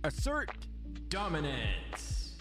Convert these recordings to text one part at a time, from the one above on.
Assert dominance.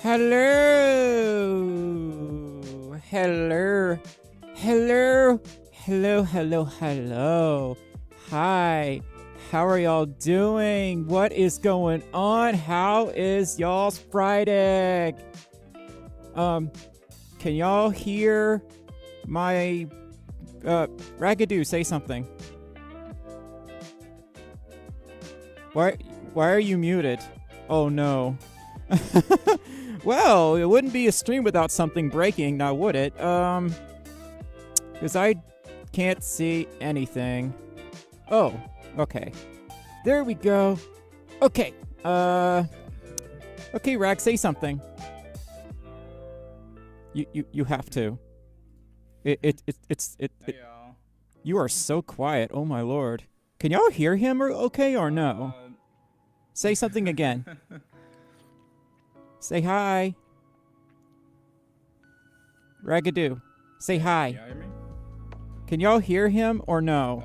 Hello. Hello. Hello. Hello, hello, hello. Hi. How are y'all doing? What is going on? How is y'all's Friday? Can y'all hear my Ragadoo say something? Why are you muted? Oh no. Well, it wouldn't be a stream without something breaking, now would it? Because I can't see anything. Oh, okay. There we go. Okay. Okay, Rag, say something. You have to. It's Hey, y'all. You are so quiet. Oh my lord. Can y'all hear him okay or no? Say something again. Say hi. Ragadoo. Say hi. Y'all hear me? Can y'all hear him or no?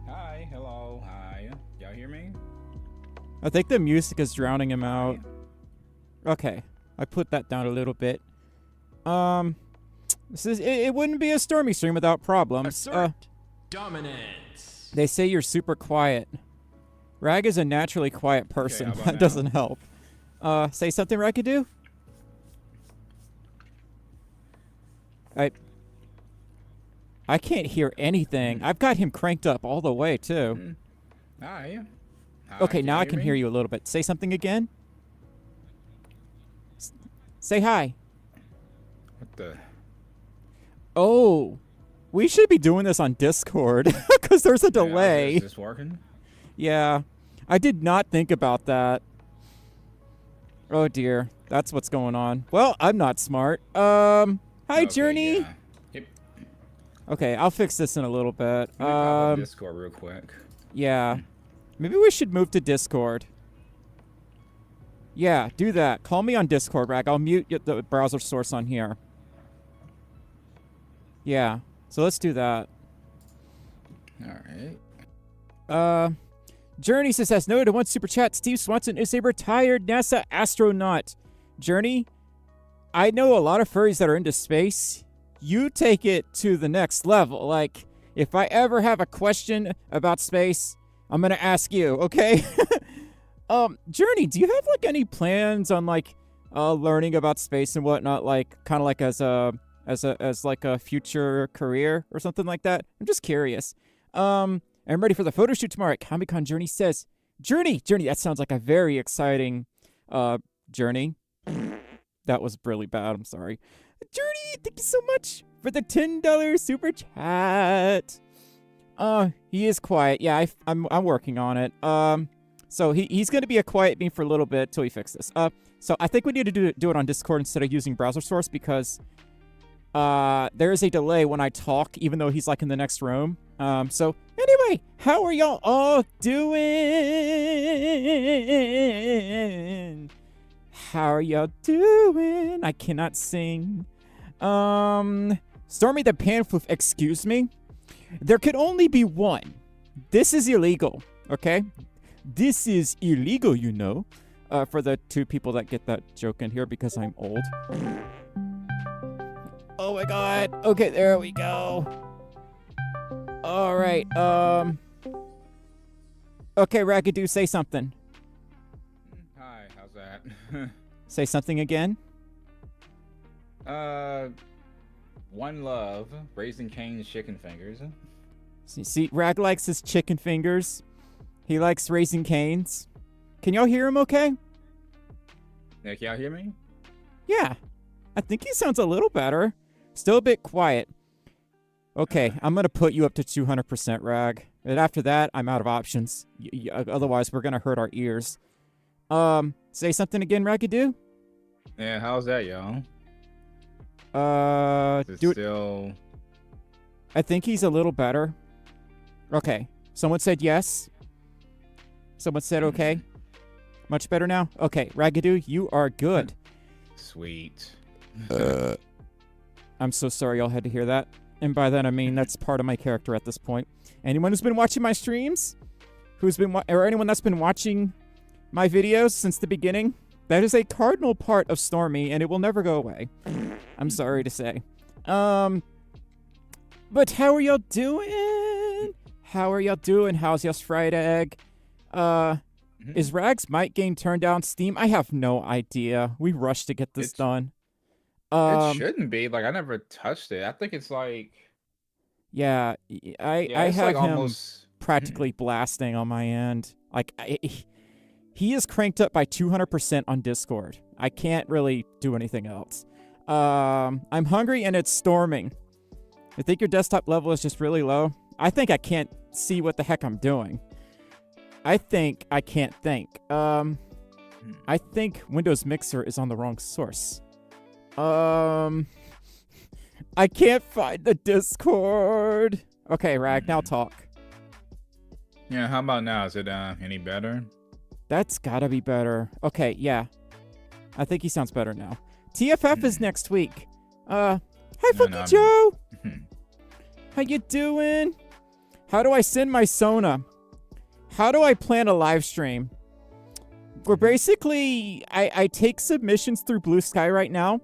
Hi, hello, hi. Y'all hear me? I think the music is drowning him out. Okay. I put that down a little bit. It wouldn't be a Stormi stream without problems. Assert dominance. They say you're super quiet. Rag is a naturally quiet person. how about That now? doesn't help. Say something, Ragadoo? I can't hear anything. I've got him cranked up all the way, too. Hi. Okay, now I can hear you a little bit. Say something again. Say hi. What the? Oh, we should be doing this on Discord because there's a delay. Is this working? Yeah, I did not think about that. Oh dear, that's what's going on. Well, I'm not smart. Hi, Okay, Journey. yeah. Yep. Okay, I'll fix this in a little bit. Let me pop up Discord real quick. Yeah. Maybe we should move to Discord. Yeah, do that. Call me on Discord, Rag. I'll mute the browser source on here. Yeah. So let's do that. Alright. Journey says, has noted in one super chat, Steve Swanson is a retired NASA astronaut. Journey, I know a lot of furries that are into space. You take it to the next level. Like, if I ever have a question about space, I'm gonna ask you, okay? Journey, do you have like any plans on like learning about space and whatnot, like kind of like as like a future career or something like that? I'm just curious. I'm ready for the photo shoot tomorrow at Comic-Con. Journey says, Journey, that sounds like a very exciting journey. That was really bad. I'm sorry. Journey, thank you so much for the $10 super chat. He is quiet. Yeah, I'm working on it. So he's going to be a quiet being for a little bit till he fixes this. So I think we need to do it on Discord instead of using browser source because there is a delay when I talk, even though he's like in the next room. So anyway, how are y'all all doing? How are y'all doing? I cannot sing. Stormi the Panfloof, excuse me? There could only be one. This is illegal, okay? This is illegal, you know. For the two people that get that joke in here because I'm old. Oh my god. Okay, there we go. All right. Okay, Raggedoo, say something. Hi, how's that? Say something again. One Love, Raising Cane's Chicken Fingers. See, Rag likes his chicken fingers. He likes Raising Cane's. Can y'all hear him okay? Yeah, can y'all hear me? Yeah. I think he sounds a little better. Still a bit quiet. Okay, I'm going to put you up to 200%, Rag. And after that, I'm out of options. Otherwise, we're going to hurt our ears. Say something again, Raggedoo? Yeah, how's that, y'all? Still... I think he's a little better. Okay. Someone said yes. Someone said okay. Much better now? Okay, Raggedoo, you are good. Sweet. I'm so sorry y'all had to hear that. And by that I mean that's part of my character at this point. Anyone who's been watching my streams, or anyone that's been watching my videos since the beginning, that is a cardinal part of Stormi, and it will never go away. I'm sorry to say. But how are y'all doing? How's y'all's fried egg? Is Rag's mic game turned down Steam? I have no idea. We rushed to get this done. It shouldn't be. Like, I never touched it. I think it's like... Yeah, I have like him almost... practically blasting on my end. Like, he is cranked up by 200% on Discord. I can't really do anything else. I'm hungry and it's storming. I think your desktop level is just really low. I think I can't see what the heck I'm doing. I think I can't think. I think Windows Mixer is on the wrong source. I can't find the Discord. Okay, Rag, now talk. Yeah, how about now? Is it any better? That's gotta be better. Okay, yeah. I think he sounds better now. TFF is next week. Hi, Funky Joe! How you doing? How do I send my Sona? How do I plan a live stream? We're basically... I take submissions through Blue Sky right now.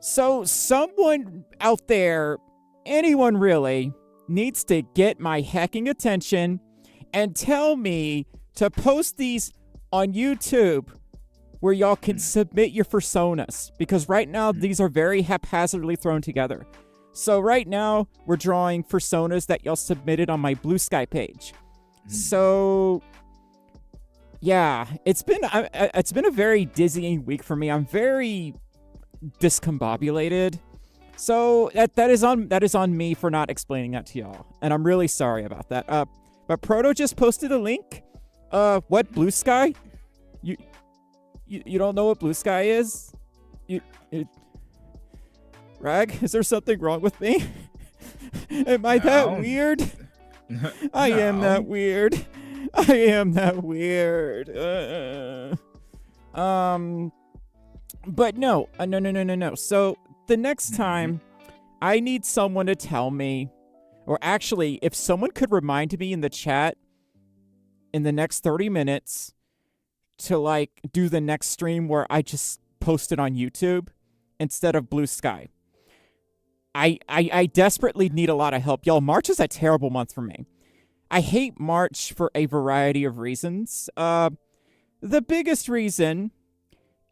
So someone out there, anyone really, needs to get my hecking attention and tell me to post these on YouTube where y'all can submit your fursonas. Because right now, these are very haphazardly thrown together. So right now, we're drawing fursonas that y'all submitted on my Blue Sky page. So, yeah, it's been a very dizzying week for me. I'm very discombobulated. So that is on me for not explaining that to y'all, and I'm really sorry about that. But Proto just posted a link. What Blue Sky? You don't know what Blue Sky is? Rag, is there something wrong with me? Am I that No. weird? I am that weird. I am that weird. But no. No. So the next time, I need someone to tell me, or actually, if someone could remind me in the chat in the next 30 minutes to, like, do the next stream where I just post it on YouTube instead of Blue Sky. I desperately need a lot of help. Y'all, March is a terrible month for me. I hate March for a variety of reasons. The biggest reason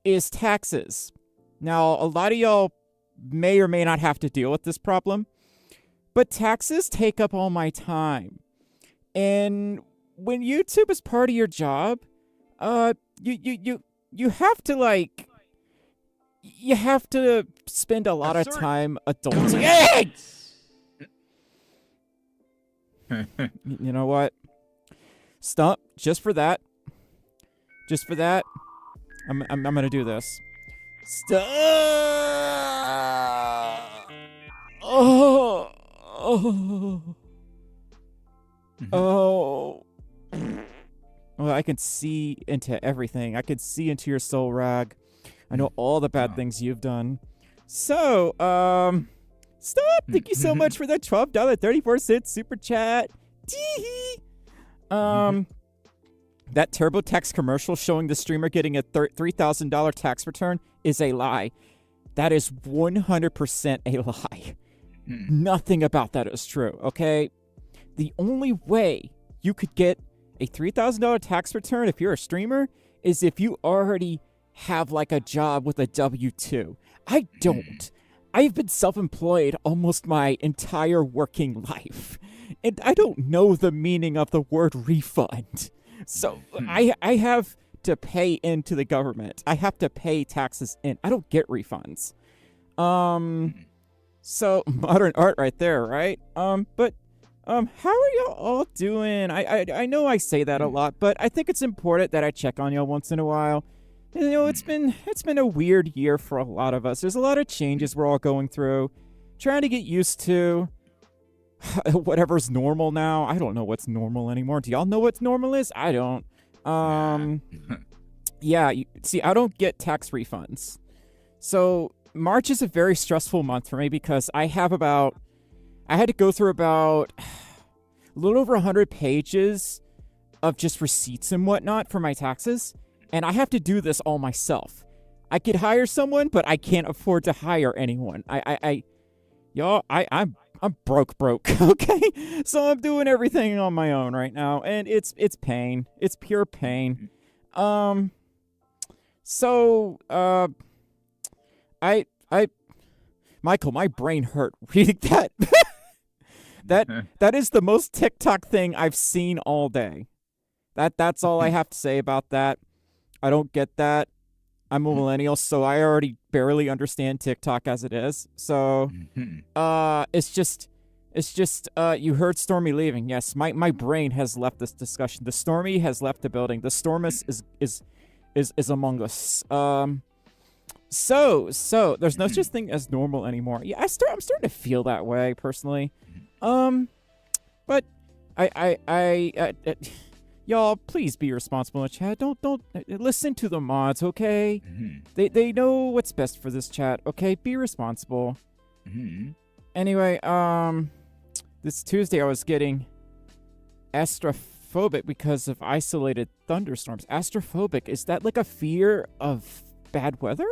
is taxes. Now, a lot of y'all may or may not have to deal with this problem, but taxes take up all my time. And when YouTube is part of your job, you have to, like, you have to spend a lot of time adulting. Hey! You know what? Stop. Just for that, I'm gonna do this. Stop. Oh. Well, I can see into everything. I can see into your soul, Rag. I know all the bad things you've done. So, stop. Thank you so much for that $12.34 super chat. Tee-hee. That TurboTax commercial showing the streamer getting a $3,000 tax return is a lie. That is 100% a lie. Nothing about that is true, okay? The only way you could get a $3,000 tax return if you're a streamer is if you already have, like, a job with a W-2. I don't. I've been self-employed almost my entire working life, and I don't know the meaning of the word refund. So I have to pay into the government. I have to pay taxes in. I don't get refunds. So modern art right there, right? But how are y'all all doing? I know I say that a lot, but I think it's important that I check on y'all once in a while. You know, it's been a weird year for a lot of us. There's a lot of changes we're all going through, trying to get used to whatever's normal now. I don't know what's normal anymore. Do y'all know what normal is? I don't. Yeah, see, I don't get tax refunds. So March is a very stressful month for me because I had to go through about a little over 100 pages of just receipts and whatnot for my taxes. And I have to do this all myself. I could hire someone, but I can't afford to hire anyone. I'm broke, okay? So I'm doing everything on my own right now, and it's pain. It's pure pain. Michael, my brain hurt reading that. That is the most TikTok thing I've seen all day. That's all I have to say about that. I don't get that. I'm a millennial, so I already barely understand TikTok as it is. So, it's just you heard Stormi leaving. Yes, my brain has left this discussion. The Stormi has left the building. The Stormus is among us. So there's no such thing as normal anymore. Yeah, I'm starting to feel that way personally. But y'all, please be responsible in chat. Don't listen to the mods, okay? They know what's best for this chat, okay? Be responsible. Anyway, this Tuesday I was getting astrophobic because of isolated thunderstorms. Astrophobic, is that like a fear of bad weather?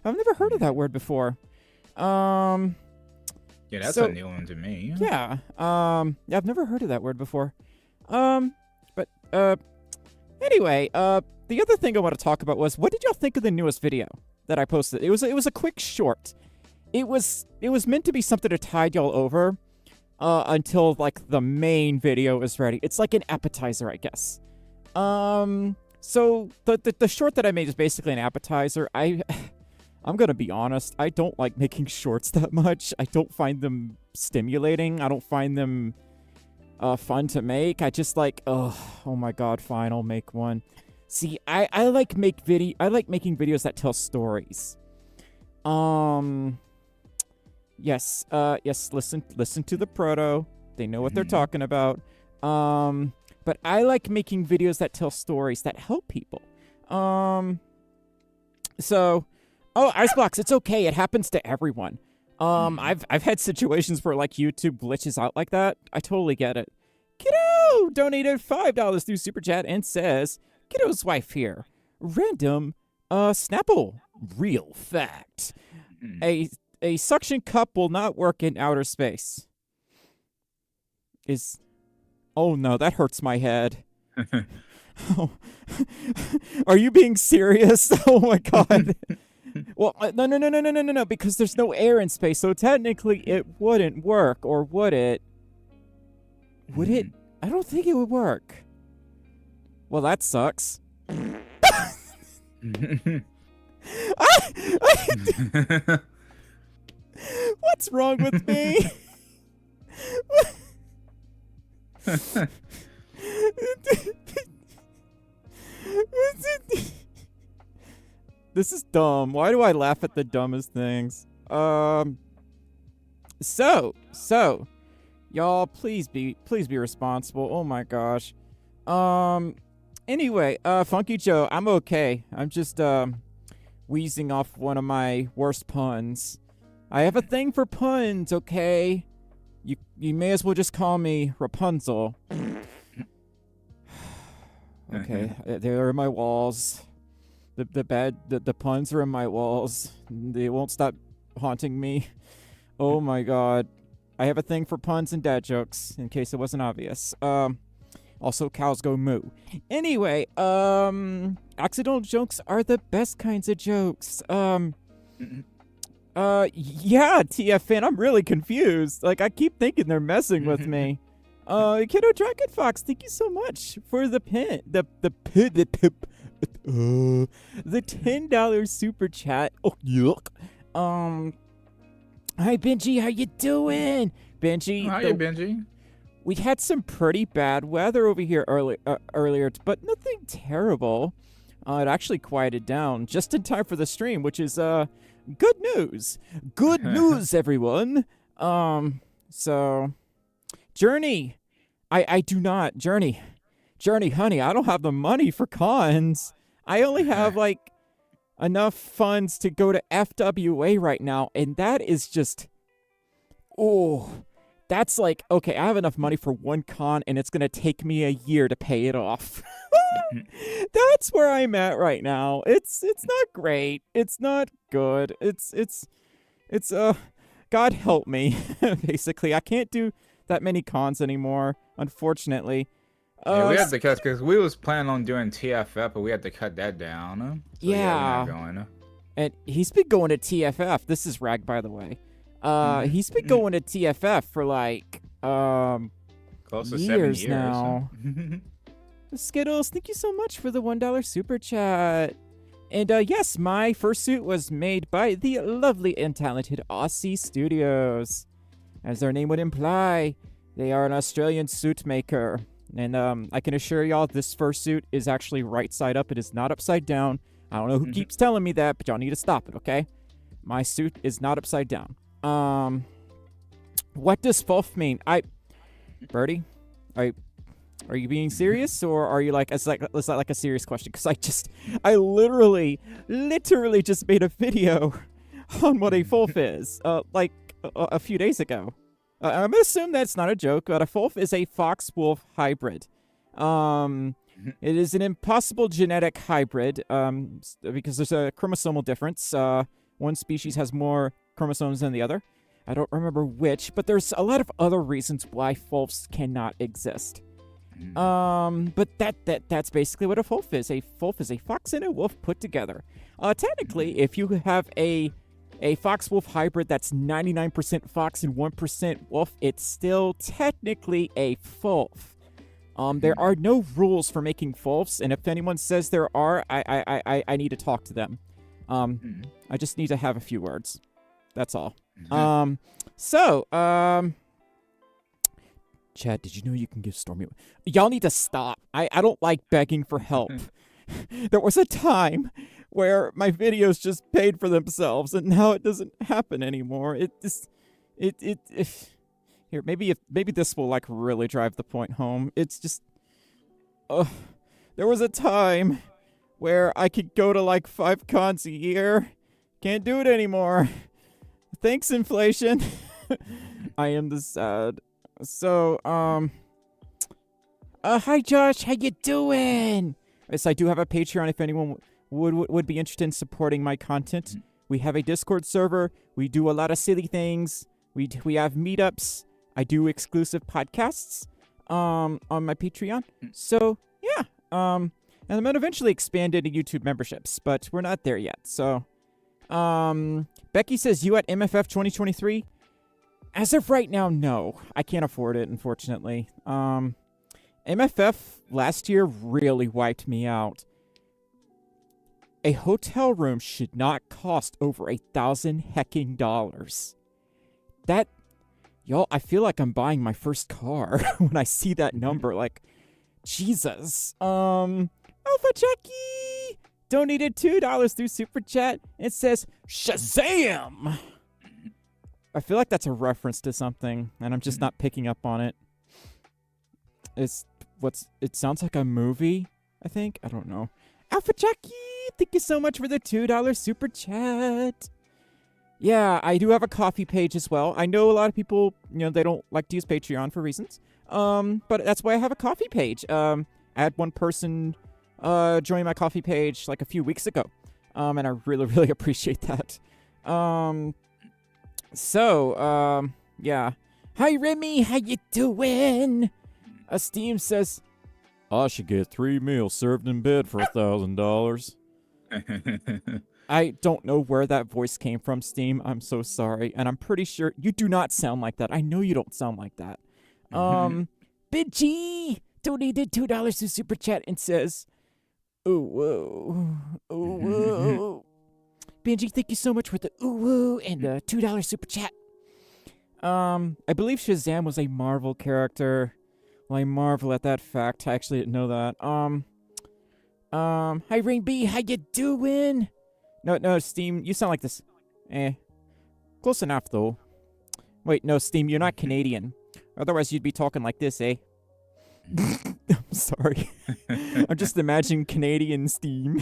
I've never heard of that word before. Yeah, that's a new one to me. Yeah, I've never heard of that word before. Anyway, the other thing I want to talk about was, what did y'all think of the newest video that I posted? It was a quick short. It was meant to be something to tide y'all over, until, like, the main video is ready. It's like an appetizer, I guess. So the short that I made is basically an appetizer. I'm gonna be honest, I don't like making shorts that much. I don't find them stimulating. I don't find them fun to make. I just like, oh my god, fine, I'll make one. See, I like making videos that tell stories. Yes, listen to the proto. They know what they're talking about. But I like making videos that tell stories that help people. So, Icebox, it's okay. It happens to everyone. I've had situations where like YouTube glitches out like that. I totally get it. Kiddo donated $5 through Super Chat and says, Kiddo's wife here. Random, Snapple. Real fact. A suction cup will not work in outer space. Oh no, that hurts my head. Oh. Are you being serious? Oh my god. Well, no, because there's no air in space, so technically it wouldn't work, or would it? Would it? I don't think it would work. Well, that sucks. What's wrong with me? This is dumb. Why do I laugh at the dumbest things? So, y'all, please be responsible. Oh my gosh. Anyway, Funky Joe, I'm okay. I'm just wheezing off one of my worst puns. I have a thing for puns, okay? You may as well just call me Rapunzel. Okay, they're in my walls. The puns are in my walls. They won't stop haunting me. Oh my god. I have a thing for puns and dad jokes, in case it wasn't obvious. Also, cows go moo. Anyway, accidental jokes are the best kinds of jokes. Yeah, TFN, I'm really confused. Like, I keep thinking they're messing with me. Kiddo Dragon Fox, thank you so much for the pin. The $10 super chat. Oh, yuck. Hi, Benji, how you doing? Benji. Hi, Benji. We had some pretty bad weather over here earlier, but nothing terrible. It actually quieted down just in time for the stream, which is good news. Good news, everyone. So, Journey, I do not. Journey, honey, I don't have the money for cons. I only have like enough funds to go to FWA right now, and that is just, that's like, okay, I have enough money for one con, and it's gonna take me a year to pay it off. That's where I'm at right now. It's not great. It's not good. It's God help me. Basically, I can't do that many cons anymore, unfortunately. Yeah, we had to cut because we was planning on doing TFF, but we had to cut that down. So yeah. We're not going. And he's been going to TFF. This is Rag, by the way. He's been going to TFF for like close to 7 years now. Skittles, thank you so much for the $1 super chat. And yes, my fursuit was made by the lovely and talented Aussie Studios. As their name would imply, they are an Australian suit maker. And I can assure y'all this fursuit is actually right side up. It is not upside down. I don't know who keeps telling me that, but y'all need to stop it, okay? My suit is not upside down. What does Folf mean? Birdie, are you being serious, or are you like, is that like a serious question? Because I literally just made a video on what a Folf is, like a few days ago. I'm gonna assume that's not a joke, but a Folf is a fox-wolf hybrid. It is an impossible genetic hybrid, because there's a chromosomal difference. One species has more chromosomes than the other. I don't remember which, but there's a lot of other reasons why Folfs cannot exist. But that's basically what a Folf is. A Folf is a fox and a wolf put together. Technically, if you have a fox-wolf hybrid that's 99% fox and 1% wolf, it's still technically a Folf. There are no rules for making Folfs, and if anyone says there are, I need to talk to them. I just need to have a few words. That's all. Chad, did you know you can give Stormi... Y'all need to stop. I don't like begging for help. There was a time where my videos just paid for themselves, and now it doesn't happen anymore. Here, maybe this will like really drive the point home. It's just, there was a time where I could go to like 5 cons a year. Can't do it anymore. Thanks, inflation. I am the sad. So, hi Josh, how you doing? Yes, I do have a Patreon if anyone would be interested in supporting my content. We have a Discord server. We do a lot of silly things. We have meetups. I do exclusive podcasts on my Patreon. So, yeah. And I'm going to eventually expand into YouTube memberships, but we're not there yet. So, Becky says, you at MFF 2023? As of right now, no. I can't afford it, unfortunately. MFF last year really wiped me out. A hotel room should not cost over $1,000 That, y'all, I feel like I'm buying my first car when I see that number. Like, Jesus. Alpha Jackie donated $2 through Super Chat. It says, Shazam! I feel like that's a reference to something, and I'm just not picking up on it. It sounds like a movie, I think. I don't know. Alpha Jackie, thank you so much for the $2 Super Chat. Yeah, I do have a coffee page as well. I know a lot of people, they don't like to use Patreon for reasons. But that's why I have a coffee page. I had one person join my coffee page like a few weeks ago. And I really, really appreciate that. Yeah. Hi, Remy. How you doing? Steam says, I should get 3 meals served in bed for $1,000. I don't know where that voice came from, Steam. I'm so sorry. And I'm pretty sure you do not sound like that. I know you don't sound like that. Big G donated $2 to Super Chat and says, ooh, whoa, ooh, whoa. Benji, thank you so much for the ooh, woo, and the $2 Super Chat. I believe Shazam was a Marvel character. Well, I marvel at that fact. I actually didn't know that. Hi, Rain B, how you doing? No, Steam, you sound like this. Close enough, though. Wait, no, Steam, you're not Canadian. Otherwise, you'd be talking like this, eh? I'm sorry. I'm just imagining Canadian Steam.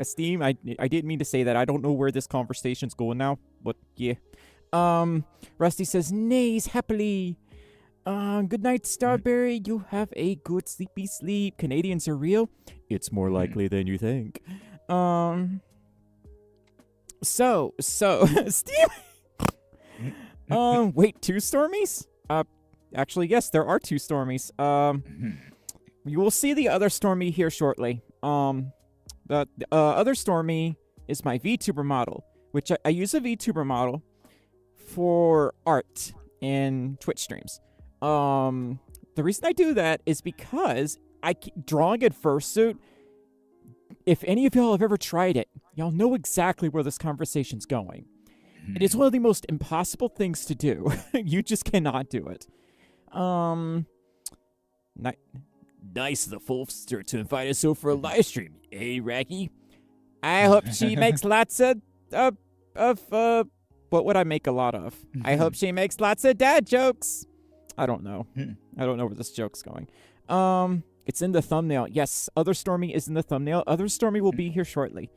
Steam, I didn't mean to say that. I don't know where this conversation's going now, but yeah. Rusty says, nays, happily. Good night, Starberry. You have a good sleepy sleep. Canadians are real. It's more likely than you think. So, Steam. Wait, 2 Stormies? Actually, yes, there are 2 Stormies. You will see the other Stormy here shortly. The other Stormy is my VTuber model, which I use a VTuber model for art in Twitch streams. The reason I do that is because drawing in fursuit, if any of y'all have ever tried it, y'all know exactly where this conversation's going. It is one of the most impossible things to do. You just cannot do it. Nice of the Folfster to invite us over for a live stream. Hey, Raggy. I hope she makes lots of what would I make a lot of? I hope she makes lots of dad jokes. I don't know. I don't know where this joke's going. It's in the thumbnail. Yes, Other Stormy is in the thumbnail. Other Stormy will be here shortly.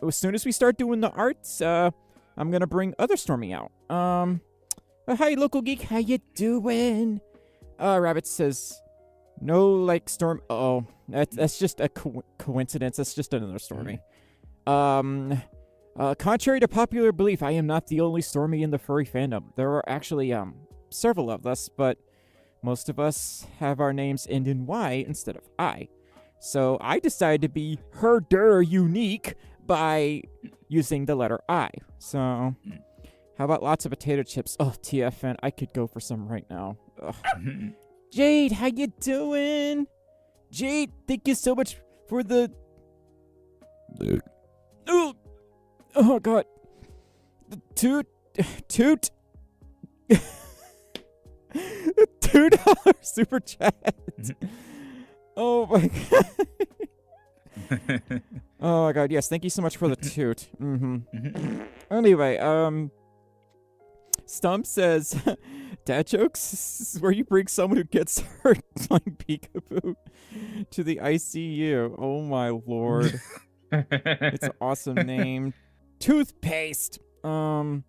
As soon as we start doing the arts, I'm gonna bring Other Stormy out. Hi, Local Geek. How you doing? Rabbit says, no, like, Storm. Oh, that's just a coincidence. That's just another Stormy. Contrary to popular belief, I am not the only Stormy in the furry fandom. There are actually, several of us, but most of us have our names end in Y instead of I. So I decided to be unique by using the letter I. So how about lots of potato chips? Oh, TFN, I could go for some right now. Jade, how you doing? Jade, thank you so much for the... Oh, God. The toot. $2 super chat. Oh my god. Oh my god, yes, thank you so much for the toot. Anyway, Stump says, dad jokes is where you bring someone who gets hurt playing peekaboo to the ICU. Oh my lord. It's an awesome name. Toothpaste. Are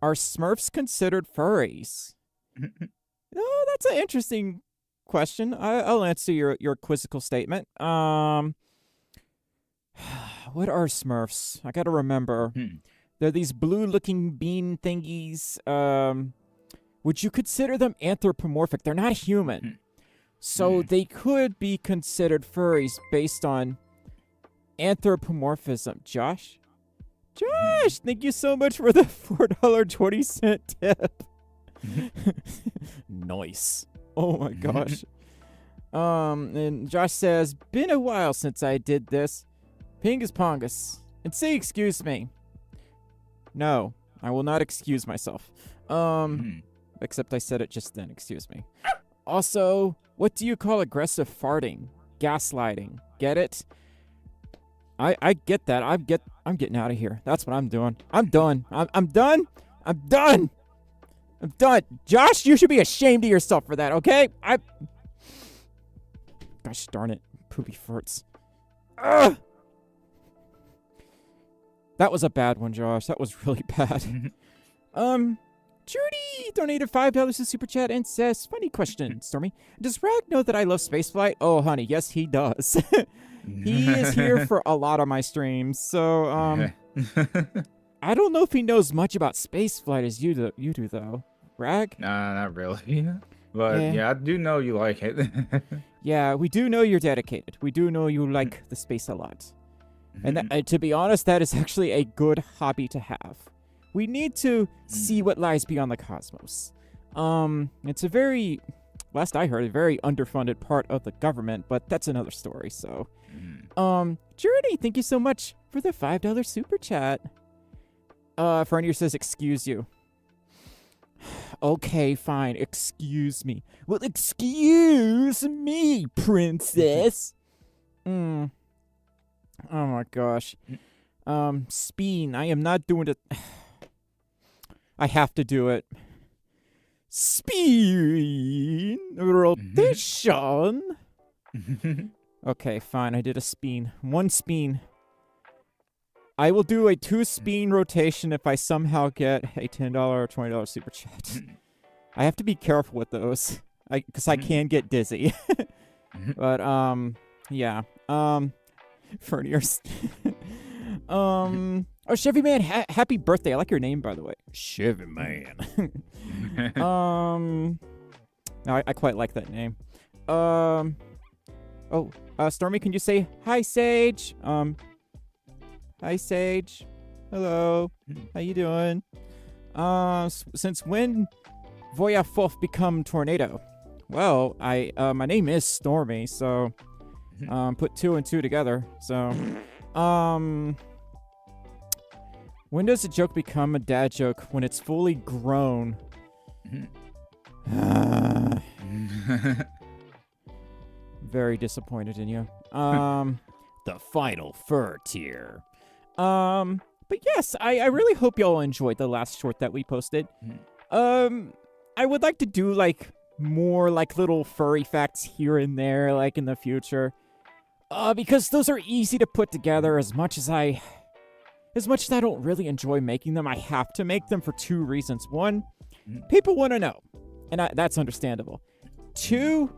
Smurfs considered furries? Oh, that's an interesting question. I'll answer your quizzical statement. What are Smurfs? I gotta remember. They're these blue-looking bean thingies. Would you consider them anthropomorphic? They're not human. So they could be considered furries based on anthropomorphism. Josh, thank you so much for the $4.20 tip. Nice. Oh my gosh. And Josh says, been a while since I did this. Pingus Pongus. And say excuse me. No, I will not excuse myself. Except I said it just then, excuse me. Also, what do you call aggressive farting? Gaslighting. Get it? I get that. I'm getting out of here. That's what I'm doing. I'm done. I'm done. I'm done. I'm done. Josh, you should be ashamed of yourself for that, okay? Gosh darn it. Poopy farts. Ugh! That was a bad one, Josh. That was really bad. Judy donated $5 to Super Chat and says, funny question, Stormy. Does Rag know that I love spaceflight? Oh, honey, yes, he does. He is here for a lot of my streams, so, I don't know if he knows much about spaceflight as you do, though. Rag? Nah, not really. But, yeah, I do know you like it. Yeah, we do know you're dedicated. We do know you like the space a lot. And to be honest, that is actually a good hobby to have. We need to see what lies beyond the cosmos. It's a very, last I heard, a very underfunded part of the government, but that's another story, so. Journey, thank you so much for the $5 super chat. Fernier says, excuse you. Okay, fine, excuse me. Well, excuse me, princess. Oh my gosh. Speen, I am not doing it. I have to do it. Speen rotation. Okay, fine, I did a speen. One speen. I will do a 2-speen rotation if I somehow get a $10 or $20 super chat. I have to be careful with those. Because I can get dizzy. But, yeah. Furnier's. Oh, Chevy Man, happy birthday. I like your name, by the way. Chevy Man. I quite like that name. Stormy, can you say hi, Sage? Hi, Sage. Hello. How you doing? Since when Voya Folf become Tornado? Well, my name is Stormy, so put 2 and 2 together. So, when does a joke become a dad joke? When it's fully grown. Very disappointed in you. The final fur tier. But yes, I really hope y'all enjoyed the last short that we posted. I would like to do like more like little furry facts here and there, like in the future. Because those are easy to put together. As much as I don't really enjoy making them, I have to make them for 2 reasons. 1, people want to know, and that's understandable. 2,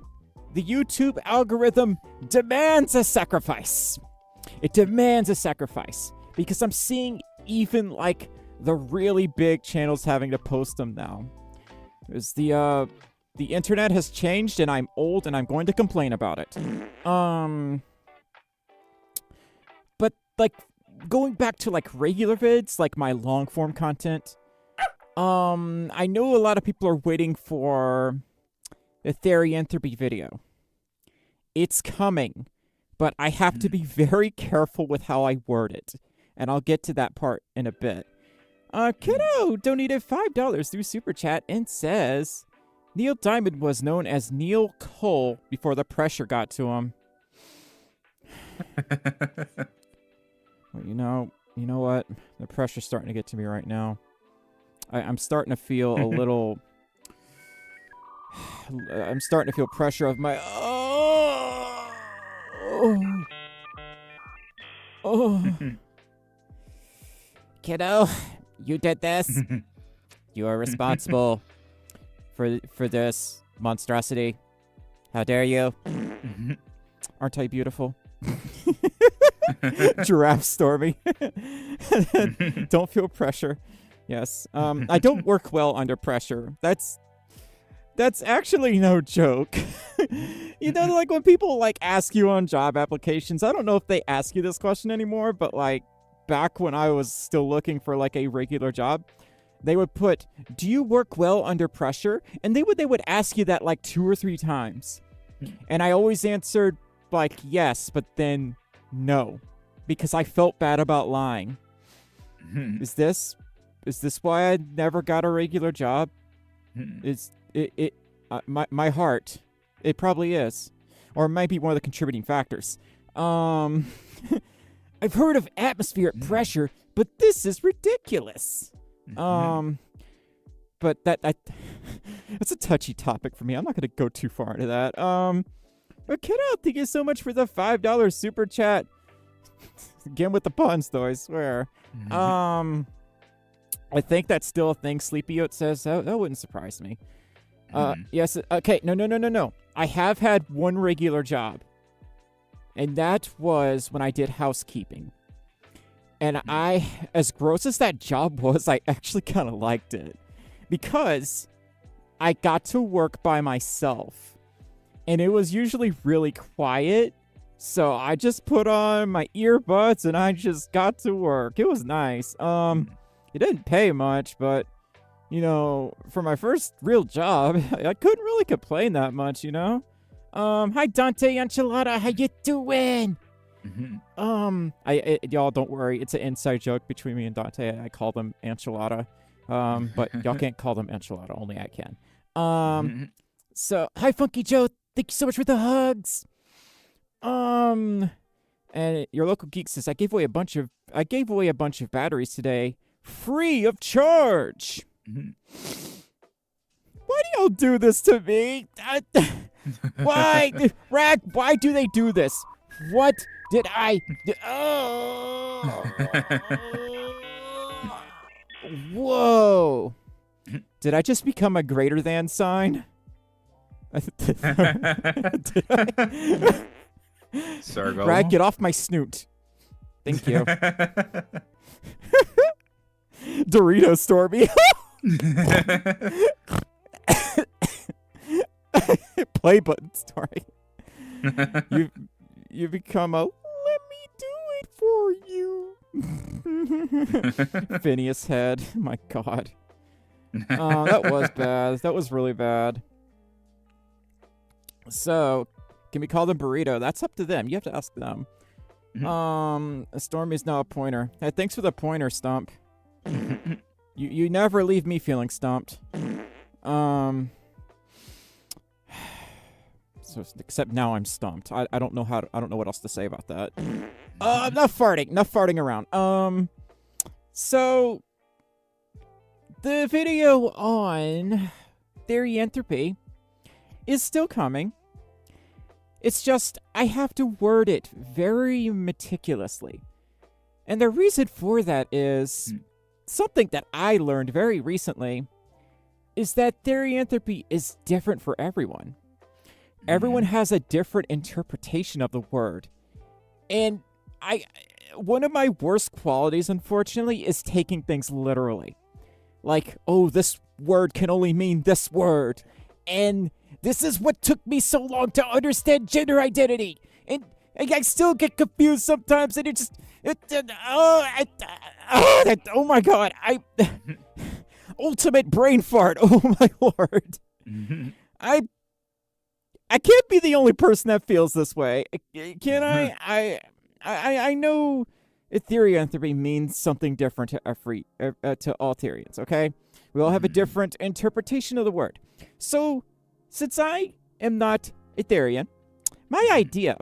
the YouTube algorithm demands a sacrifice. It demands a sacrifice because I'm seeing even like the really big channels having to post them now. Because the internet has changed and I'm old and I'm going to complain about it. But like going back to like regular vids, like my long form content, I know a lot of people are waiting for the Theory-anthropy video. It's coming, but I have to be very careful with how I word it. And I'll get to that part in a bit. Kiddo donated $5 through Super Chat and says, Neil Diamond was known as Neil Cole before the pressure got to him. Well, you know what? The pressure's starting to get to me right now. I'm starting to feel a little. I'm starting to feel pressure of my. Oh. Kiddo, you did this. You are responsible for this monstrosity. How dare you? Aren't I beautiful? Giraffe Stormi. Don't feel pressure. Yes. I don't work well under pressure. That's actually no joke. You know, like when people like ask you on job applications, I don't know if they ask you this question anymore, but like back when I was still looking for like a regular job, they would put, "Do you work well under pressure?" And they would ask you that like 2 or 3 times. And I always answered like yes, but then no, because I felt bad about lying. Is this why I never got a regular job? Is it my heart? It probably is, or it might be one of the contributing factors. I've heard of atmospheric pressure, but this is ridiculous. But that's a touchy topic for me. I'm not going to go too far into that. But kiddo, thank you so much for the $5 super chat. Again with the puns, though, I swear. I think that's still a thing. Sleepy Oat says that wouldn't surprise me. Yes. Okay. No. I have had one regular job, and that was when I did housekeeping. And as gross as that job was, I actually kind of liked it because I got to work by myself, and it was usually really quiet. So I just put on my earbuds and I just got to work. It was nice. It didn't pay much, but you know, for my first real job, I couldn't really complain that much, you know? Hi Dante Enchilada, how you doing? Y'all don't worry, it's an inside joke between me and Dante. I call them Enchilada. But y'all can't call them Enchilada, only I can. So hi Funky Joe, thank you so much for the hugs. And your local geek says I gave away a bunch of batteries today, free of charge. Why do y'all do this to me? Why, Rag? Why do they do this? What did I do? Oh. Whoa! Did I just become a greater than sign? Did I? Circle. Rag, get off my snoot. Thank you. Dorito Stormy. Play button story. You become a let me do it for you. Phineas head. My God. Oh, that was bad. That was really bad. So, can we call them burrito? That's up to them. You have to ask them. Stormy's now a pointer. Hey, thanks for the pointer, Stump. You never leave me feeling stumped. So except now I'm stumped. I don't know what else to say about that. Enough farting around. So the video on Theory-anthropy is still coming. It's just I have to word it very meticulously. And the reason for that is something that I learned very recently is that Theory-anthropy is different for everyone. Everyone has a different interpretation of the word. And one of my worst qualities, unfortunately, is taking things literally. Like, oh, this word can only mean this word. And this is what took me so long to understand gender identity. And I still get confused sometimes, and oh my God, ultimate brain fart. Oh my Lord. I can't be the only person that feels this way. Can I? I know Theory-anthropy means something different to all Theorians, okay? We all have a different interpretation of the word. So, since I am not a Theorian, my idea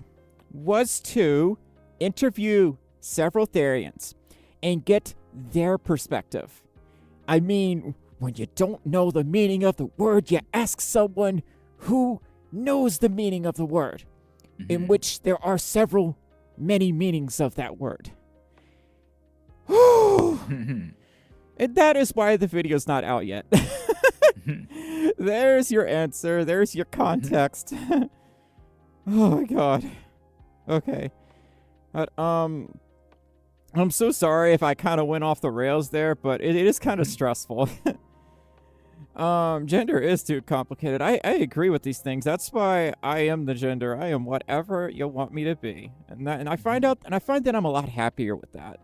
was to interview several Theorians and get their perspective. I mean, when you don't know the meaning of the word, you ask someone who knows the meaning of the word, in which there are many meanings of that word. And that is why the video's not out yet. There's your answer. There's your context. Oh my god. Okay. But, I'm so sorry if I kind of went off the rails there, but it is kind of stressful. Gender is too complicated. I agree with these things. That's why I am the gender. I am whatever you want me to be. And I find that I'm a lot happier with that.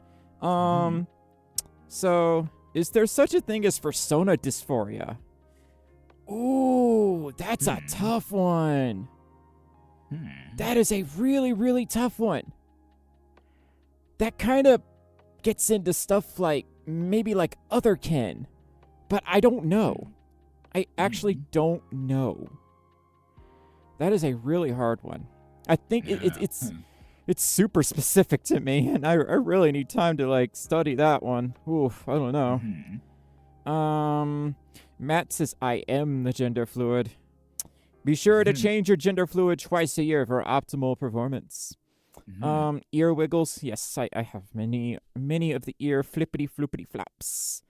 So is there such a thing as fursona dysphoria? Ooh, that's a tough one. That is a really, really tough one. That kind of gets into stuff like maybe like otherkin, but I don't know. I actually don't know. That is a really hard one. I think it's super specific to me, and I really need time to like study that one. Oof, I don't know. Matt says I am the gender fluid. Be sure to change your gender fluid twice a year for optimal performance. Ear wiggles. Yes, I have many of the ear flippity floopity flaps.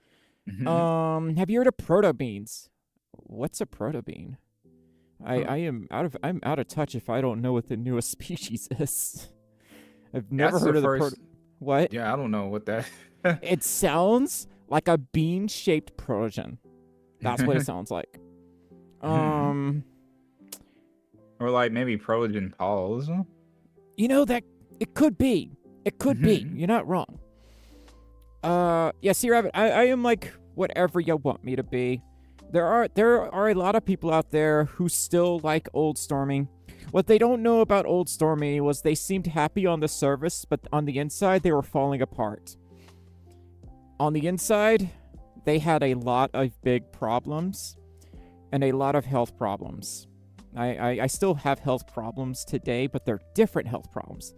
Have you heard of proto beans? What's a proto bean? I'm out of touch if I don't know what the newest species is. I've never heard of the proto. What? Yeah, I don't know what that. It sounds like a bean-shaped protogen. That's what it sounds like. Or like maybe protogen pause. You know, that it could be. It could be. You're not wrong. Yeah, see, Rabbit, I am like whatever you want me to be. There are a lot of people out there who still like old Stormi. What they don't know about old Stormi was they seemed happy on the surface, but on the inside they were falling apart. On the inside, they had a lot of big problems and a lot of health problems. I still have health problems today, but they're different health problems.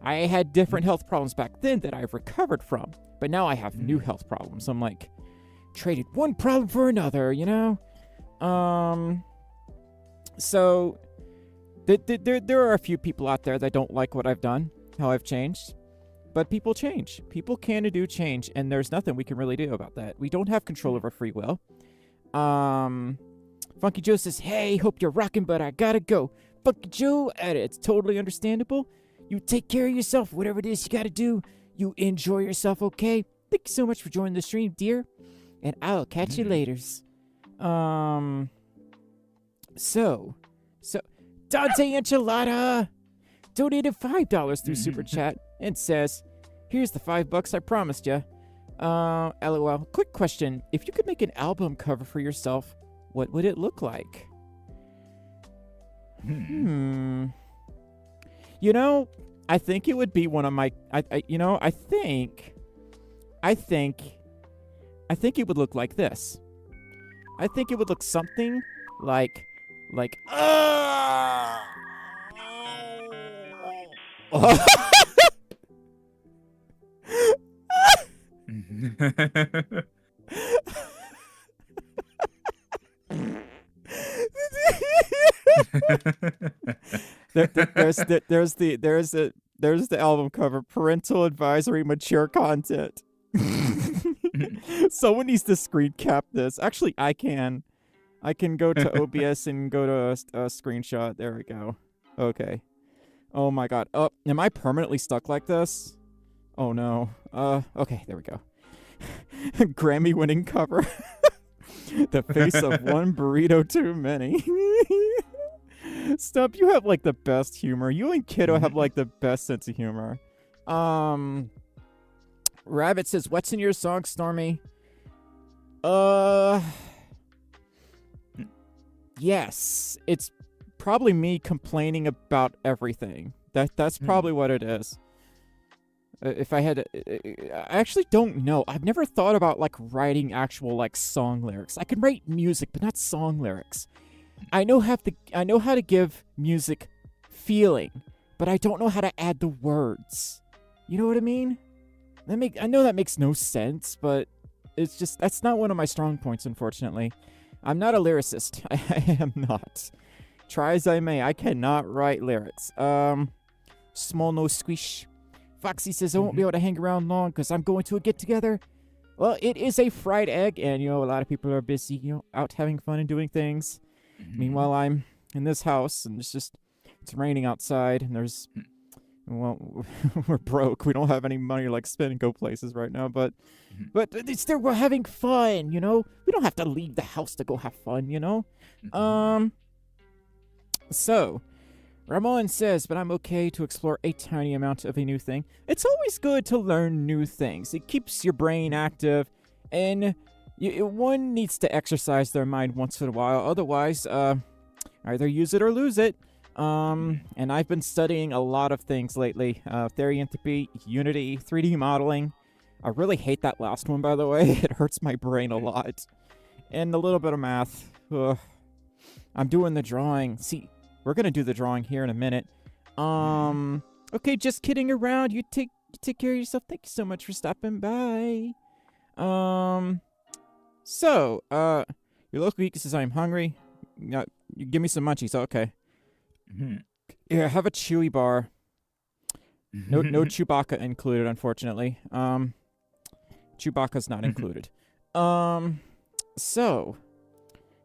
I had different health problems back then that I've recovered from, but now I have new health problems. I'm like, traded one problem for another, you know? So, there are a few people out there that don't like what I've done, how I've changed. But people change. People can and do change, and there's nothing we can really do about that. We don't have control over free will. Funky Joe says, hey, hope you're rocking, but I gotta go. Funky Joe, it's totally understandable. You take care of yourself, whatever it is you gotta do. You enjoy yourself, okay? Thank you so much for joining the stream, dear. And I'll catch you laters. So, Dante Enchilada donated $5 through Super Chat and says, here's the $5 I promised ya. LOL. Quick question. If you could make an album cover for yourself, what would it look like? You know, I think it would be one of my, I think it would look like this. I think it would look something like, there's the album cover, parental advisory, mature content. Someone needs to screen cap this. Actually, I can go to OBS and go to a screenshot. There we go. Okay. Oh my god. Oh, am I permanently stuck like this? Oh no. Okay, there we go. Grammy-winning cover. The face of one burrito too many. Stump, you have like the best humor. You and Kiddo have like the best sense of humor. Rabbit says, what's in your song, Stormi? Yes. It's probably me complaining about everything. That's probably what it is. If I had to, I actually don't know. I've never thought about like writing actual like song lyrics. I can write music, but not song lyrics. I know how to give music feeling, but I don't know how to add the words. You know what I mean? I know that makes no sense, but it's just that's not one of my strong points, unfortunately. I'm not a lyricist. I am not. Try as I may, I cannot write lyrics. Small nose squish. Foxy says I won't be able to hang around long because I'm going to a get together. Well, it is a fried egg, and a lot of people are busy, out having fun and doing things. Meanwhile, I'm in this house, and it's raining outside, and well, we're broke. We don't have any money to spend and go places right now, but we're having fun, We don't have to leave the house to go have fun, So, Ramon says, but I'm okay to explore a tiny amount of a new thing. It's always good to learn new things. It keeps your brain active, and one needs to exercise their mind once in a while. Otherwise, either use it or lose it. And I've been studying a lot of things lately. Theory-anthropy, Unity, 3D modeling. I really hate that last one, by the way. It hurts my brain a lot. And a little bit of math. Ugh. I'm doing the drawing. See, we're going to do the drawing here in a minute. Okay, just kidding around. You take care of yourself. Thank you so much for stopping by. So, your local geek says I'm hungry. You give me some munchies. Okay. Yeah, have a Chewy bar. No Chewbacca included, unfortunately. Chewbacca's not included. So,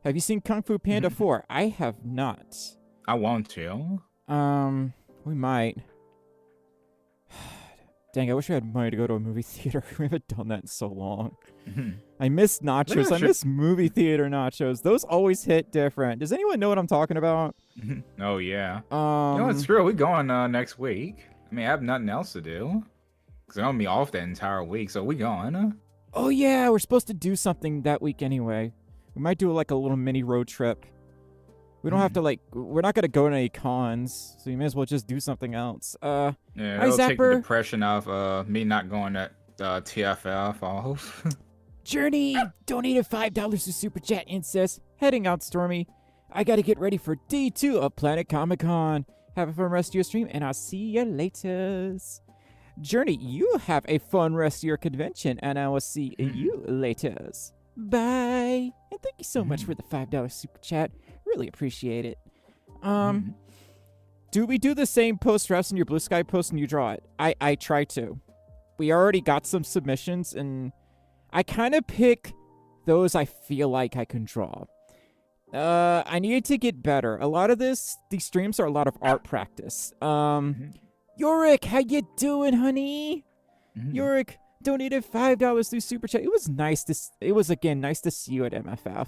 have you seen Kung Fu Panda 4? I have not. I want to. We might. Dang, I wish I had money to go to a movie theater. We haven't done that in so long. I miss nachos. I miss movie theater nachos. Those always hit different. Does anyone know what I'm talking about? Oh, yeah. It's true. We're going next week. I mean, I have nothing else to do. Because I'm going to be off that entire week, so we going. Oh, yeah. We're supposed to do something that week anyway. We might do a little mini road trip. We don't have to, we're not going to go to any cons, so you may as well just do something else. Yeah, it'll take the depression of me not going at TFF off. Journey donated $5 to Super Chat and says, heading out, Stormy. I got to get ready for day 2 of Planet Comic-Con. Have a fun rest of your stream, and I'll see you later. Journey, you have a fun rest of your convention, and I will see you later. Bye. And thank you so much for the $5 Super Chat. Really appreciate it. Do we do the same post refs in your Blue Sky post and you draw it? I try to. We already got some submissions, and I kind of pick those I feel like I can draw. I need to get better. A lot of these streams are a lot of art practice. Yorick, how you doing, honey? Yorick donated $5 through Super Chat. It was nice to see you at MFF.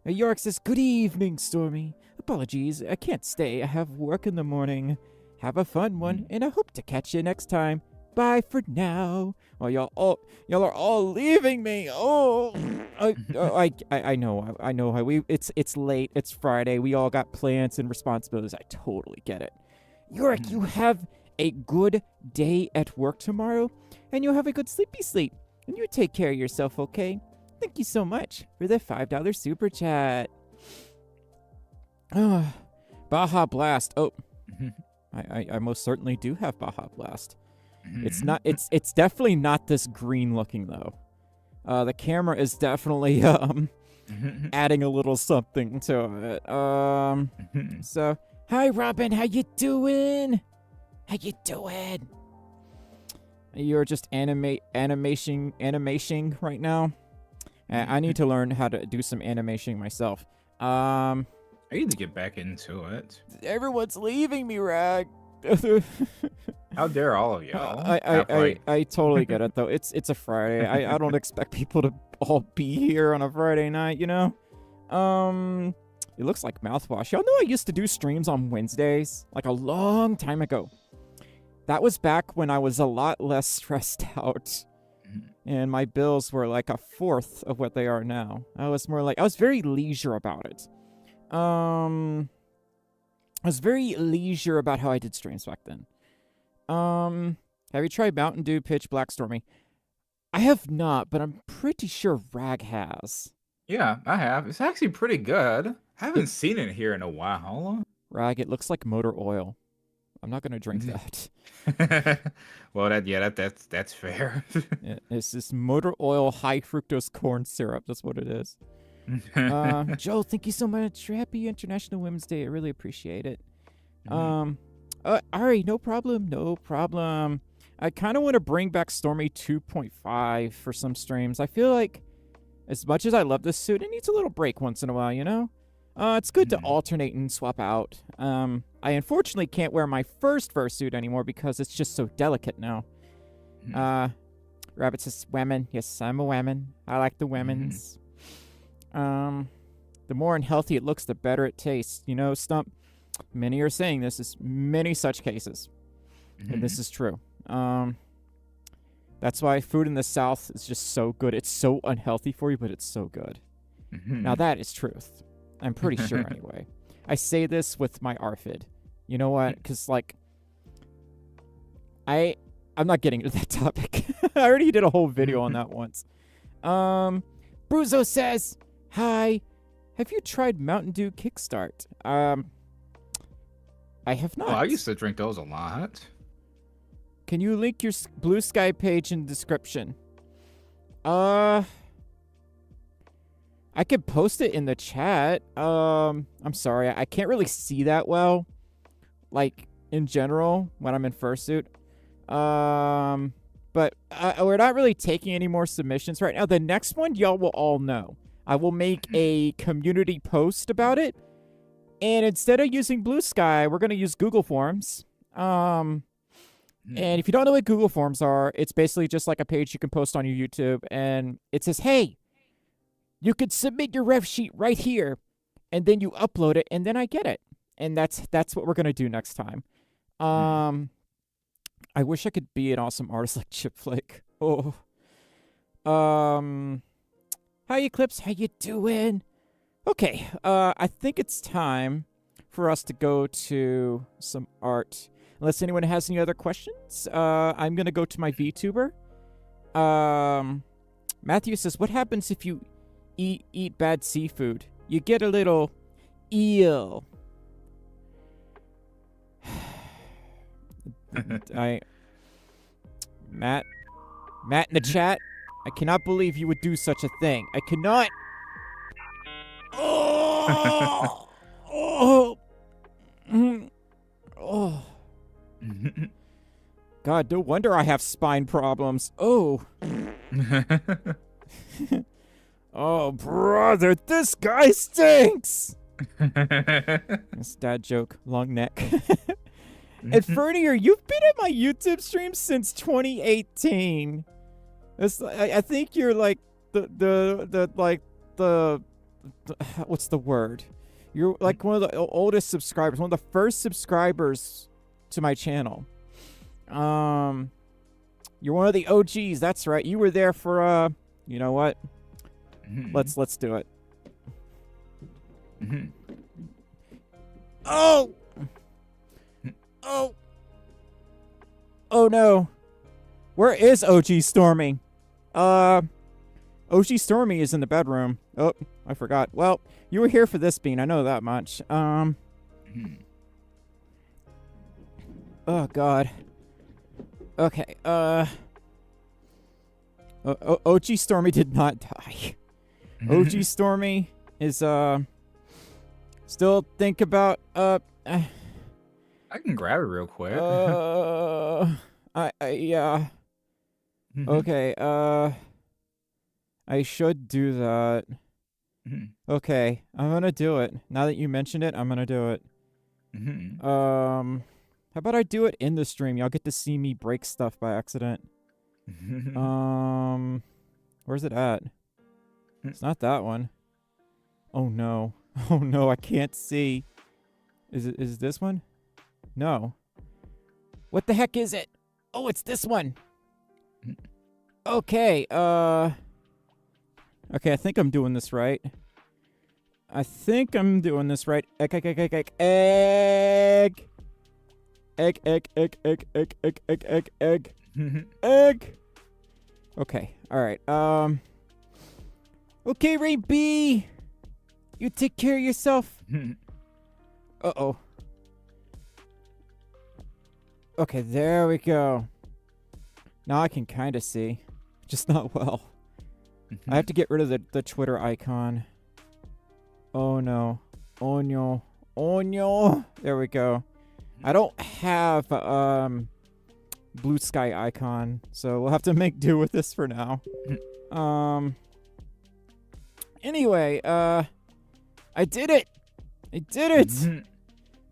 Yorick says, good evening, Stormy. Apologies, I can't stay. I have work in the morning. Have a fun one, and I hope to catch you next time. Bye for now. Oh, y'all are all leaving me. Oh, I know how it's late. It's Friday. We all got plans and responsibilities. I totally get it. Yorick, you have a good day at work tomorrow, and you have a good sleepy sleep. And you take care of yourself, okay? Thank you so much for the $5 Super Chat. Baja Blast. Oh, I most certainly do have Baja Blast. It's definitely not this green looking though. The camera is definitely adding a little something to it. So hi Robin, how you doing? How you doing? You're just animation right now. I need to learn how to do some animation myself. I need to get back into it. Everyone's leaving me, Rag. How dare all of y'all? I totally get it though. It's a Friday. I don't expect people to all be here on a Friday night, you know? It looks like mouthwash. Y'all know I used to do streams on Wednesdays, like a long time ago. That was back when I was a lot less stressed out. And my bills were like a fourth of what they are now. I was very leisure about it. I was very leisure about how I did streams back then. Have you tried Mountain Dew Pitch Black Stormy? I have not, but I'm pretty sure Rag has. Yeah, I have. It's actually pretty good. I haven't seen it here in a while. Rag, it looks like motor oil. I'm not gonna drink that. Well, that's fair. It's this motor oil high fructose corn syrup. That's what it is. Joe, thank you so much. Happy International Women's Day. I really appreciate it. Ari, no problem. No problem. I kind of want to bring back Stormi 2.5 for some streams. I feel like as much as I love this suit, it needs a little break once in a while, you know? It's good to alternate and swap out. I unfortunately can't wear my first fursuit anymore because it's just so delicate now. Rabbit says, women. Yes, I'm a woman. I like the women's. The more unhealthy it looks, the better it tastes. You know, Stump, many are saying this is many such cases. And this is true. That's why food in the South is just so good. It's so unhealthy for you, but it's so good. Now that is truth. I'm pretty sure anyway. I say this with my ARFID. You know what? Because, like, I'm not getting into that topic. I already did a whole video on that once. Bruzo says, hi. Have you tried Mountain Dew Kickstart? I have not. Oh, I used to drink those a lot. Can you link your Blue Sky page in the description? I could post it in the chat. I'm sorry. I can't really see that well. Like, in general, when I'm in fursuit. But we're not really taking any more submissions right now. The next one, y'all will all know. I will make a community post about it. And instead of using Blue Sky, we're going to use Google Forms. And if you don't know what Google Forms are, it's basically just like a page you can post on your YouTube. And it says, hey, you could submit your ref sheet right here. And then you upload it, and then I get it. And that's what we're going to do next time. I wish I could be an awesome artist like Chip Flick. Oh. Hi, Eclipse. How you doing? Okay. I think it's time for us to go to some art. Unless anyone has any other questions, I'm going to go to my VTuber. Matthew says, what happens if you eat bad seafood? You get a little eel. Matt in the chat, I cannot believe you would do such a thing. I cannot. Oh, oh. God, no wonder I have spine problems. Oh. Oh, brother, this guy stinks. It's dad joke, long neck. And Fernier, you've been at my YouTube stream since 2018. I think you're like the what's the word? You're like one of the oldest subscribers, one of the first subscribers to my channel. You're one of the OGs. That's right. You were there for you know what? Let's do it. Oh. Oh no. Where is OG Stormi? OG Stormi is in the bedroom. Oh, I forgot. Well, you were here for this, Bean. I know that much. Oh god. Okay. OG Stormi did not die. OG Stormi is still think about I can grab it real quick. Yeah. Okay, I should do that. Okay, I'm gonna do it. Now that you mentioned it, I'm gonna do it. How about I do it in the stream? Y'all get to see me break stuff by accident. Where's it at? It's not that one. Oh no. Oh no, I can't see. Is this one? No. What the heck is it? Oh, it's this one. Okay, okay, I think I'm doing this right. Egg. Okay, alright, okay, Ray B! You take care of yourself. Uh-oh. Okay, there we go. Now I can kind of see. Just not well. I have to get rid of the Twitter icon. Oh no. Oh no. Oh no. There we go. I don't have blue sky icon, so we'll have to make do with this for now. Anyway, I did it. I did it.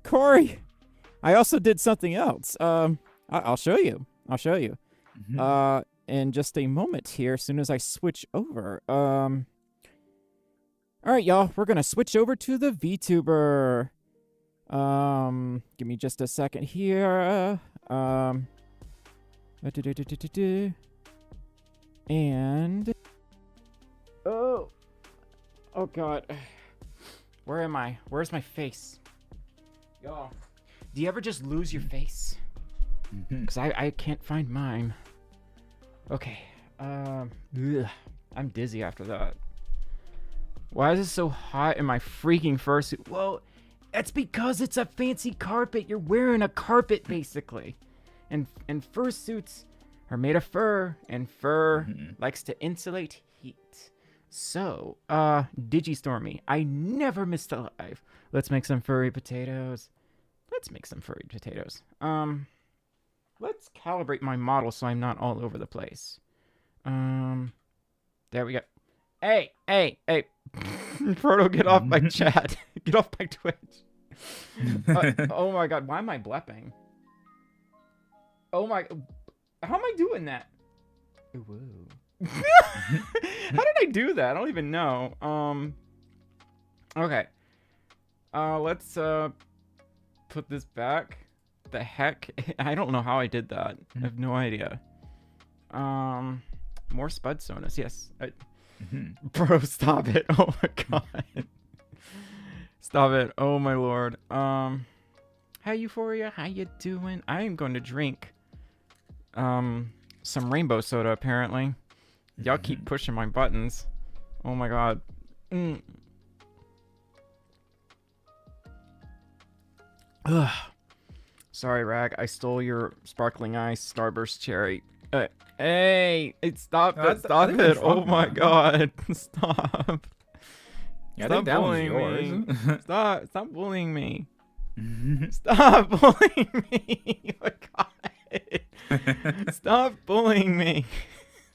Corey, I also did something else. I'll show you. I'll show you. In just a moment here, as soon as I switch over. All right, y'all, we're gonna switch over to the Vtuber. Give me just a second here. And oh God, where am I? Where's my face? Y'all, do you ever just lose your face? Because I can't find mine. Okay. Ugh. I'm dizzy after that. Why is it so hot in my freaking fursuit? Well, it's because it's a fancy carpet. You're wearing a carpet, basically. And fursuits are made of fur, and fur likes to insulate heat. So, Stormi, I never missed a life. Let's make some furry potatoes. Let's calibrate my model so I'm not all over the place. There we go. Hey. Frodo, get off my chat. Get off my Twitch. Oh my God, why am I blepping? Oh my, how am I doing that? Whoa. How did I do that? I don't even know. Okay. Let's put this back. The heck? I don't know how I did that. I have no idea. More spud sonas. Yes. Bro, stop it. Oh my God. Stop it. Oh my Lord. Hi Euphoria. How you doing? I am going to drink some rainbow soda apparently. Y'all keep pushing my buttons. Oh my God. Ugh. Sorry, Rag. I stole your sparkling ice Starburst cherry. Hey, stop it! Stop it! Oh my God! Stop! Yeah, Stop bullying me! Stop bullying me! Stop bullying me! Oh my God! Stop bullying me!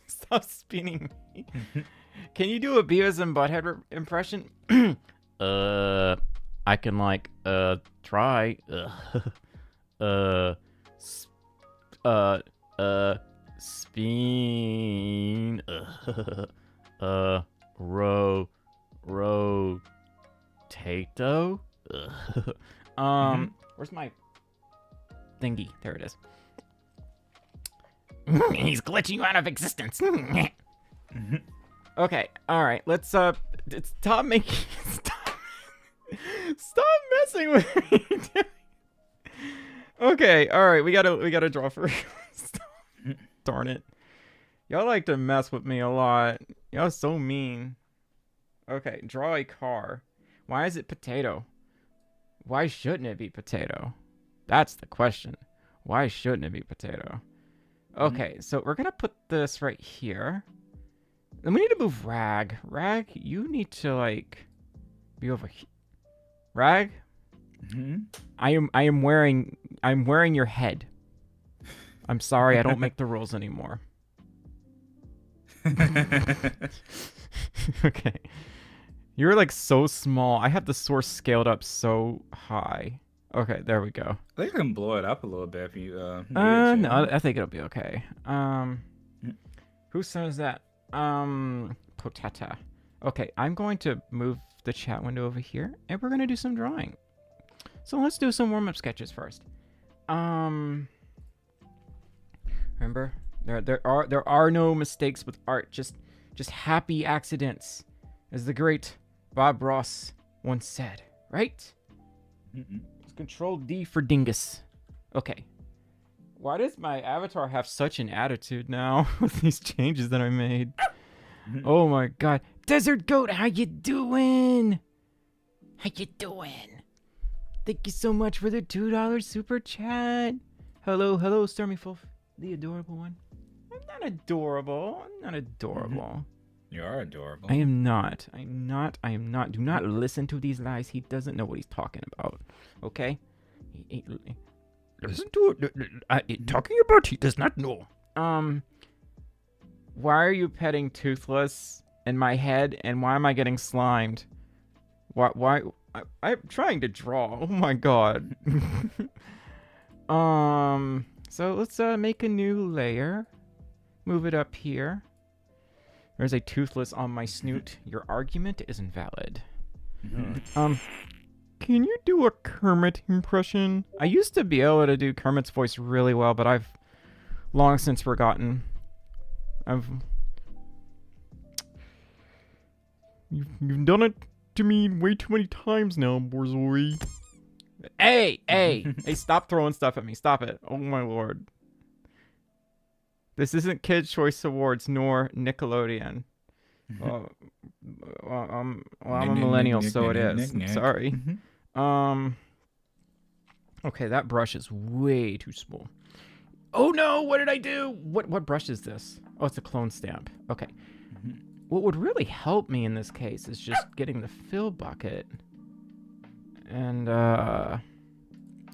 Stop spinning me! Can you do a Beavis and Butthead impression? I can try. Spin. Rotato. Where's my thingy? There it is. He's glitching you out of existence. Okay, all right. Let's stop making. Stop messing with me. Okay, all right. We gotta draw for. Darn it. Y'all like to mess with me a lot. Y'all so mean. Okay, draw a car. Why is it potato? Why shouldn't it be potato? That's the question. Why shouldn't it be potato? Okay, so we're gonna put this right here. Then we need to move Rag. Rag, you need to be over here. Rag? I'm wearing your head. I'm sorry, I don't make the rules anymore. Okay. You're so small. I have the source scaled up so high. Okay, there we go. I think I can blow it up a little bit if you no, I think it'll be okay. Who says that? Potata. Okay, I'm going to move the chat window over here, and we're gonna do some drawing. So let's do some warm-up sketches first. Remember, there are no mistakes with art, just happy accidents, as the great Bob Ross once said, right? It's Control D for dingus. Okay. Why does my avatar have such an attitude now with these changes that I made? Oh my God. Desert Goat, how you doing? How you doing? Thank you so much for the $2 super chat. Hello, Stormi Folf, the adorable one. I'm not adorable. You are adorable. I am not. Do not listen to these lies. He doesn't know what he's talking about. Okay? Listen to it. Talking about he does not know. Why are you petting Toothless in my head, and why am I getting slimed? Why? I'm trying to draw. Oh my god. So let's make a new layer. Move it up here. There's a Toothless on my snoot. Your argument is invalid. Can you do a Kermit impression? I used to be able to do Kermit's voice really well, but I've long since forgotten. You've done it to me way too many times now, Borzoi. Hey, stop throwing stuff at me. Stop it. Oh my lord. This isn't Kids' Choice Awards nor Nickelodeon. Well, I'm a millennial, so it is. I'm sorry. Okay, that brush is way too small. Oh no, what did I do? What brush is this? Oh, it's a clone stamp. Okay. What would really help me in this case is just getting the fill bucket and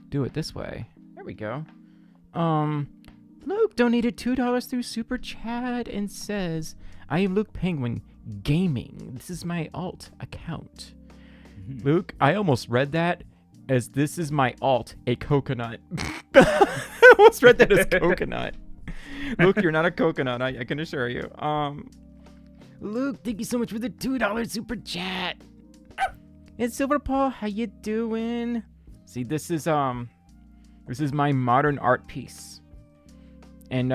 do it this way. There we go. Luke donated $2 through Super Chat and says, I am Luke Penguin Gaming. This is my alt account. Luke, I almost read that as this is my alt, a coconut. I almost read that as coconut. Luke, you're not a coconut, I can assure you. Luke, thank you so much for the $2 Super Chat. And Silver Paul, how you doing? See, this is my modern art piece. And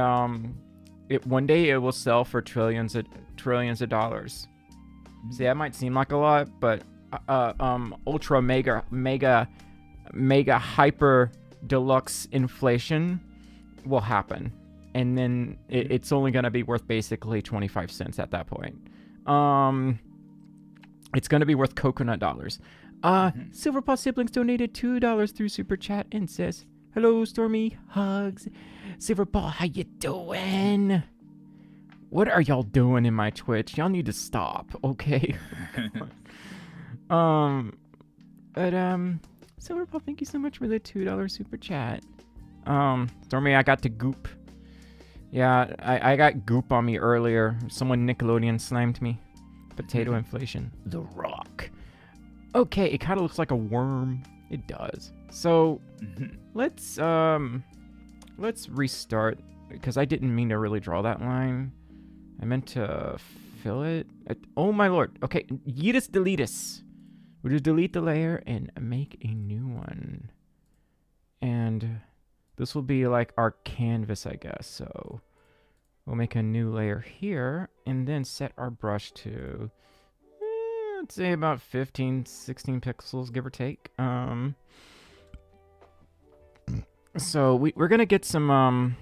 one day it will sell for trillions of dollars. See, that might seem like a lot, but ultra mega hyper deluxe inflation will happen, and then it's only going to be worth basically 25 cents at that point. It's going to be worth coconut dollars. Silver Paw Siblings donated $2 through Super Chat and says, hello, Stormi, hugs. Silver Paw, how you doing? What are y'all doing in my Twitch? Y'all need to stop, okay? Silver Paw, thank you so much for the $2 Super Chat. Stormi, I got to goop. Yeah, I got goop on me earlier. Someone Nickelodeon slammed me. Potato inflation. The Rock. Okay, it kind of looks like a worm. It does. So, let's restart, because I didn't mean to really draw that line. I meant to fill it. Oh my lord. Okay, yeetus deletus. We'll just delete the layer and make a new one. And this will be like our canvas, I guess. So we'll make a new layer here and then set our brush to, let's say about 15, 16 pixels, give or take. So we're going to get some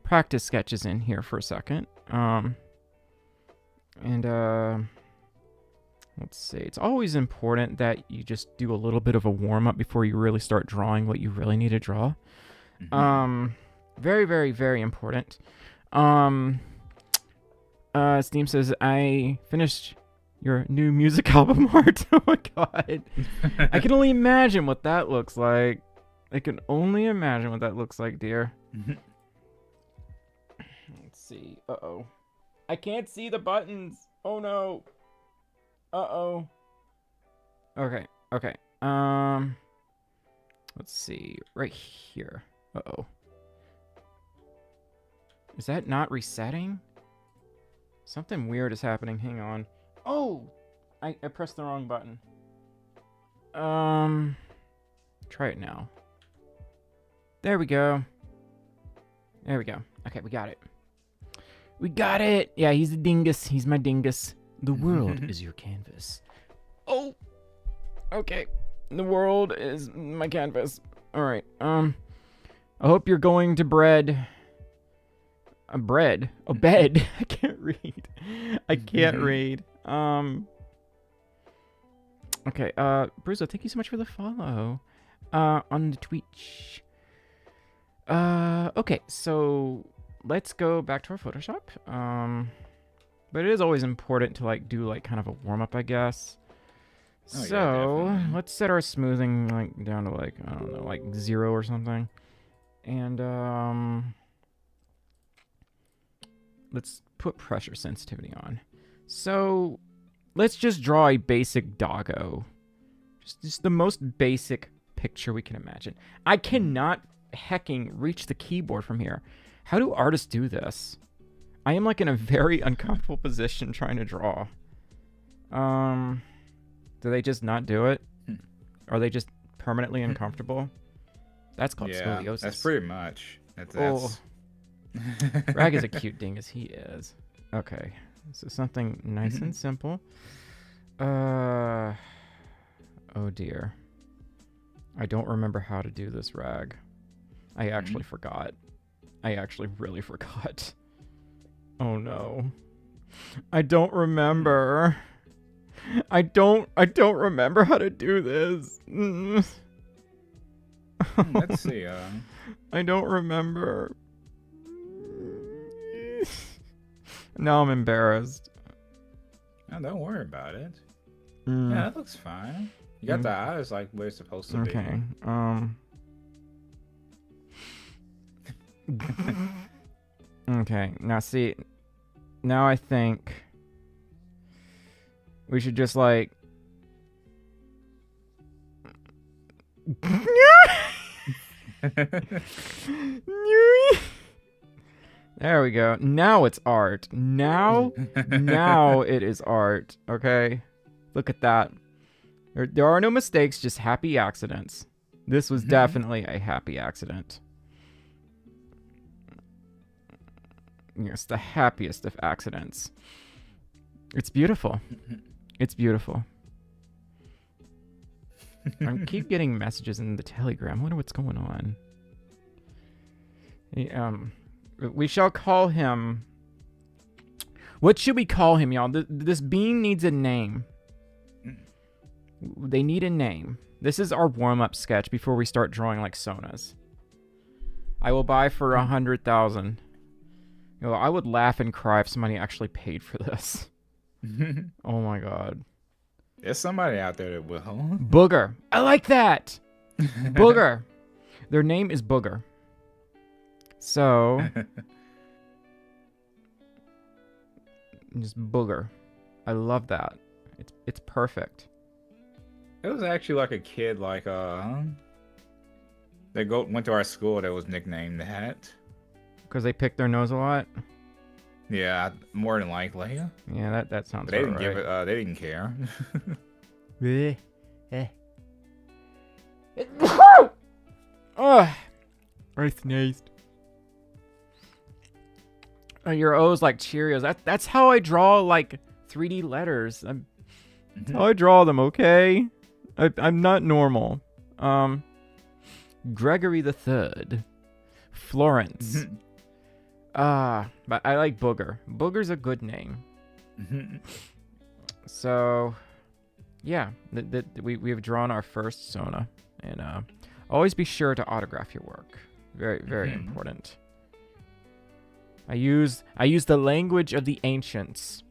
practice sketches in here for a second. Let's see. It's always important that you just do a little bit of a warm-up before you really start drawing what you really need to draw. Very, very, very important. Steam says, I finished your new music album art. Oh my god. I can only imagine what that looks like. I can only imagine what that looks like, dear. Let's see. Uh-oh. I can't see the buttons. Oh no. Uh-oh. Okay. Let's see. Right here. Uh-oh. Is that not resetting? Something weird is happening. Hang on. Oh! I pressed the wrong button. Try it now. There we go. Okay, we got it. Yeah, he's a dingus. He's my dingus. The world is your canvas. Oh! Okay. The world is my canvas. Alright, I hope you're going to bed. I can't read. Okay, Bruzo, thank you so much for the follow. On the Twitch. Okay, so let's go back to our Photoshop. But it is always important to like do like kind of a warm-up, I guess. Oh, yeah, So definitely. let's set our smoothing like down to like, I don't know, like 0 or something. And let's put pressure sensitivity on. So let's just draw a basic doggo. Just the most basic picture we can imagine. I cannot hecking reach the keyboard from here. How do artists do this? I am like in a very uncomfortable position trying to draw. Do they just not do it? Are they just permanently uncomfortable? That's called scoliosis. That's pretty much. That's Rag is a cute dingus, he is. Okay, so something nice and simple. Oh dear. I don't remember how to do this, Rag. I actually forgot. I actually really forgot. Oh no. I don't remember. I don't remember how to do this. Let's see. I don't remember. Now I'm embarrassed. No, don't worry about it. Mm. Yeah, that looks fine. You got the eyes like where it's supposed to be. Okay. Okay. Now see. Now I think we should just like. There we go. Now it's art. Now it is art. Okay. Look at that. There are no mistakes, just happy accidents. This was definitely a happy accident. Yes, the happiest of accidents. It's beautiful. It's beautiful. I keep getting messages in the Telegram. I wonder what's going on. We shall call him... What should we call him, y'all? This bean needs a name. They need a name. This is our warm-up sketch before we start drawing like sonas. I will buy for 100,000. You know, I would laugh and cry if somebody actually paid for this. Oh my god. There's somebody out there that will. Booger. I like that. Booger. Their name is Booger. So, just Booger. I love that. It's perfect. It was actually like a kid, like that went to our school that was nicknamed that. Because they pick their nose a lot. Yeah, more than likely. Yeah, that sounds. But they didn't right. give it. They didn't care. Oh, I sneezed. Oh, your O's like Cheerios. That's how I draw like 3D letters. That's how I draw them. Okay, I'm not normal. Gregory the Third, Florence. But I like Booger. Booger's a good name. So, yeah, we have drawn our first Sona, and always be sure to autograph your work. Very, very important. I use the language of the ancients.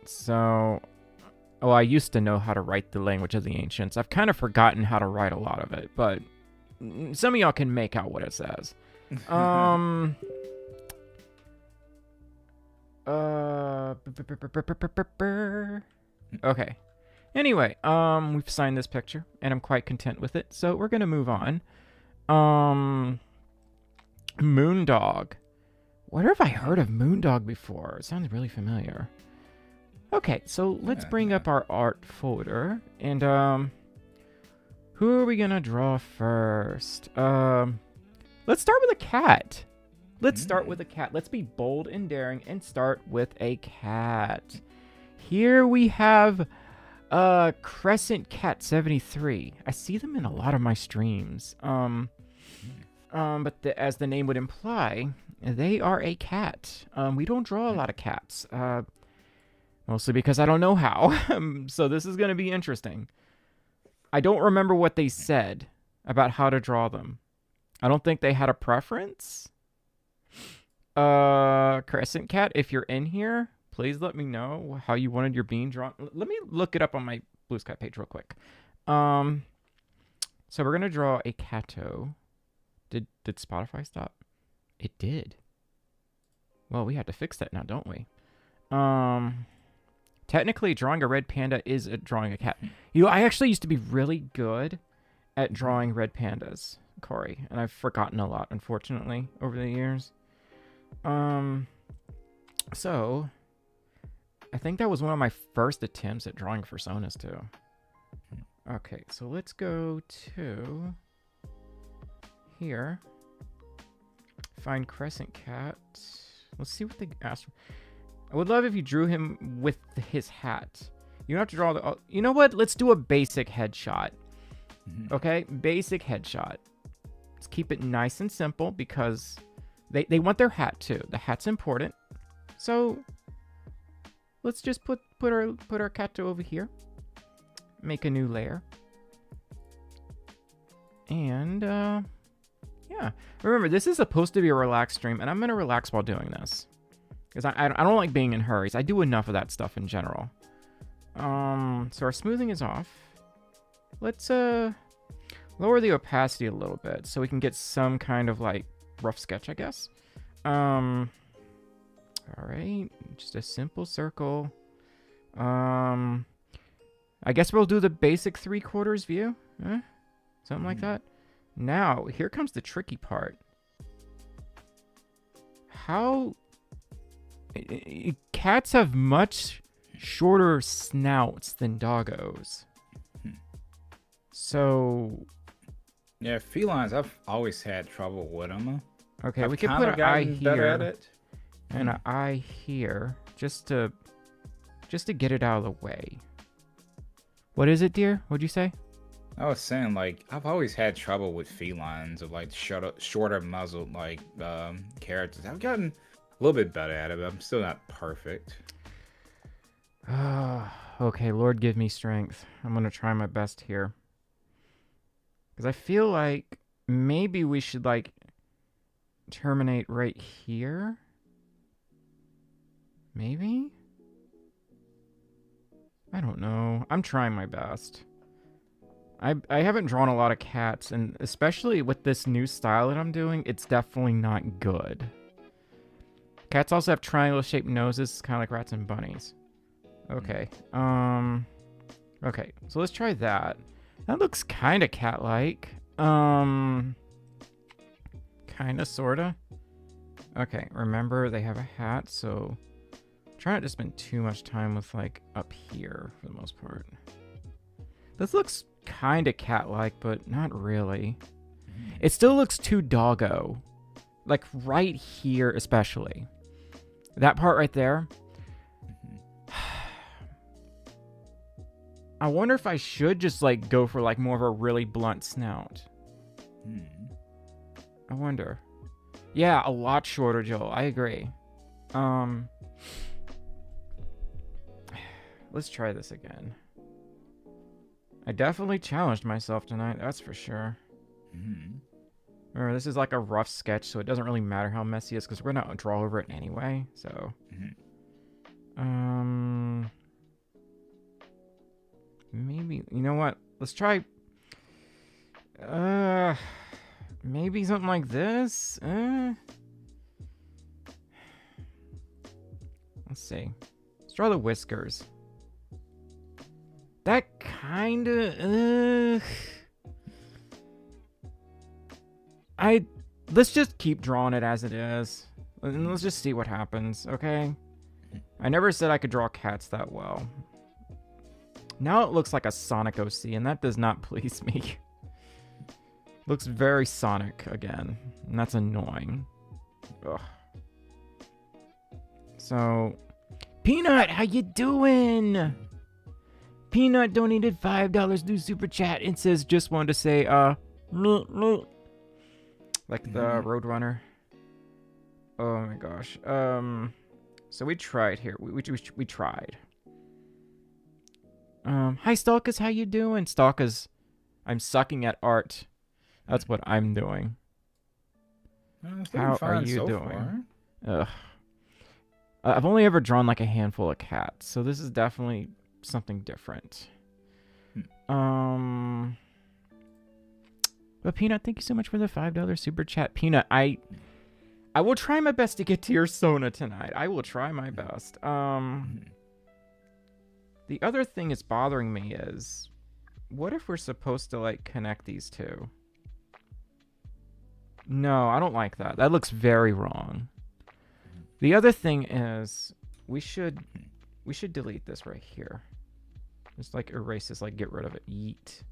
So, I used to know how to write the language of the ancients. I've kind of forgotten how to write a lot of it, but some of y'all can make out what it says. Okay. Anyway, we've signed this picture, and I'm quite content with it, so we're gonna move on. Moondog. Where have I heard of Moondog before? It sounds really familiar. Okay, so let's bring up our art folder, and who are we gonna draw first? Let's start with a cat. Let's start with a cat. Let's be bold and daring and start with a cat. Here we have Crescent Cat 73. I see them in a lot of my streams. But as the name would imply, they are a cat. We don't draw a lot of cats. Mostly because I don't know how. So this is going to be interesting. I don't remember what they said. about how to draw them. I don't think they had a preference. Crescent Cat, if you're in here, please let me know how you wanted your bean drawn. Let me look it up on my Blue Sky page real quick. So we're gonna draw a Cato. Did Spotify stop? It did. Well, we have to fix that now, don't we? Technically, drawing a red panda is drawing a cat. You know, I actually used to be really good at drawing red pandas, Corey, and I've forgotten a lot, unfortunately, over the years. So I think that was one of my first attempts at drawing fursonas too. Okay, so let's go to here. Find Crescent Cat. Let's see what they asked for. I would love if you drew him with his hat. You don't have to draw the... You know what? Let's do a basic headshot. Okay? Basic headshot. Let's keep it nice and simple because they want their hat too. The hat's important. So let's just put our Cato over here. Make a new layer. And yeah. Remember, this is supposed to be a relaxed stream, and I'm going to relax while doing this. Because I don't like being in hurries. I do enough of that stuff in general. So our smoothing is off. Let's lower the opacity a little bit so we can get some kind of like rough sketch, I guess. All right, just a simple circle. I guess we'll do the basic 3/4 view. Something like that. Now, here comes the tricky part. How... Cats have much shorter snouts than doggos. So... Yeah, felines, I've always had trouble with them. Okay, we can put an eye here and an eye here just to get it out of the way. What is it, dear? What'd you say? I was saying, like, I've always had trouble with felines of like shorter muzzled like characters. I've gotten a little bit better at it, but I'm still not perfect. Okay, Lord, give me strength. I'm gonna try my best here. Because I feel like maybe we should, like, terminate right here. Maybe? I don't know. I'm trying my best. I haven't drawn a lot of cats, and especially with this new style that I'm doing, it's definitely not good. Cats also have triangle-shaped noses, kind of like rats and bunnies. Okay. Okay, so let's try that. That looks kind of cat-like. Kind of, sort of. Okay, remember they have a hat, so try not to spend too much time with, like, up here for the most part. This looks kind of cat-like, but not really. It still looks too doggo. Like, right here especially. That part right there. I wonder if I should just, like, go for, like, more of a really blunt snout. I wonder. Yeah, a lot shorter, Joel. I agree. Let's try this again. I definitely challenged myself tonight, that's for sure. Remember, this is like a rough sketch, so it doesn't really matter how messy it is, because we're going to draw over it anyway, so... Maybe, you know what? Let's try... maybe something like this? Let's see. Let's draw the whiskers. That kinda... Let's just keep drawing it as it is. And let's just see what happens, okay? I never said I could draw cats that well. Now it looks like a Sonic OC, and that does not please me. Looks very Sonic again, and that's annoying. Ugh. So, Peanut, how you doing? Peanut donated $5 through Super Chat and says, just wanted to say, meh. Like the Roadrunner. Oh my gosh. So we tried here. We tried. Hi Stalkus, how you doing? Stalkus, I'm sucking at art. That's what I'm doing. It's doing How are fine you so doing? far. Ugh. I've only ever drawn like a handful of cats, so this is definitely something different. But Peanut, thank you so much for the $5 super chat. Peanut, I will try my best to get to your Sona tonight. I will try my best. The other thing that's bothering me is, what if we're supposed to like connect these two? No, I don't like that. That looks very wrong. The other thing is, we should delete this right here. Just like erase this, like get rid of it. Yeet.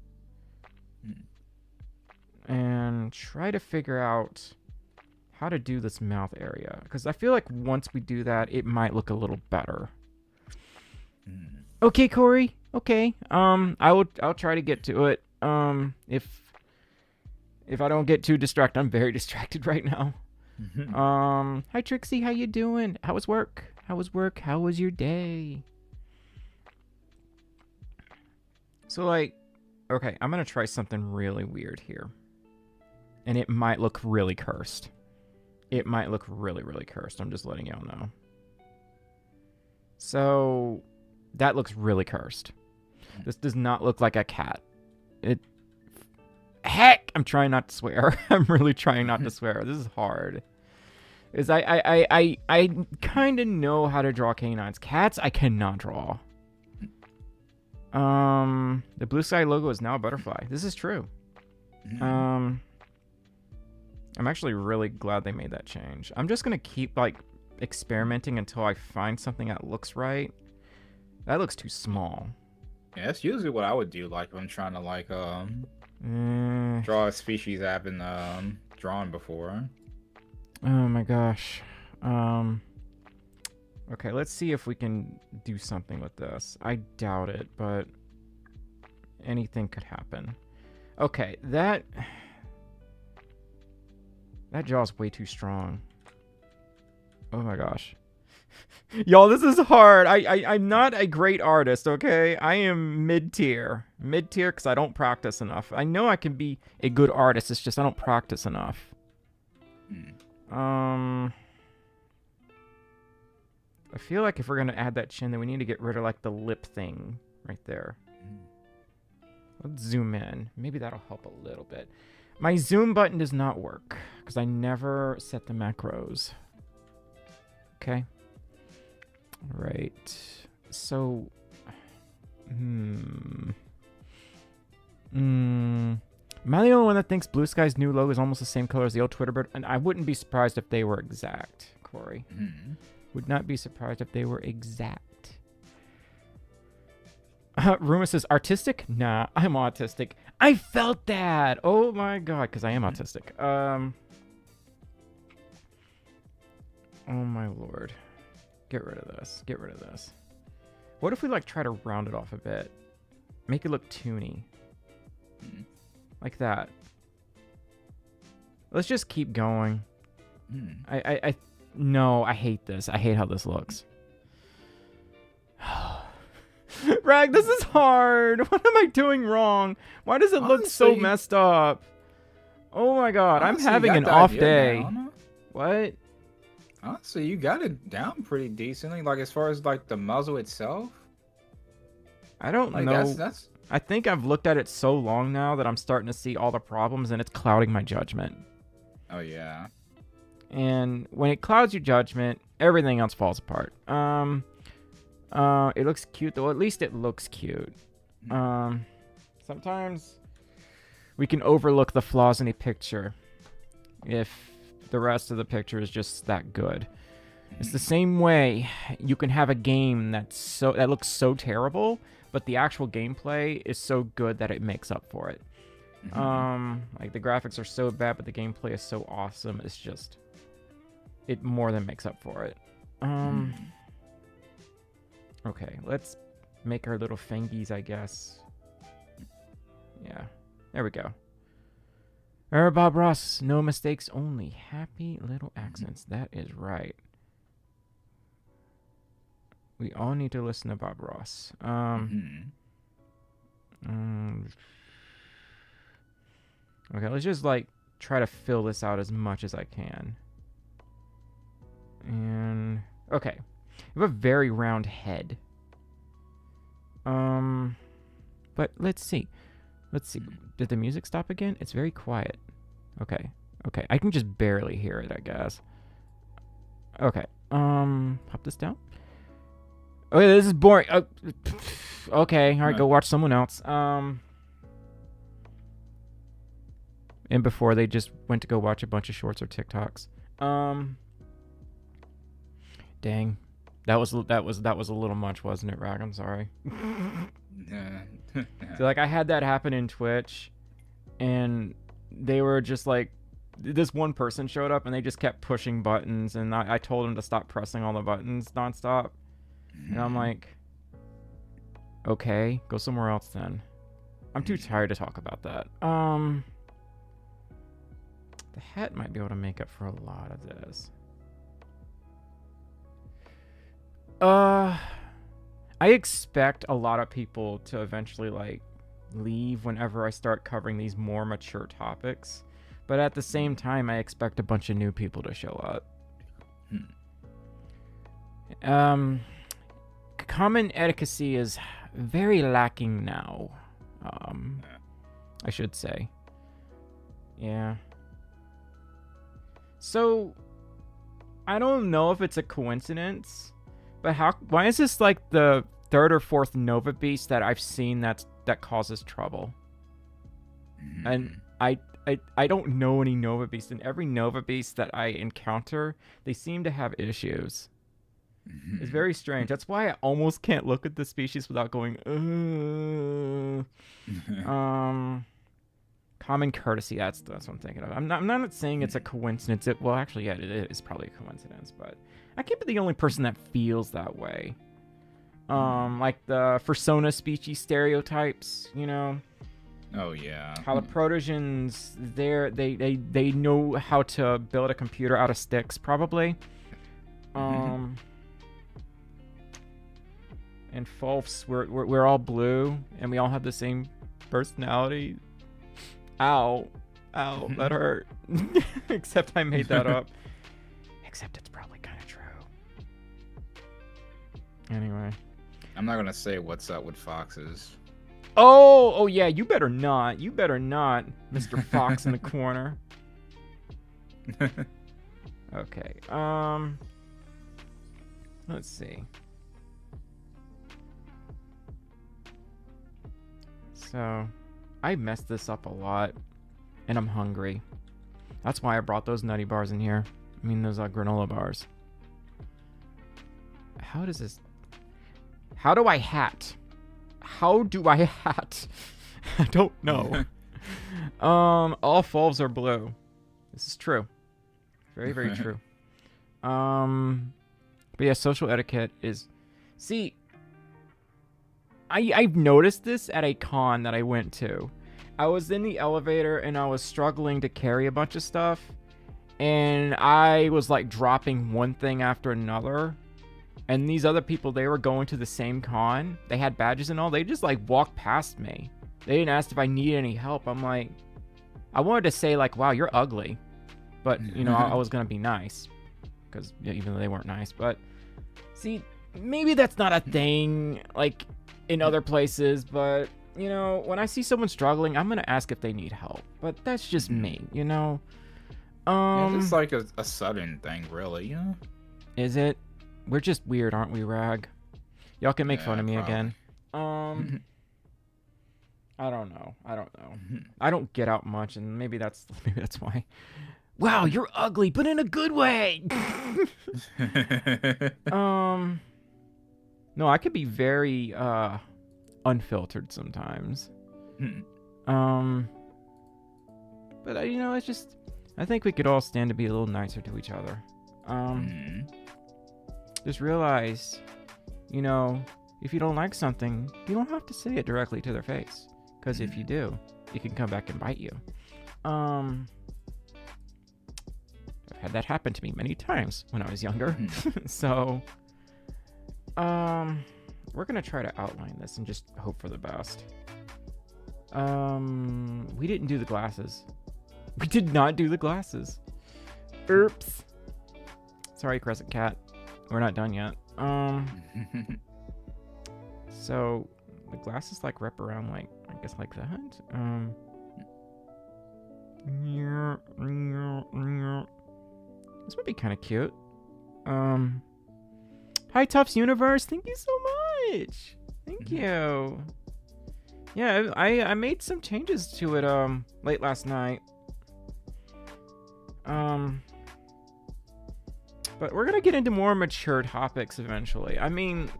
And try to figure out how to do this mouth area, because I feel like once we do that, it might look a little better. Okay, Corey. Okay. I'll try to get to it. If I don't get too distracted, I'm very distracted right now. Hi Trixie, how you doing? How was work? How was your day? So like, okay, I'm gonna try something really weird here. And it might look really cursed. It might look really, really cursed. I'm just letting y'all know. So, that looks really cursed. This does not look like a cat. Heck! I'm trying not to swear. I'm really trying not to swear. This is hard. I kind of know how to draw canines. Cats, I cannot draw. The blue sky logo is now a butterfly. This is true. I'm actually really glad they made that change. I'm just gonna keep like experimenting until I find something that looks right. That looks too small. Yeah, that's usually what I would do. Like when I'm trying to like draw a species I've been drawn before. Oh my gosh. Okay, let's see if we can do something with this. I doubt it, but anything could happen. Okay, that jaw's way too strong. Oh my gosh. Y'all, this is hard. I'm not a great artist, okay? I am mid-tier. Mid-tier because I don't practice enough. I know I can be a good artist, it's just I don't practice enough. I feel like if we're going to add that chin, then we need to get rid of like the lip thing right there. Let's zoom in. Maybe that'll help a little bit. My zoom button does not work because I never set the macros. Okay. All right. So, Am I the only one that thinks Blue Sky's new logo is almost the same color as the old Twitter bird? And I wouldn't be surprised if they were exact, Corey. Would not be surprised if they were exact. Rumor says, artistic? Nah, I'm autistic. I felt that! Oh my god, because I am autistic. Oh my lord. Get rid of this. Get rid of this. What if we, like, try to round it off a bit? Make it look toony. Like that. Let's just keep going. No, I hate this. I hate how this looks. Rag, this is hard. What am I doing wrong? Why does it look so messed up? Oh my god, I'm having an off day. Down. What? Honestly, you got it down pretty decently. Like as far as like the muzzle itself. I don't know. I think I've looked at it so long now that I'm starting to see all the problems and it's clouding my judgment. Oh yeah. And when it clouds your judgment, everything else falls apart. It looks cute though. At least it looks cute. Sometimes we can overlook the flaws in a picture if the rest of the picture is just that good. It's the same way you can have a game that looks so terrible, but the actual gameplay is so good that it makes up for it. Like the graphics are so bad, but the gameplay is so awesome. It's just, it more than makes up for it. Okay, let's make our little fingies, I guess. Yeah, there we go. Bob Ross, no mistakes, only happy little accents. That is right. We all need to listen to Bob Ross. Okay, let's just like try to fill this out as much as I can. And okay, I have a very round head. But let's see. Did the music stop again? It's very quiet. Okay. I can just barely hear it, I guess. Okay. Pop this down. Okay, this is boring. Okay, all right, go watch someone else. And before they just went to go watch a bunch of shorts or TikToks. Dang. That was a little much, wasn't it, Rag? I'm sorry. So, like, I had that happen in Twitch, and they were just like, this one person showed up, and they just kept pushing buttons, and I told them to stop pressing all the buttons nonstop. And I'm like, okay, go somewhere else then. I'm too tired to talk about that. The hat might be able to make up for a lot of this. I expect a lot of people to eventually, like, leave whenever I start covering these more mature topics. But at the same time, I expect a bunch of new people to show up. Common etiquette is very lacking now. I should say. Yeah. So, I don't know if it's a coincidence, but why is this like the third or fourth Nova Beast that I've seen that causes trouble? And I don't know any Nova Beasts, and every Nova Beast that I encounter, they seem to have issues. It's very strange. That's why I almost can't look at the species without going, common courtesy, that's what I'm thinking of. I'm not saying it's a coincidence. Well, actually, yeah, it is probably a coincidence, but I can't be the only person that feels that way. Like the fursona species stereotypes, you know? Oh yeah. How the Protogens, they know how to build a computer out of sticks, probably. And Folfs, we're all blue, and we all have the same personality. Ow, that hurt. Except I made that up. Except it's probably kind of true. Anyway. I'm not gonna say what's up with foxes. Oh yeah, you better not, Mr. Fox in the corner. Okay, let's see. So, I messed this up a lot, and I'm hungry. That's why I brought those nutty bars in here. I mean, those granola bars. How do I hat? How do I hat? I don't know. All Folfs are blue. This is true. Very, very true. But yeah, social etiquette is... See, I've noticed this at a con that I went to. I was in the elevator and I was struggling to carry a bunch of stuff. And I was like dropping one thing after another. And these other people, they were going to the same con. They had badges and all. They just like walked past me. They didn't ask if I needed any help. I'm like, I wanted to say like, wow, you're ugly. But, you know, I was going to be nice. Because even though they weren't nice. But, see, maybe that's not a thing, like, in other places. But, you know, when I see someone struggling, I'm going to ask if they need help. But that's just me, you know? Yeah, it's like a southern thing, really, yeah. Is it? We're just weird, aren't we, Rag? Y'all can make fun of me probably. again. I don't know. I don't get out much, and maybe that's why. Wow, you're ugly, but in a good way. No, I could be very unfiltered sometimes. But you know, it's just I think we could all stand to be a little nicer to each other. Just realize, you know, if you don't like something, you don't have to say it directly to their face. Because if you do, it can come back and bite you. I've had that happen to me many times when I was younger. So, we're going to try to outline this and just hope for the best. We didn't do the glasses. We did not do the glasses. Oops. Sorry, Crescent Cat. We're not done yet. So the glasses like wrap around like, I guess like that. This would be kind of cute. Hi Tufts Universe, thank you so much. Thank you. Yeah, I made some changes to it late last night. But we're gonna get into more mature topics eventually. I mean,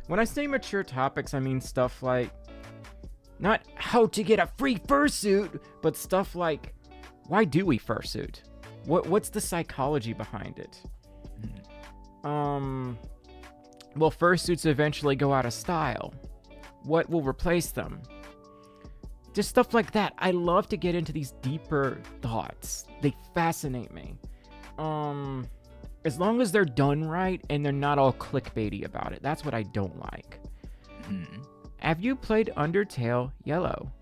when I say mature topics, I mean stuff like not how to get a free fursuit, but stuff like why do we fursuit? What's the psychology behind it? Will fursuits eventually go out of style? What will replace them? Just stuff like that. I love to get into these deeper thoughts. They fascinate me. As long as they're done right and they're not all clickbaity about it. That's what I don't like. Have you played Undertale Yellow?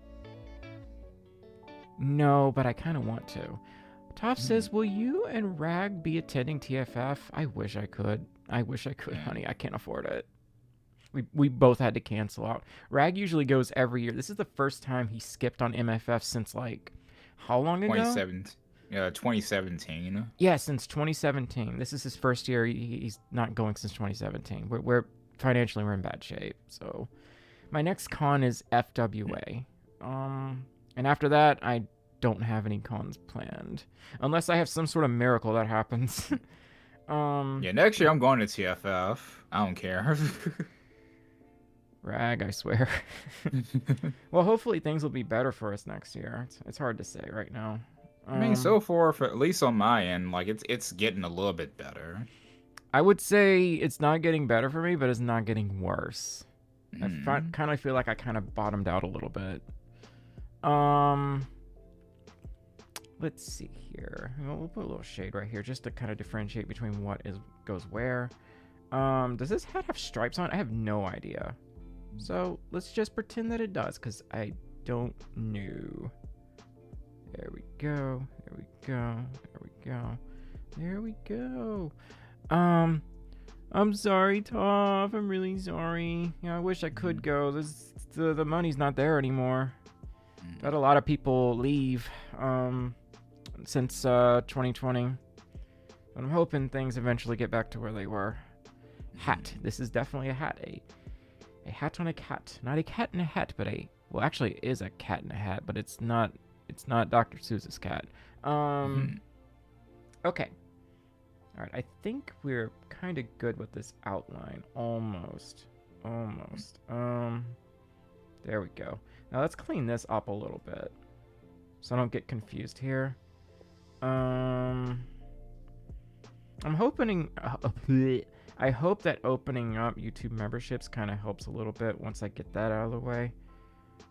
No, but I kind of want to. Toph says, will you and Rag be attending TFF? I wish I could. I wish I could, honey. I can't afford it. We both had to cancel out. Rag usually goes every year. This is the first time he skipped on MFF since like, how long ago? 2017. Yeah, since 2017. This is his first year. He's not going since 2017. We're financially, we're in bad shape. So my next con is FWA. And after that, I don't have any cons planned. Unless I have some sort of miracle that happens. Yeah, next year I'm going to TFF. I don't care. Rag, I swear. Well, hopefully things will be better for us next year. It's hard to say right now. I mean, so far, at least on my end, like it's getting a little bit better. I would say it's not getting better for me, but it's not getting worse. I kind of feel like I kind of bottomed out a little bit. Let's see here. We'll put a little shade right here just to kind of differentiate between what goes where. Does this hat have stripes on it? I have no idea. So let's just pretend that it does, because I don't know. There we go. There we go. There we go. There we go. I'm sorry, Toph. I'm really sorry. Yeah, I wish I could go. The money's not there anymore. Got a lot of people leave since 2020. I'm hoping things eventually get back to where they were. Hat. This is definitely a hat. A hat on a cat. Not a cat in a hat, but well, actually it is a cat in a hat, but it's not Dr. Seuss's cat. Okay. All right, I think we're kind of good with this outline. Almost. There we go. Now let's clean this up a little bit so I don't get confused here. I'm hoping... I hope that opening up YouTube memberships kind of helps a little bit once I get that out of the way.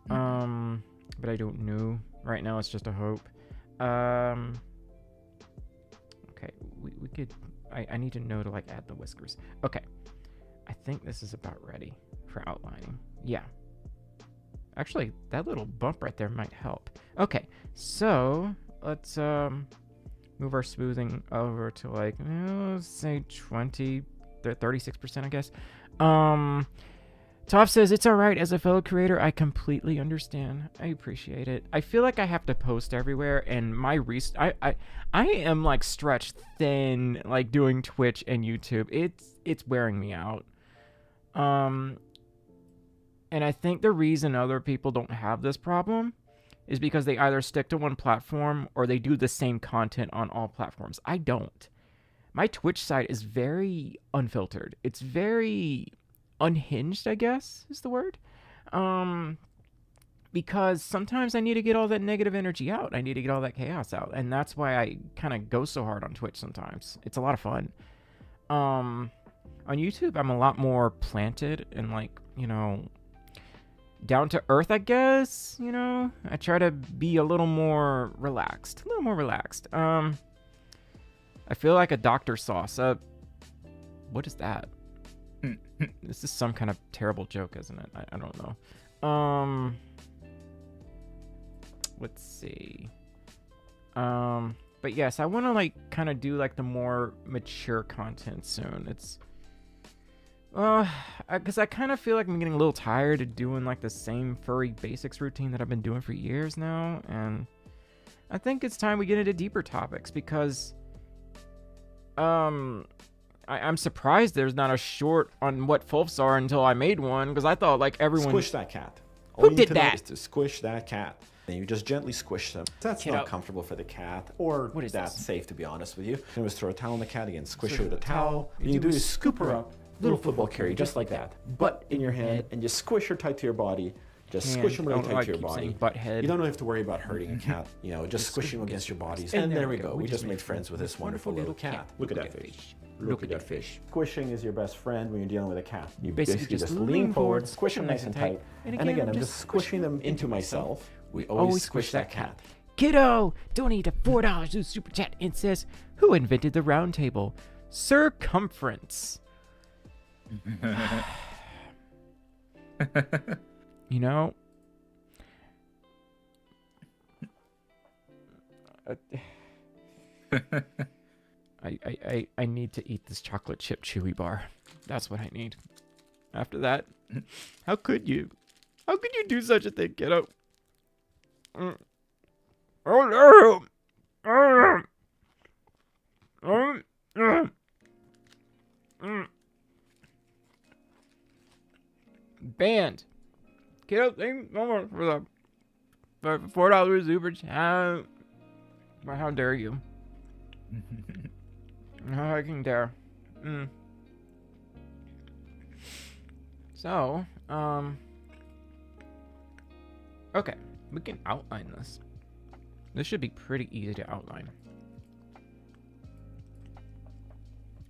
But I don't know. Right now it's just a hope. Okay, we could... I need to know to like add the whiskers. Okay. I think this is about ready for outlining. Yeah. Actually, that little bump right there might help. Okay, so let's move our smoothing over to like, let's say 36%, I guess. Toph says, it's alright. As a fellow creator, I completely understand. I appreciate it. I feel like I have to post everywhere, and my I am like stretched thin, like doing Twitch and YouTube. It's wearing me out. And I think the reason other people don't have this problem is because they either stick to one platform or they do the same content on all platforms. I don't. My Twitch side is very unfiltered. It's very unhinged, I guess is the word. Because sometimes I need to get all that negative energy out. I need to get all that chaos out. And that's why I kind of go so hard on Twitch sometimes. It's a lot of fun. On YouTube, I'm a lot more planted and like, down to earth, I guess. I try to be a little more relaxed. I feel like a Dr. Sauce. What is that? This is some kind of terrible joke, isn't it? I don't know. let's see. But yes, I want to like kind of do like the more mature content soon. It's because I kind of feel like I'm getting a little tired of doing like the same furry basics routine that I've been doing for years now, and I think it's time we get into deeper topics because I'm surprised there's not a short on what folfs are until I made one, because I thought like everyone Squish that cat. Who All you did need to know that? is to squish that cat. And you just gently squish them. That's Get not out. comfortable for the cat, or What is that's this? safe, to be honest with you. You can just throw a towel on the cat again, squish So her with a the towel. towel, What you do is scoop her up, little football carry, just like that. Butt in your head, and just squish her tight to your body. Just squish them really tight to your body. Butt head. You don't have to worry about hurting a cat. You know, just squish them against your bodies. And there we go. We just made friends with this wonderful little cat. Look at that fish. Look at that fish. Squishing is your best friend when you're dealing with a cat. You basically just lean forward, squish them nice and tight. And again, I'm just squishing them into myself. We always squish that cat. Kiddo, donate a $4 to Super Chat and says, who invented the round table? Circumference. You know, I need to eat this chocolate chip chewy bar. That's what I need. After that, how could you? How could you do such a thing, kiddo? Oh no! Banned. Kiddo, thank you so much for the $4 super chat. But how dare you? How I can dare. So, okay, we can outline this. This should be pretty easy to outline.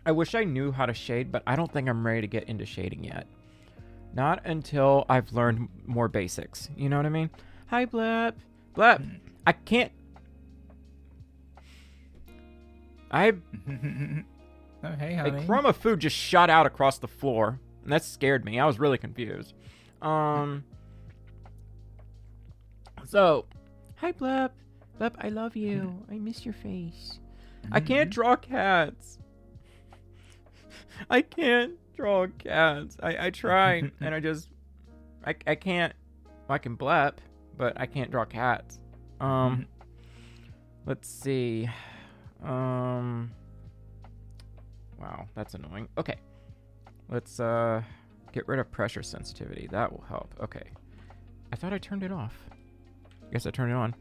I wish I knew how to shade, but I don't think I'm ready to get into shading yet. Not until I've learned more basics. You know what I mean? Hi, Blap. Blap, I can't. Oh, hey, A honey. crumb of food just shot out across the floor, and that scared me. I was really confused. So, hi, Blap. Blap, I love you. I miss your face. I can't draw cats. I can't draw cats. I try, and I can't. I can blap, but I can't draw cats. Let's see. Wow, that's annoying. Okay. Let's get rid of pressure sensitivity. That will help. Okay. I thought I turned it off. I guess I turned it on.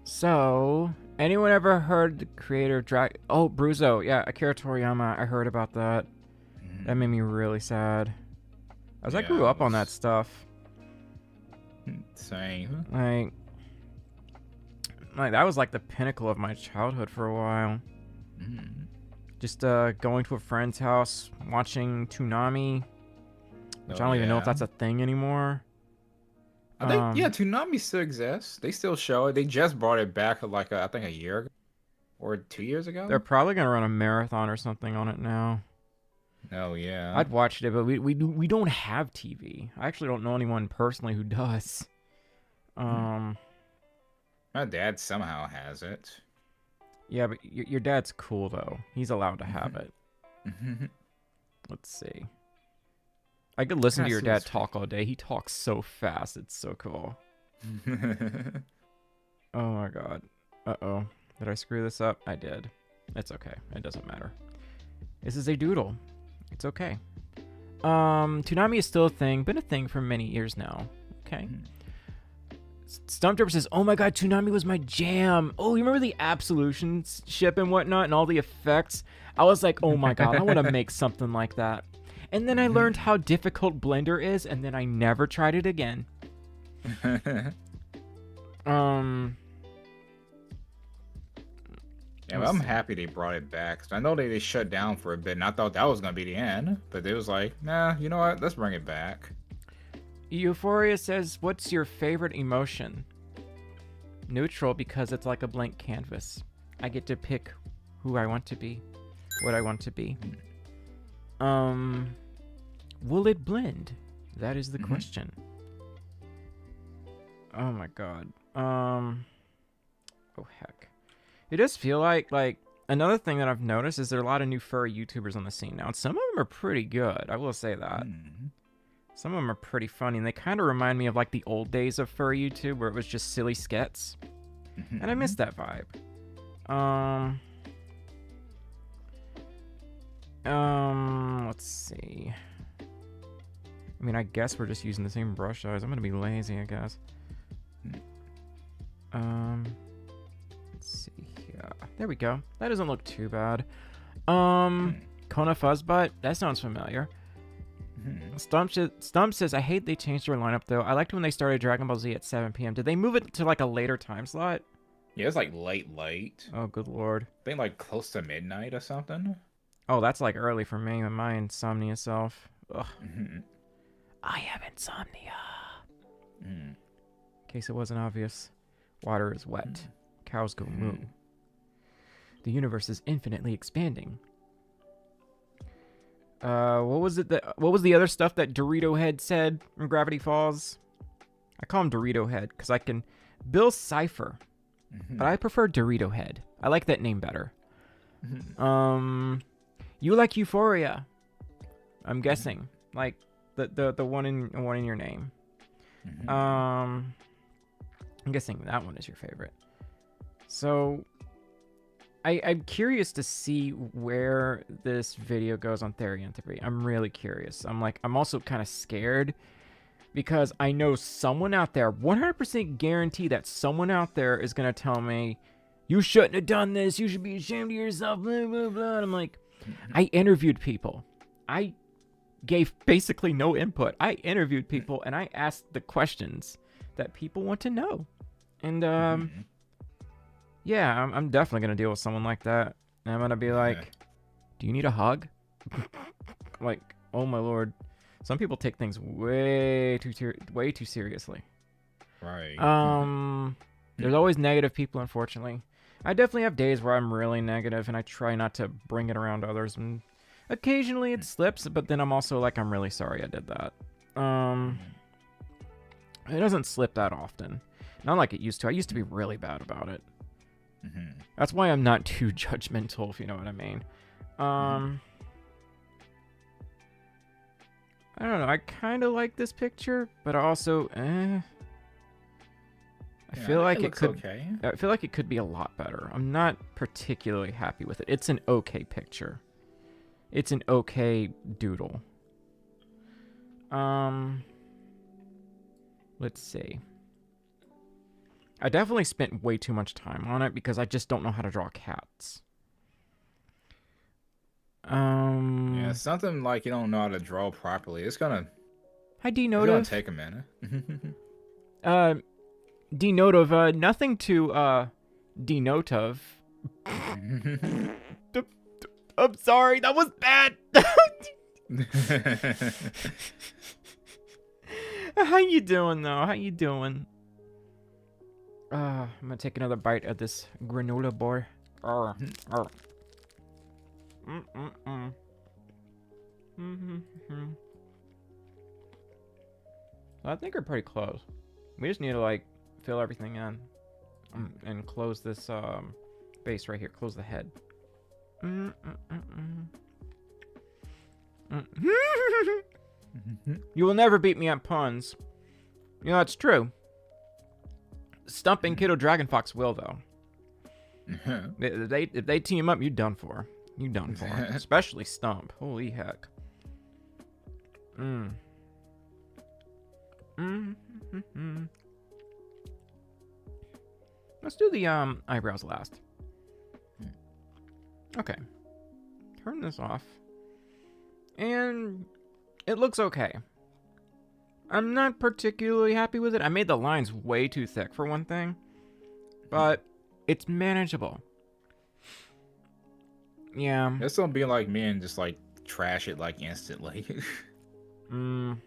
So, anyone ever heard the creator of Oh, Bruzo. Yeah, Akira Toriyama. I heard about that. That made me really sad. I grew up on that stuff. Same. Like that was like the pinnacle of my childhood for a while. Just going to a friend's house, watching Toonami, which I don't even know if that's a thing anymore. I think Toonami still exists. They still show it. They just brought it back like I think a year ago or 2 years ago. They're probably gonna run a marathon or something on it now. Oh yeah. I'd watched it, but we don't have TV. I actually don't know anyone personally who does. My dad somehow has it. Yeah, but your dad's cool though. He's allowed to have it. Let's see. I could listen to your dad talk all day. He talks so fast. It's so cool. Oh my god. Uh-oh. Did I screw this up? I did. It's okay. It doesn't matter. This is a doodle. It's okay. Toonami is still a thing. Been a thing for many years now. Okay. Stumpdripper says, oh my god, Toonami was my jam. Oh, you remember the Absolution ship and whatnot and all the effects? I was like, oh my god, I want to make something like that. And then I learned how difficult Blender is, and then I never tried it again. Yeah, well, I'm happy they brought it back. 'Cause I know they shut down for a bit, and I thought that was gonna be the end. But they was like, nah, you know what? Let's bring it back. Euphoria says, what's your favorite emotion? Neutral, because it's like a blank canvas. I get to pick who I want to be, what I want to be. Will it blend? That is the question. Oh my god. Oh heck. It does feel like another thing that I've noticed is there are a lot of new furry YouTubers on the scene now. And some of them are pretty good. I will say that. Some of them are pretty funny, and they kind of remind me of like the old days of furry YouTube where it was just silly skits. And I miss that vibe. Let's see. I mean, I guess we're just using the same brush size. I'm gonna be lazy, I guess. Let's see here. There we go. That doesn't look too bad. Kona Fuzzbutt. That sounds familiar. Stump says, I hate they changed their lineup, though. I liked when they started Dragon Ball Z at 7 p.m. Did they move it to, like, a later time slot? Yeah, it's, like, late. Oh, good lord. I think, like, close to midnight or something. Oh, that's, like, early for me with my insomnia self. Ugh. I have insomnia. In case it wasn't obvious. Water is wet. Cows go moo. The universe is infinitely expanding. What was the other stuff that Dorito Head said in Gravity Falls? I call him Dorito Head because I can Bill Cipher, but I prefer Dorito Head. I like that name better. You like Euphoria? I'm guessing like the one in your name. I'm guessing that one is your favorite. So I'm curious to see where this video goes on Theory-anthropy. I'm really curious. I'm also kind of scared because I know someone out there, 100% guarantee that someone out there is going to tell me, you shouldn't have done this. You should be ashamed of yourself, blah, blah, blah. And I'm like, I interviewed people. I gave basically no input. I interviewed people and I asked the questions that people want to know. And, yeah, I'm definitely going to deal with someone like that. And I'm going to be like, do you need a hug? Like, oh my lord. Some people take things way too seriously. Right. There's always negative people, unfortunately. I definitely have days where I'm really negative and I try not to bring it around others. And occasionally it slips, but then I'm also like, I'm really sorry I did that. It doesn't slip that often. Not like it used to. I used to be really bad about it. That's why I'm not too judgmental, if you know what I mean. I don't know. I kind of like this picture, but also, I feel like it could. Okay. I feel like it could be a lot better. I'm not particularly happy with it. It's an okay picture. It's an okay doodle. Let's see. I definitely spent way too much time on it because I just don't know how to draw cats. Yeah, something like you don't know how to draw properly. It's gonna. Hi, Denotive. It's gonna take a minute. Denotive. Nothing to denote of. I'm sorry, that was bad. How you doing though? How you doing? I'm gonna take another bite of this granola bar. I think we're pretty close. We just need to like fill everything in and close this base right here. Close the head. You will never beat me at puns. You know, that's true. Stump and Kiddo Dragon Fox will, though. If they team up, you done for. You done for. Especially Stump. Holy heck. Let's do the eyebrows last. Okay. Turn this off. And it looks okay. I'm not particularly happy with it. I made the lines way too thick for one thing, but it's manageable. Yeah. This don't be like me and just like trash it like instantly. Well,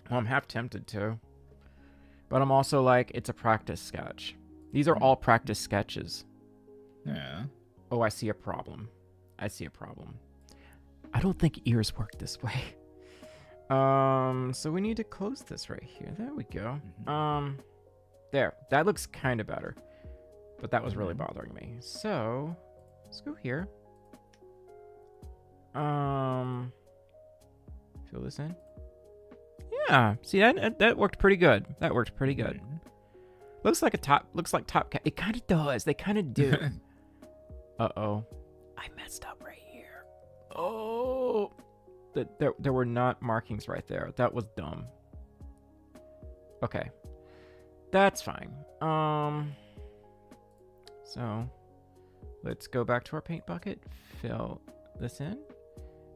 I'm half tempted to, but I'm also like, it's a practice sketch. These are all practice sketches. Yeah. Oh, I see a problem. I don't think ears work this way. So we need to close this right here. There we go. There. That looks kind of better. But that was really bothering me. So, let's go here. Fill this in. Yeah. See, that worked pretty good. That worked pretty good. Looks like top cat. It kind of does. They kind of do. Uh-oh. I messed up right here. Oh. There were not markings right there. That was dumb. Okay. That's fine. So let's go back to our paint bucket, fill this in,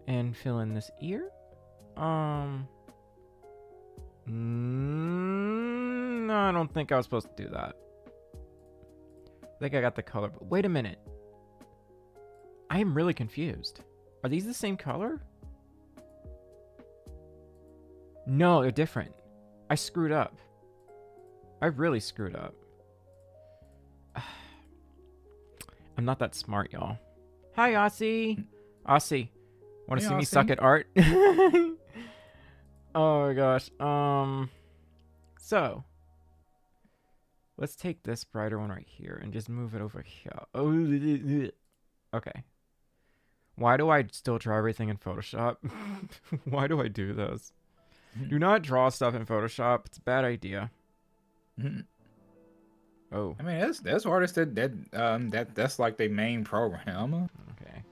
and fill in this ear. No, I don't think I was supposed to do that. I think I got the color, but wait a minute. I am really confused. Are these the same color? No, they're different. I screwed up. I really screwed up. I'm not that smart, y'all. Hi, Aussie. Aussie, want to see me suck at art? Oh my gosh. So let's take this brighter one right here and just move it over here. Oh, okay. Why do I still draw everything in Photoshop? Why do I do this? Do not draw stuff in Photoshop. It's a bad idea. Oh. I mean, there's artists that's like their main program. Okay.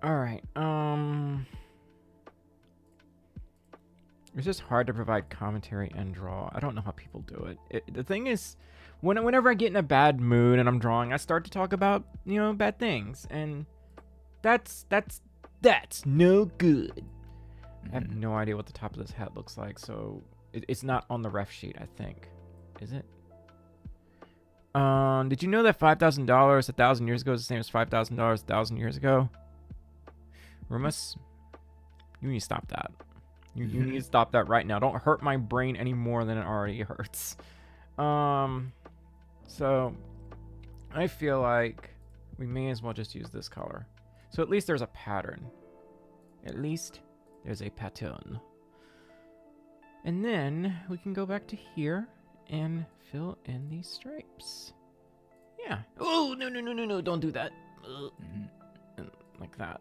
All right. It's just hard to provide commentary and draw. I don't know how people do it. The thing is, whenever I get in a bad mood and I'm drawing, I start to talk about, bad things, and that's no good. I have no idea what the top of this hat looks like, so it's not on the ref sheet, I think. Is it? Did you know that $5,000 1,000 years ago is the same as $5,000 1,000 years ago? Rumus, you need to stop that. You need to stop that right now. Don't hurt my brain any more than it already hurts. So I feel like we may as well just use this color. So at least there's a pattern. At least there's a pattern. And then we can go back to here and fill in these stripes. Yeah. Oh, no, don't do that. And like that.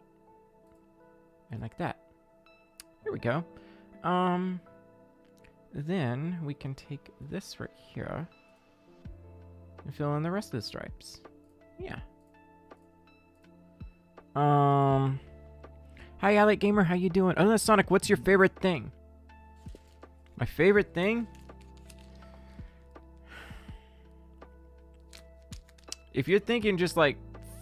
And like that. There we go. Then we can take this right here and fill in the rest of the stripes. Yeah. Hi, Alec Gamer, how you doing? Oh, Sonic, what's your favorite thing? My favorite thing? If you're thinking just like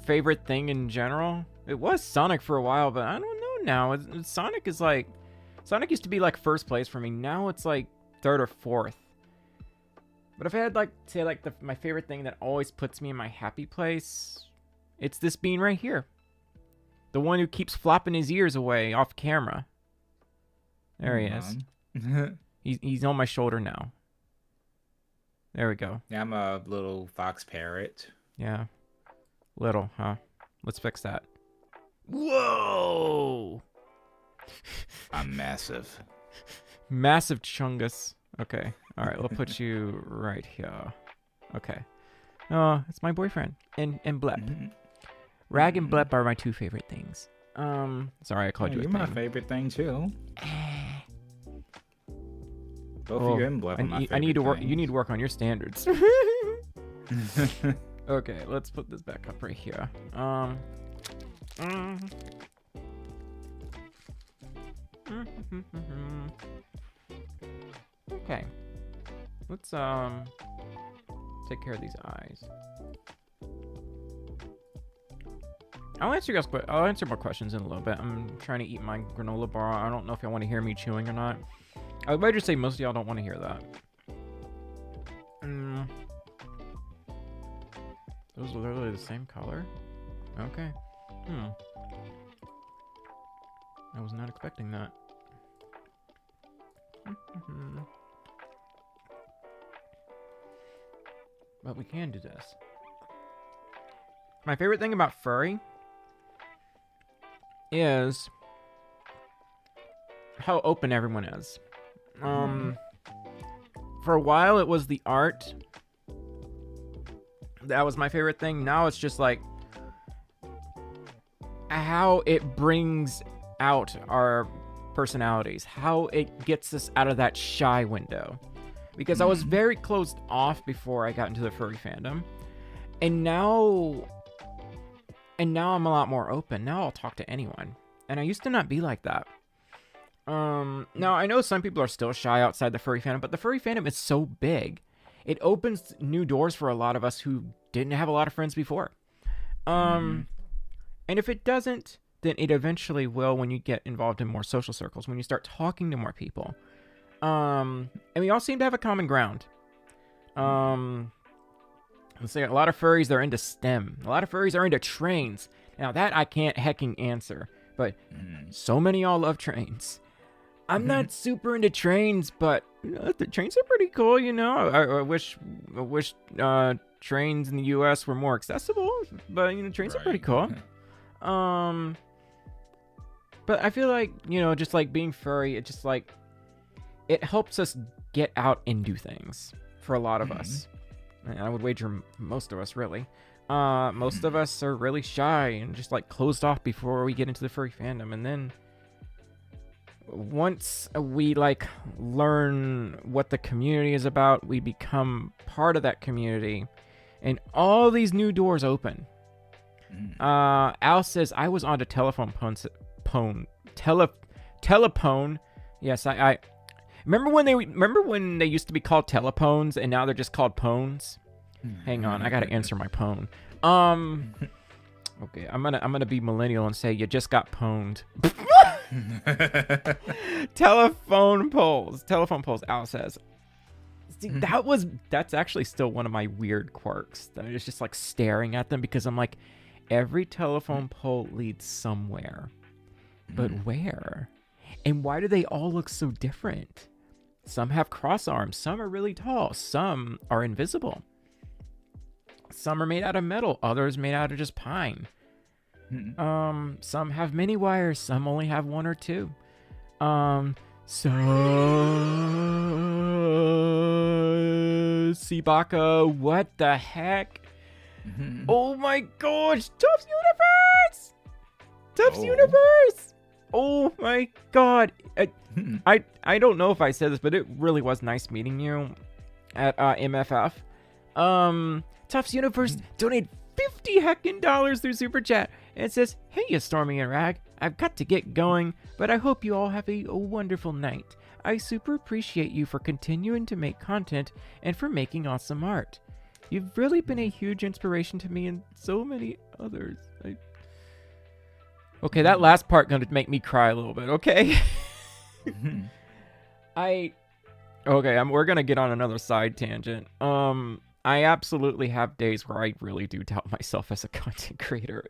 favorite thing in general, it was Sonic for a while, but I don't know now. Sonic used to be like first place for me. Now it's like third or fourth. But if I had my favorite thing that always puts me in my happy place, it's this bean right here. The one who keeps flopping his ears away off camera. There he is. He's on my shoulder now. There we go. Yeah, I'm a little fox parrot. Yeah. Little, huh? Let's fix that. Whoa! I'm massive. Massive chungus. Okay. All right, we'll put you right here. Okay. Oh, it's my boyfriend. And Blep. Rag and Blep are my two favorite things. Sorry, I called you a thing. You're my favorite thing, too. Both of you and Blep are my favorite I need to work. things. You need to work on your standards. Okay, let's put this back up right here. Okay. Let's take care of these eyes. I'll answer more questions in a little bit. I'm trying to eat my granola bar. I don't know if y'all want to hear me chewing or not. I would better say most of y'all don't want to hear that. Those are literally the same color? Okay. I was not expecting that. But we can do this. My favorite thing about furry is how open everyone is. For a while, it was the art. That was my favorite thing. Now it's just like how it brings out our personalities, how it gets us out of that shy window. Because I was very closed off before I got into the furry fandom. And now I'm a lot more open. Now I'll talk to anyone. And I used to not be like that. Now I know some people are still shy outside the furry fandom, but the furry fandom is so big. It opens new doors for a lot of us who didn't have a lot of friends before. And if it doesn't, then it eventually will when you get involved in more social circles, when you start talking to more people. And we all seem to have a common ground. Let's say a lot of furries, they're into STEM. A lot of furries are into trains. Now that I can't hecking answer, but so many all love trains. I'm not super into trains, but the trains are pretty cool, you know. I wish trains in the U.S. were more accessible, but trains are pretty cool. But I feel like just like being furry, it just like it helps us get out and do things for a lot of us. And I would wager most of us, really. Most of us are really shy and just like closed off before we get into the furry fandom, and then once we like learn what the community is about, we become part of that community, and all these new doors open. Al says I was on to telephone. Yes, I remember when they used to be called telephones, and now they're just called pones. Hang on, I gotta answer my pone. Okay, I'm gonna be millennial and say you just got pwned. Telephone poles, Al says. See, that's actually still one of my weird quirks. That I was just like staring at them because I'm like, every telephone pole leads somewhere, but where? And why do they all look so different? Some have cross arms, some are really tall, some are invisible. Some are made out of metal, others made out of just pine. Some have many wires, some only have one or two. Sibaka, what the heck? Oh my gosh, Tufts Universe! Tufts Universe! Oh my god. I don't know if I said this, but it really was nice meeting you at MFF. Tufts Universe donated $50 heckin' dollars through Super Chat. And it says, hey, you Stormi and Rag. I've got to get going, but I hope you all have a wonderful night. I super appreciate you for continuing to make content and for making awesome art. You've really been a huge inspiration to me and so many others. Okay, that last part gonna make me cry a little bit, okay? We're gonna get on another side tangent. I absolutely have days where I really do doubt myself as a content creator.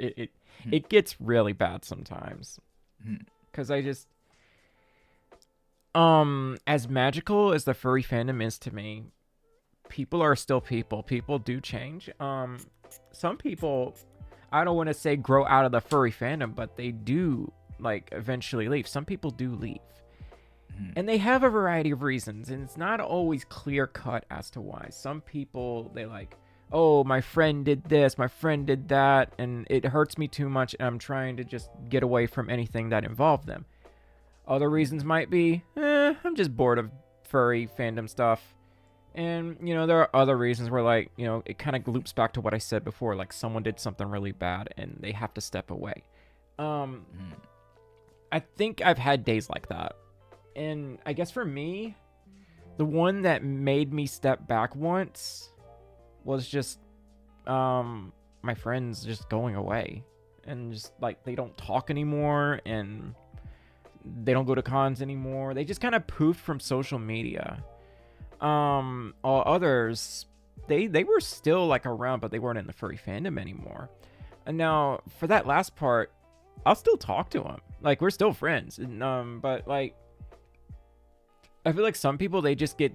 It gets really bad sometimes. Because I just... as magical as the furry fandom is to me, people are still people. People do change. Some people, I don't want to say grow out of the furry fandom, but they do, like, eventually leave. Some people do leave. And they have a variety of reasons, and it's not always clear-cut as to why. Some people, they like, oh, my friend did this, my friend did that, and it hurts me too much, and I'm trying to just get away from anything that involved them. Other reasons might be, I'm just bored of furry fandom stuff. And, there are other reasons where, like, it kind of loops back to what I said before, like someone did something really bad and they have to step away. I think I've had days like that. And I guess for me, the one that made me step back once was just my friends just going away. And just, like, they don't talk anymore, and they don't go to cons anymore. They just kind of poofed from social media. All others, they were still, like, around, but they weren't in the furry fandom anymore. And now, for that last part, I'll still talk to them. Like, we're still friends. And, but, like, I feel like some people, they just get,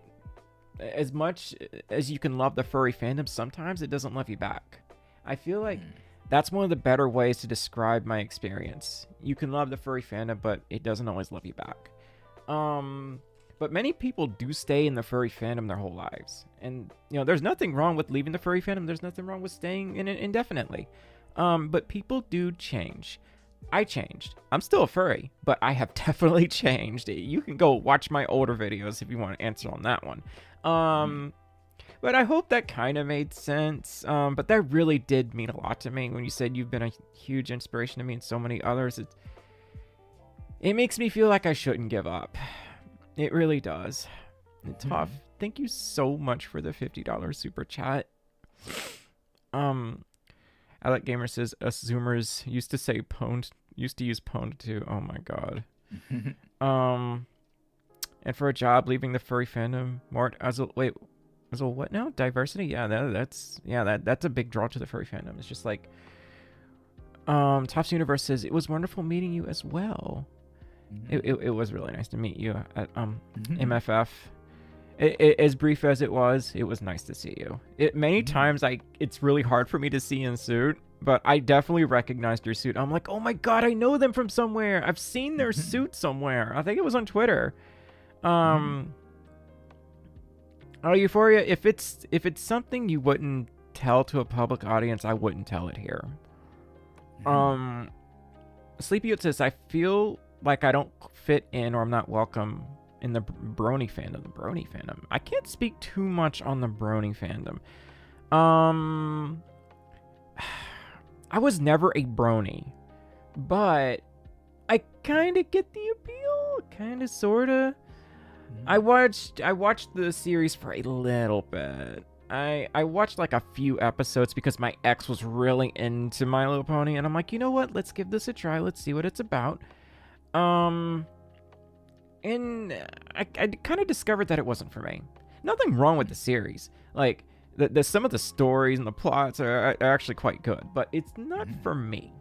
as much as you can love the furry fandom, sometimes it doesn't love you back. I feel like that's one of the better ways to describe my experience. You can love the furry fandom, but it doesn't always love you back. But many people do stay in the furry fandom their whole lives. And, there's nothing wrong with leaving the furry fandom. There's nothing wrong with staying in it indefinitely. But people do change. I changed. I'm still a furry, but I have definitely changed. You can go watch my older videos if you want to answer on that one. But I hope that kind of made sense. But that really did mean a lot to me when you said you've been a huge inspiration to me and so many others. It makes me feel like I shouldn't give up. It really does. Tough. Thank you so much for the $50 super chat. Alec Gamer says us Zoomers used to use pwned too. Oh my god. And for a job, leaving the furry fandom. What now? Diversity? Yeah, that's a big draw to the furry fandom. It's just like Tops Universe says, it was wonderful meeting you as well. It was really nice to meet you at MFF. As brief as it was nice to see you. Many times it's really hard for me to see in suit, but I definitely recognized your suit. I'm like, oh my god, I know them from somewhere. I've seen their suit somewhere. I think it was on Twitter. Euphoria, if it's something you wouldn't tell to a public audience, I wouldn't tell it here. Sleepy says, I feel like I don't fit in or I'm not welcome in the brony fandom. The brony fandom. I can't speak too much on the brony fandom. I was never a brony, but I kind of get the appeal, kind of, sorta. I watched the series for a little bit. I watched like a few episodes because my ex was really into My Little Pony, and I'm like, you know what? Let's give this a try. Let's see what it's about. And I kind of discovered that it wasn't for me. Nothing wrong with the series. Like, some of the stories and the plots are actually quite good, but it's not for me,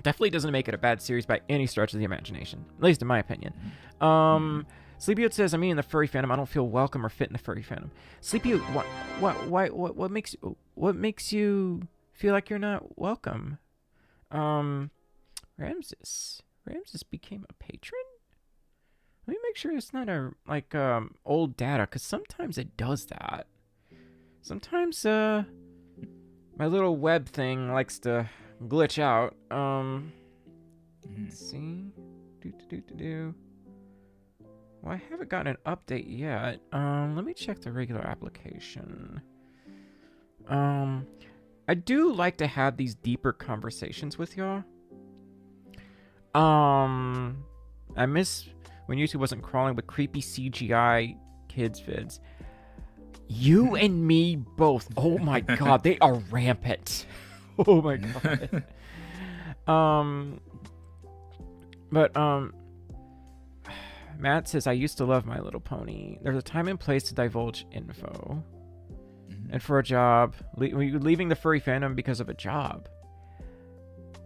Definitely doesn't make it a bad series by any stretch of the imagination, at least in my opinion. Sleepy says, I mean, in the furry fandom, I don't feel welcome or fit in the furry fandom. Sleepy, what makes you feel like you're not welcome? Ramses became a patron? Let me make sure it's not old data, because sometimes it does that. Sometimes my little web thing likes to glitch out. Let's see. Well, I haven't gotten an update yet. Let me check the regular application. I do like to have these deeper conversations with y'all. I miss when YouTube wasn't crawling with creepy CGI kids vids. You and me both. Oh my god, they are rampant. Oh my god. Matt says, I used to love My Little Pony. There's a time and place to divulge info. And for a job, leaving the furry fandom because of a job.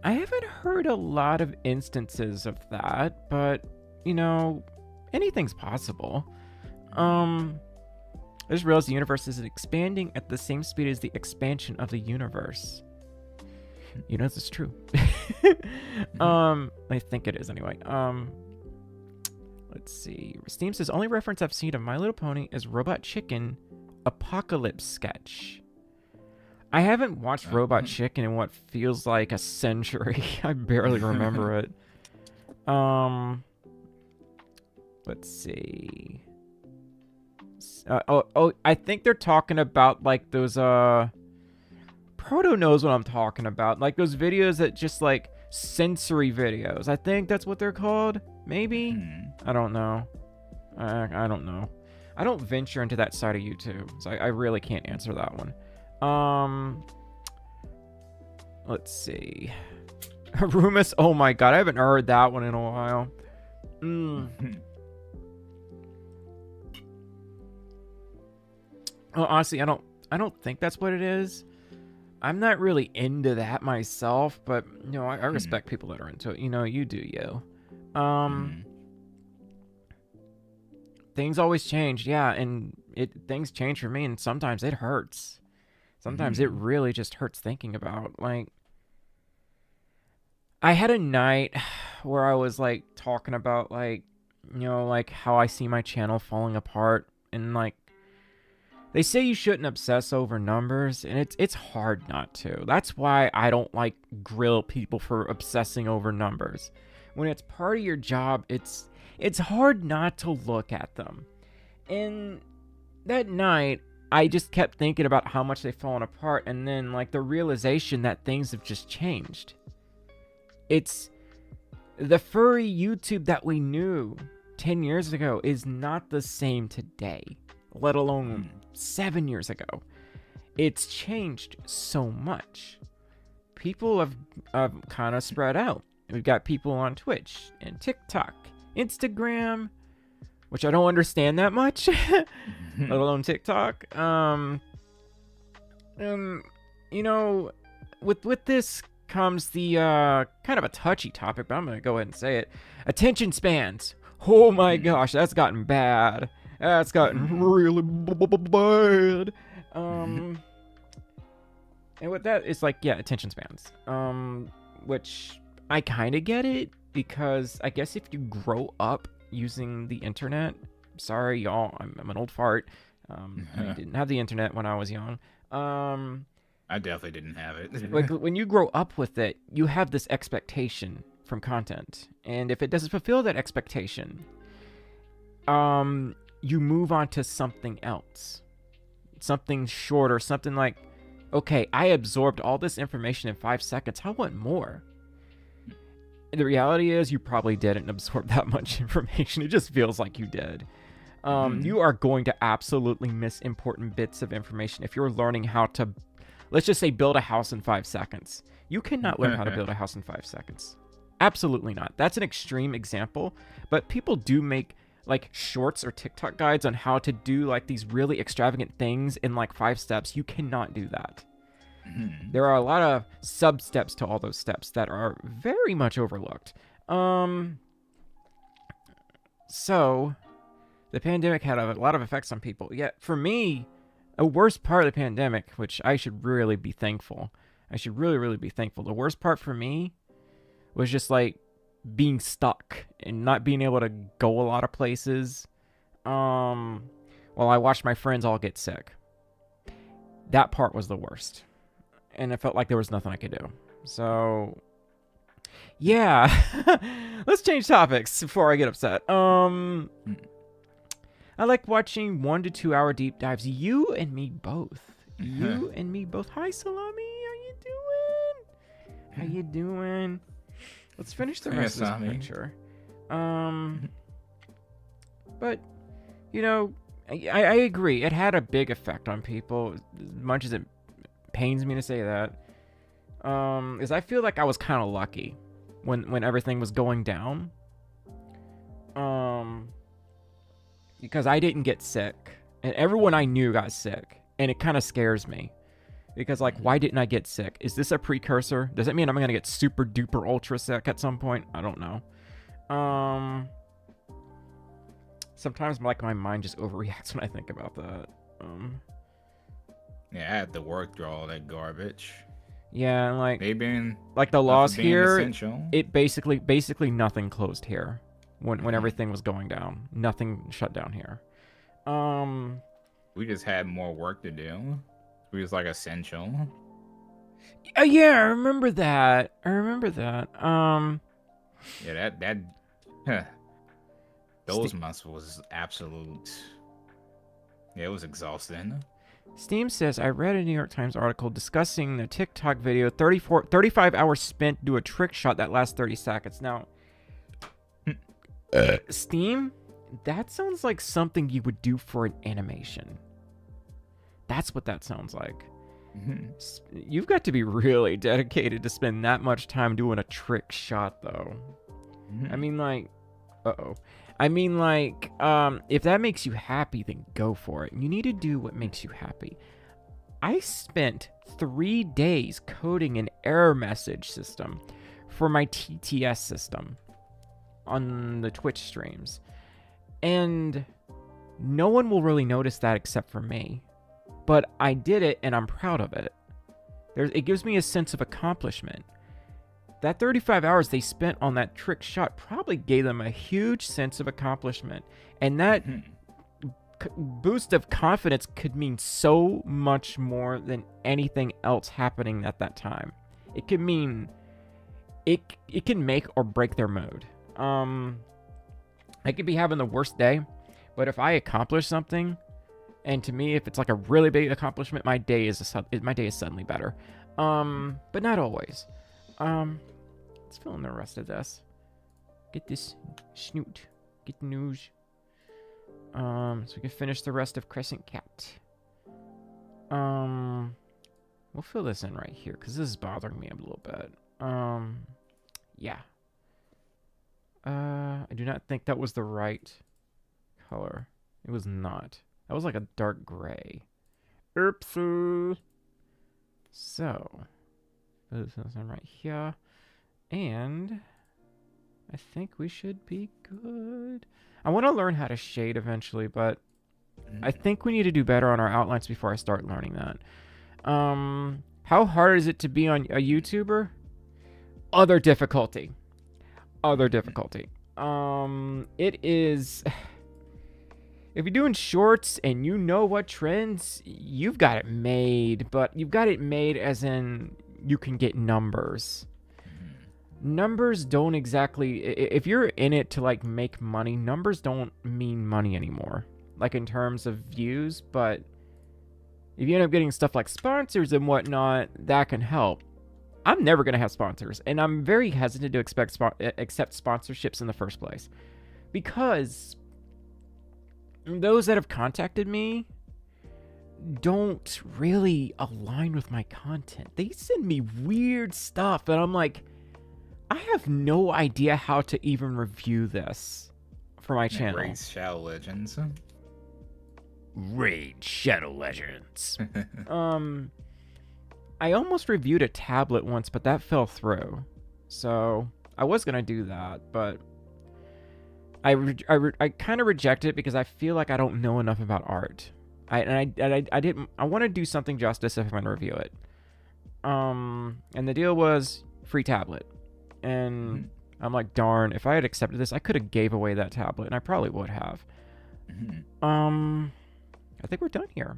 I haven't heard a lot of instances of that, but, anything's possible. I just realized the universe is expanding at the same speed as the expansion of the universe. This is true. I think it is anyway. Let's see. Steam says, only reference I've seen of My Little Pony is Robot Chicken Apocalypse sketch. I haven't watched Robot Chicken in what feels like a century. I barely remember it. Let's see. I think they're talking about like those Proto knows what I'm talking about. Like those videos that just like sensory videos. I think that's what they're called. Maybe? I don't know. I don't know. I don't venture into that side of YouTube, so I really can't answer that one. Let's see. Rumus, oh my god, I haven't heard that one in a while. Well, honestly, I don't think that's what it is. I'm not really into that myself, but I respect people that are into it. You do you. Things always change, yeah, and things change for me, and sometimes it hurts. Sometimes it really just hurts thinking about, like, I had a night where I was like talking about like, you know, like how I see my channel falling apart, and like they say you shouldn't obsess over numbers, and it's hard not to. That's why I don't like grill people for obsessing over numbers. When it's part of your job, it's hard not to look at them. And that night, I just kept thinking about how much they've fallen apart, and then like the realization that things have just changed. It's the furry YouTube that we knew 10 years ago is not the same today, let alone 7 years ago. It's changed so much. People have kind of spread out. We've got people on Twitch and TikTok, Instagram, which I don't understand that much, let alone TikTok. You know, with this comes the kind of a touchy topic, but I'm gonna go ahead and say it. Attention spans. Oh my gosh, that's gotten bad. That's gotten really bad. And with that, it's like, yeah, attention spans. Which I kind of get it, because I guess if you grow up using the internet, sorry y'all, I'm an old fart. I didn't have the internet when I was young. I definitely didn't have it. Like when you grow up with it, you have this expectation from content, and if it doesn't fulfill that expectation, you move on to something else, something shorter, something like, okay, I absorbed all this information in 5 seconds. I want more. The reality is you probably didn't absorb that much information. It just feels like you did. You are going to absolutely miss important bits of information if you're learning how to, let's just say, build a house in 5 seconds. You cannot learn how to build a house in 5 seconds. Absolutely not. That's an extreme example, but people do make like shorts or TikTok guides on how to do like these really extravagant things in like 5 steps. You cannot do that. There are a lot of sub steps to all those steps that are very much overlooked. So the pandemic had a lot of effects on people. Yet for me, a worst part of the pandemic, which I should really be thankful. I should really be thankful. The worst part for me was just like being stuck and not being able to go a lot of places. While I watched my friends all get sick. That part was the worst. And it felt like there was nothing I could do. So, yeah. Let's change topics before I get upset. I like watching 1 to 2 hour deep dives. You and me both. You and me both. Hi, Salami. How you doing? Let's finish the rest of this picture. But, you know, I agree. It had a big effect on people, as much as it pains me to say that. Is I feel like I was kind of lucky when everything was going down. Because I didn't get sick, and everyone I knew got sick, and it kind of scares me. Because, like, why didn't I get sick? Is this a precursor? Does that mean I'm gonna get super duper ultra sick at some point? I don't know. Sometimes, like, my mind just overreacts when I think about that. Yeah, I had to work through all that garbage. Yeah, and like they been like the laws here. Essential. It basically nothing closed here when everything was going down. Nothing shut down here. We just had more work to do. We was like essential. Yeah, I remember that. Yeah, those months was absolute. Yeah, it was exhausting. Steam says, I read a New York Times article discussing the TikTok video, 35 hours spent to do a trick shot that lasts 30 seconds. Now, Steam, that sounds like something you would do for an animation. That's what that sounds like. You've got to be really dedicated to spend that much time doing a trick shot, though. I mean, like, if that makes you happy, then go for it. You need to do what makes you happy. I spent 3 days coding an error message system for my TTS system on the Twitch streams. And no one will really notice that except for me. But I did it, and I'm proud of it. It gives me a sense of accomplishment. that 35 hours they spent on that trick shot probably gave them a huge sense of accomplishment. And that boost of confidence could mean so much more than anything else happening at that time. It could mean it can make or break their mood. I could be having the worst day, but if I accomplish something, and to me, if it's like a really big accomplishment, my day is suddenly better. But not always. Let's fill in the rest of this. Get this snoot. Get the news. So we can finish the rest of Crescent Cat. We'll fill this in right here because this is bothering me a little bit. Yeah. I do not think that was the right color. It was not. That was like a dark gray. Oopsie. So, this is right here. And I think we should be good. I want to learn how to shade eventually, but I think we need to do better on our outlines before I start learning that. How hard is it to be on a YouTuber? Other difficulty. It is... If you're doing shorts and you know what trends, you've got it made. But you've got it made as in you can get numbers. Numbers don't exactly... If you're in it to, like, make money, numbers don't mean money anymore. Like, in terms of views, but... If you end up getting stuff like sponsors and whatnot, that can help. I'm never going to have sponsors. And I'm very hesitant to accept sponsorships in the first place. Because... those that have contacted me don't really align with my content. They send me weird stuff, and I'm like, I have no idea how to even review this for my channel. Raid Shadow Legends. Raid Shadow Legends. I almost reviewed a tablet once, but that fell through. So I was gonna do that, but I kind of reject it because I feel like I don't know enough about art. I want to do something justice if I'm going to review it. And the deal was free tablet. And I'm like, darn, if I had accepted this, I could have gave away that tablet, and I probably would have. I think we're done here.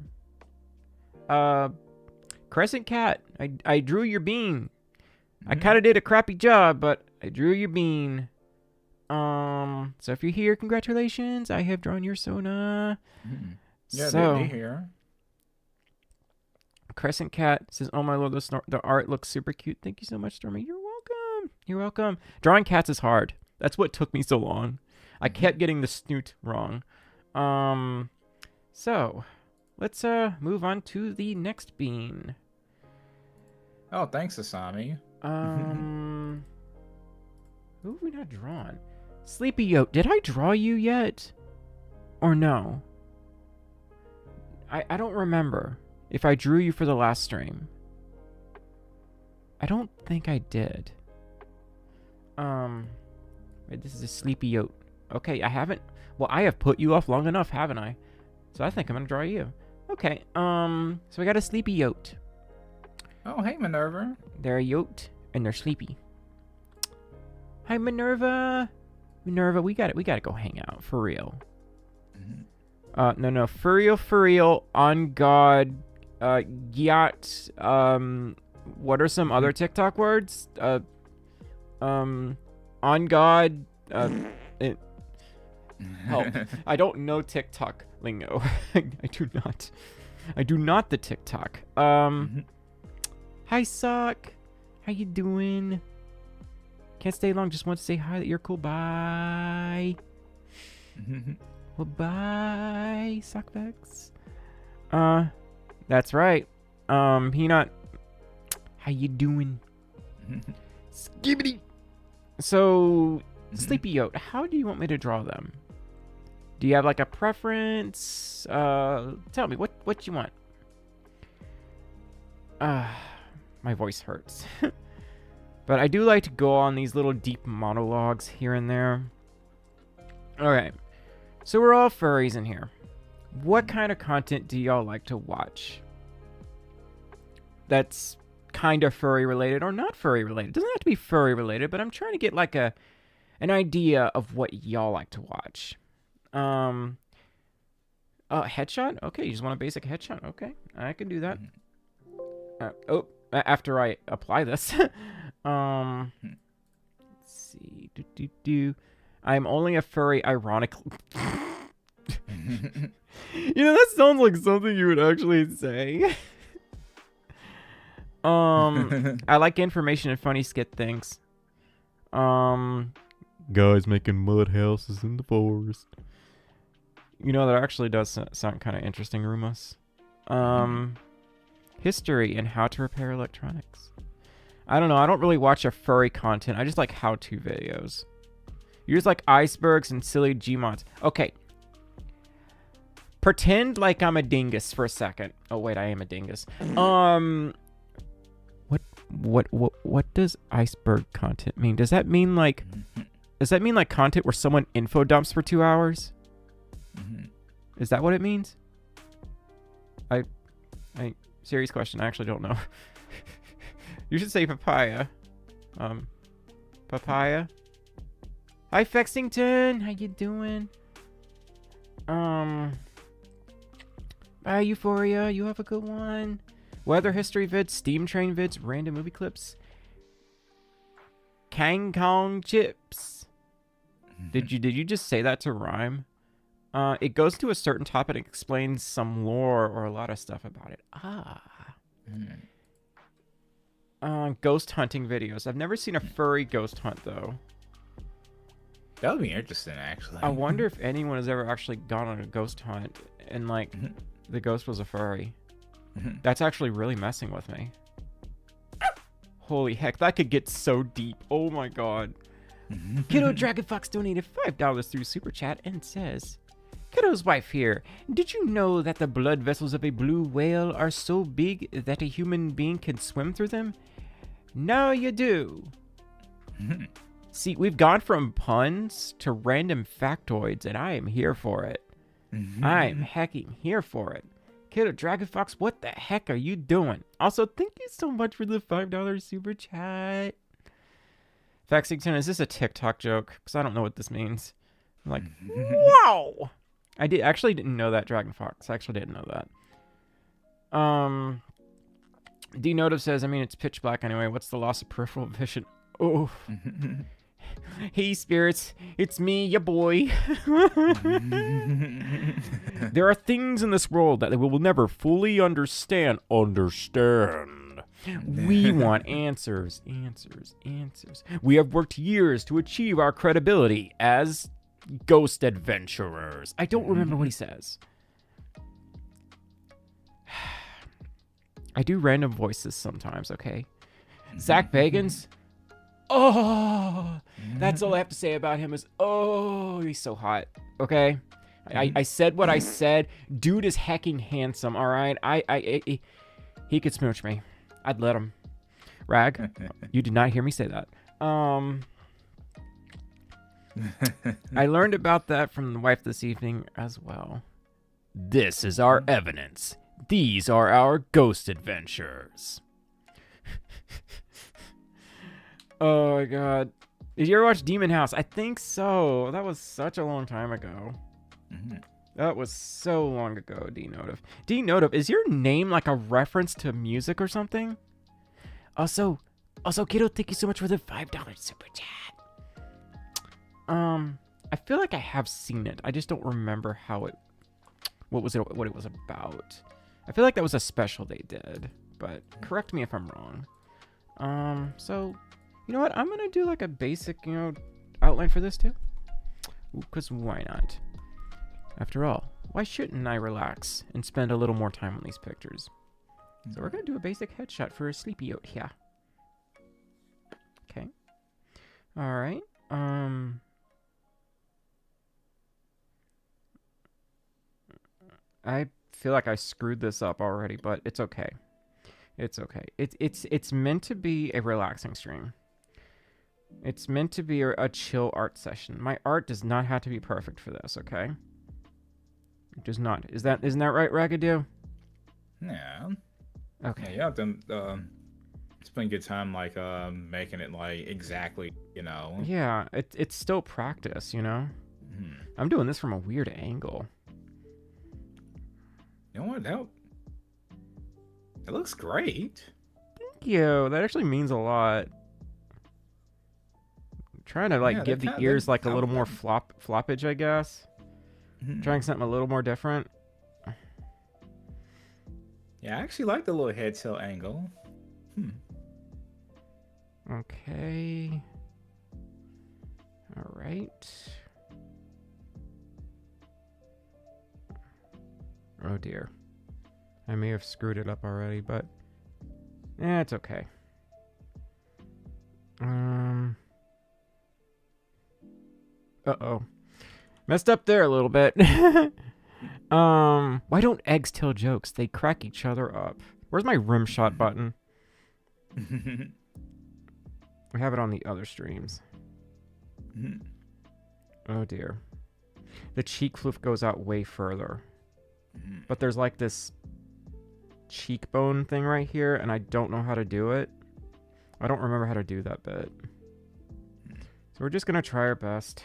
Crescent Cat, I drew your bean. I kind of did a crappy job, but I drew your bean. So if you're here, congratulations. I have drawn your Sona. Yeah, so, they here. Crescent Cat says, oh my lord, the art looks super cute. Thank you so much, Stormi. You're welcome. You're welcome. Drawing cats is hard. That's what took me so long. I kept getting the snoot wrong. So let's move on to the next bean. Oh, thanks, Asami. Who have we not drawn? Sleepy Yote. Did I draw you yet? Or no? I don't remember if I drew you for the last stream. I don't think I did. Wait, this is a Sleepy Yote. Okay, I haven't... Well, I have put you off long enough, haven't I? So I think I'm gonna draw you. Okay, so we got a Sleepy Yote. Oh, hey, Minerva. They're a Yote, and they're sleepy. Hi, Minerva. Minerva, we got to go hang out for real. No, for real. On God, yacht. What are some other TikTok words? On God. Help! I don't know TikTok lingo. I do not. I do not the TikTok. Hi, Sock. How you doing? Can't stay long. Just want to say hi. That you're cool. Bye. Well, bye, Sockbags. That's right. Peanut. How you doing? Skibbity. So, Sleepy Yote, how do you want me to draw them? Do you have like a preference? Tell me what you want. My voice hurts. But I do like to go on these little deep monologues here and there. Okay. So we're all furries in here. What kind of content do y'all like to watch? That's kind of furry related or not furry related. It doesn't have to be furry related, but I'm trying to get like an idea of what y'all like to watch. Headshot? Okay, you just want a basic headshot. Okay, I can do that. After I apply this. Let's see. I'm only a furry, ironically. That sounds like something you would actually say. I like information and funny skit things. Guys making mud houses in the forest. That actually does sound kind of interesting, Rumus. History and how to repair electronics. I don't know. I don't really watch a furry content. I just like how-to videos. You just like icebergs and silly Gmods. Okay. Pretend like I'm a dingus for a second. Oh wait, I am a dingus. What does iceberg content mean? Does that mean like content where someone info dumps for 2 hours? Is that what it means? I serious question. I actually don't know. You should say papaya. Papaya. Hi, Fexington. How you doing? Bye, Euphoria. You have a good one. Weather history vids, Steam train vids, random movie clips. Kang Kong chips. Did you just say that to rhyme? It goes to a certain topic and explains some lore or a lot of stuff about it. Ghost hunting videos. I've never seen a furry ghost hunt, though. That would be interesting, actually. I wonder if anyone has ever actually gone on a ghost hunt and, like, the ghost was a furry. That's actually really messing with me. Holy heck, that could get so deep. Oh, my God. Kiddo Dragon Fox donated $5 through Super Chat and says... Kiddo's wife here. Did you know that the blood vessels of a blue whale are so big that a human being can swim through them? Now you do. See, we've gone from puns to random factoids, and I am here for it. I am hecking here for it. Kiddo Dragon Fox, what the heck are you doing? Also, thank you so much for the $5 Super Chat. Faxington, is this a TikTok joke? Because I don't know what this means. I'm like, wow! I didn't know that, Dragon Fox. I actually didn't know that. D Notive says, I mean, it's pitch black anyway. What's the loss of peripheral vision? Oh. Hey, spirits. It's me, ya boy. There are things in this world that we will never fully understand. We want answers. We have worked years to achieve our credibility as... ghost adventurers. I don't remember what he says. I do random voices sometimes, okay? Zach Bagans. Oh, that's all I have to say about him is, oh, he's so hot, okay? I said what I said. Dude is hecking handsome, all right? He could smooch me. I'd let him. Rag, you did not hear me say that. I learned about that from the wife this evening as well. This is our evidence. These are our ghost adventures. Oh my god. Did you ever watch Demon House? I think so. That was such a long time ago. That was so long ago, D-Notive. D-Notive, is your name like a reference to music or something? Also, kiddo, thank you so much for the $5 super chat. I feel like I have seen it. I just don't remember what it was about. I feel like that was a special they did, but correct me if I'm wrong. So, you know what? I'm gonna do like a basic, outline for this too. Because why not? After all, why shouldn't I relax and spend a little more time on these pictures? So we're gonna do a basic headshot for a sleepy out here. Okay. All right. I feel like I screwed this up already, but it's okay. It's okay. It's meant to be a relaxing stream. It's meant to be a chill art session. My art does not have to be perfect for this, okay? It does not. Isn't that right, Ragadoo? Yeah. Okay. Yeah, you have to spend good time like making it like exactly, you know. Yeah, it's still practice, you know. I'm doing this from a weird angle. You know what? It looks great. Thank you. That actually means a lot. I'm trying to like give the ears like a little more floppage, I guess. Trying something a little more different. Yeah, I actually like the little head tail angle. Okay. All right. Oh dear. I may have screwed it up already, but it's okay. Uh-oh. Messed up there a little bit. Why don't eggs tell jokes? They crack each other up. Where's my rim shot button? We have it on the other streams. Oh dear. The cheek floof goes out way further. But there's like this cheekbone thing right here, and I don't know how to do it. I don't remember how to do that bit. So we're just gonna try our best.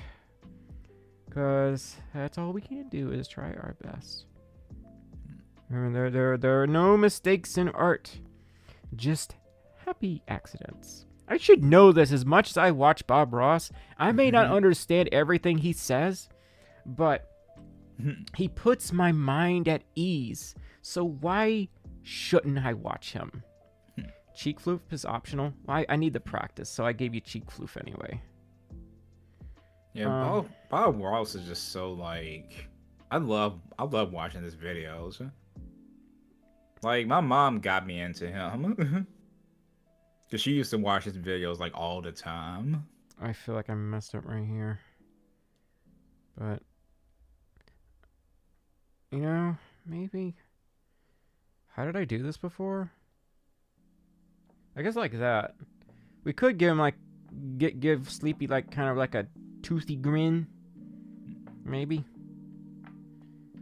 Because that's all we can do is try our best. Remember, there are no mistakes in art. Just happy accidents. I should know this. As much as I watch Bob Ross, I may not understand everything he says, but he puts my mind at ease. So why shouldn't I watch him? Cheek floof is optional. I need the practice, so I gave you cheek floof anyway. Yeah, Bob Ross is just so like, I love watching his videos. Like my mom got me into him because she used to watch his videos like all the time. I feel like I messed up right here, but you know, maybe. How did I do this before? I guess like that. We could give him like give Sleepy like kind of like a toothy grin, maybe.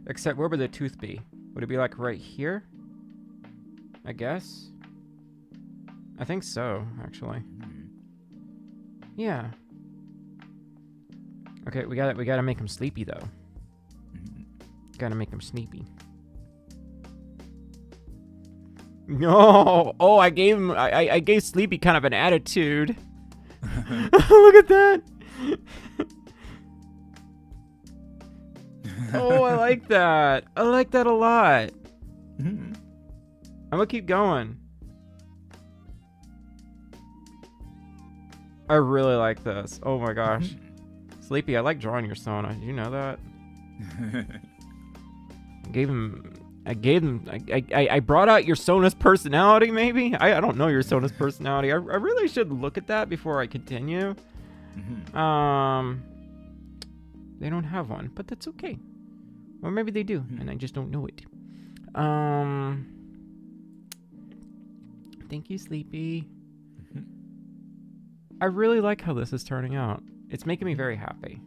Except where would the tooth be? Would it be like right here? I guess. I think so, actually. Yeah. Okay, we gotta make him sleepy though. Gotta make him sleepy. No! Oh, I gave Sleepy kind of an attitude. Look at that! Oh, I like that. I like that a lot. I'm gonna keep going. I really like this. Oh my gosh. Sleepy, I like drawing your Sona. Did you know that? I brought out your Sona's personality, maybe? I don't know your Sona's personality. I really should look at that before I continue. They don't have one, but that's okay. Or maybe they do, and I just don't know it. Thank you, Sleepy. I really like how this is turning out. It's making me very happy.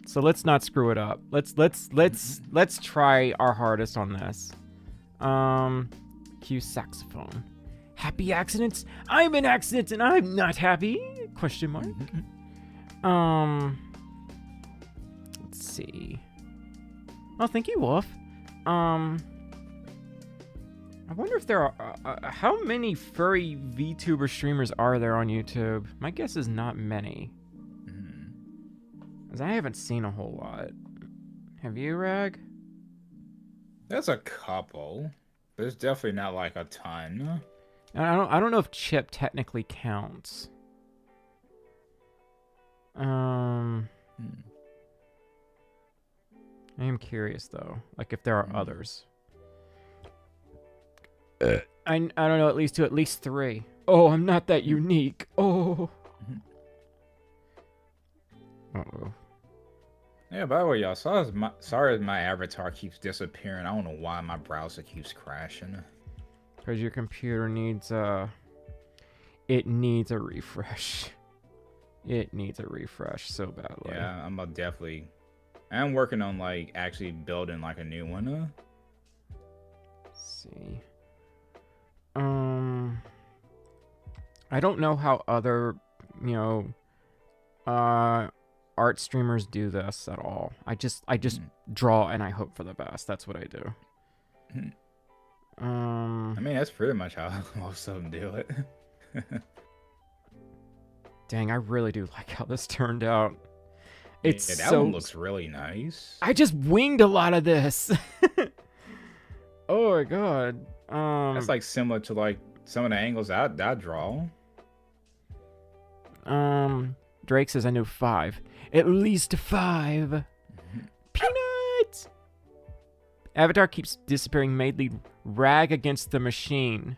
So let's not screw it up. Let's try our hardest on this. Cue saxophone. Happy accidents? I'm an accident and I'm not happy? Question mark. Let's see. Oh, thank you, Wolf. I wonder if there are how many furry VTuber streamers are there on YouTube? My guess is not many. Because I haven't seen a whole lot. Have you, Rag? There's a couple. There's definitely not like a ton. I don't know if Chip technically counts. I am curious though, like if there are others. I don't know, at least 3. Oh, I'm not that unique. Oh. Uh-oh. Yeah, by the way, y'all, sorry my avatar keeps disappearing. I don't know why my browser keeps crashing. Because your computer needs it needs a refresh. It needs a refresh so badly. Yeah, I'm working on like actually building like a new one. Let's see. I don't know how other, art streamers do this at all. I just draw and I hope for the best. That's what I do. I mean, that's pretty much how most of them do it. Dang, I really do like how this turned out. It's yeah, that one looks really nice. I just winged a lot of this. Oh my god. That's like similar to like some of the angles I draw. Drake says I know 5. At least 5. Peanuts. Avatar keeps disappearing. Made lead rag against the machine.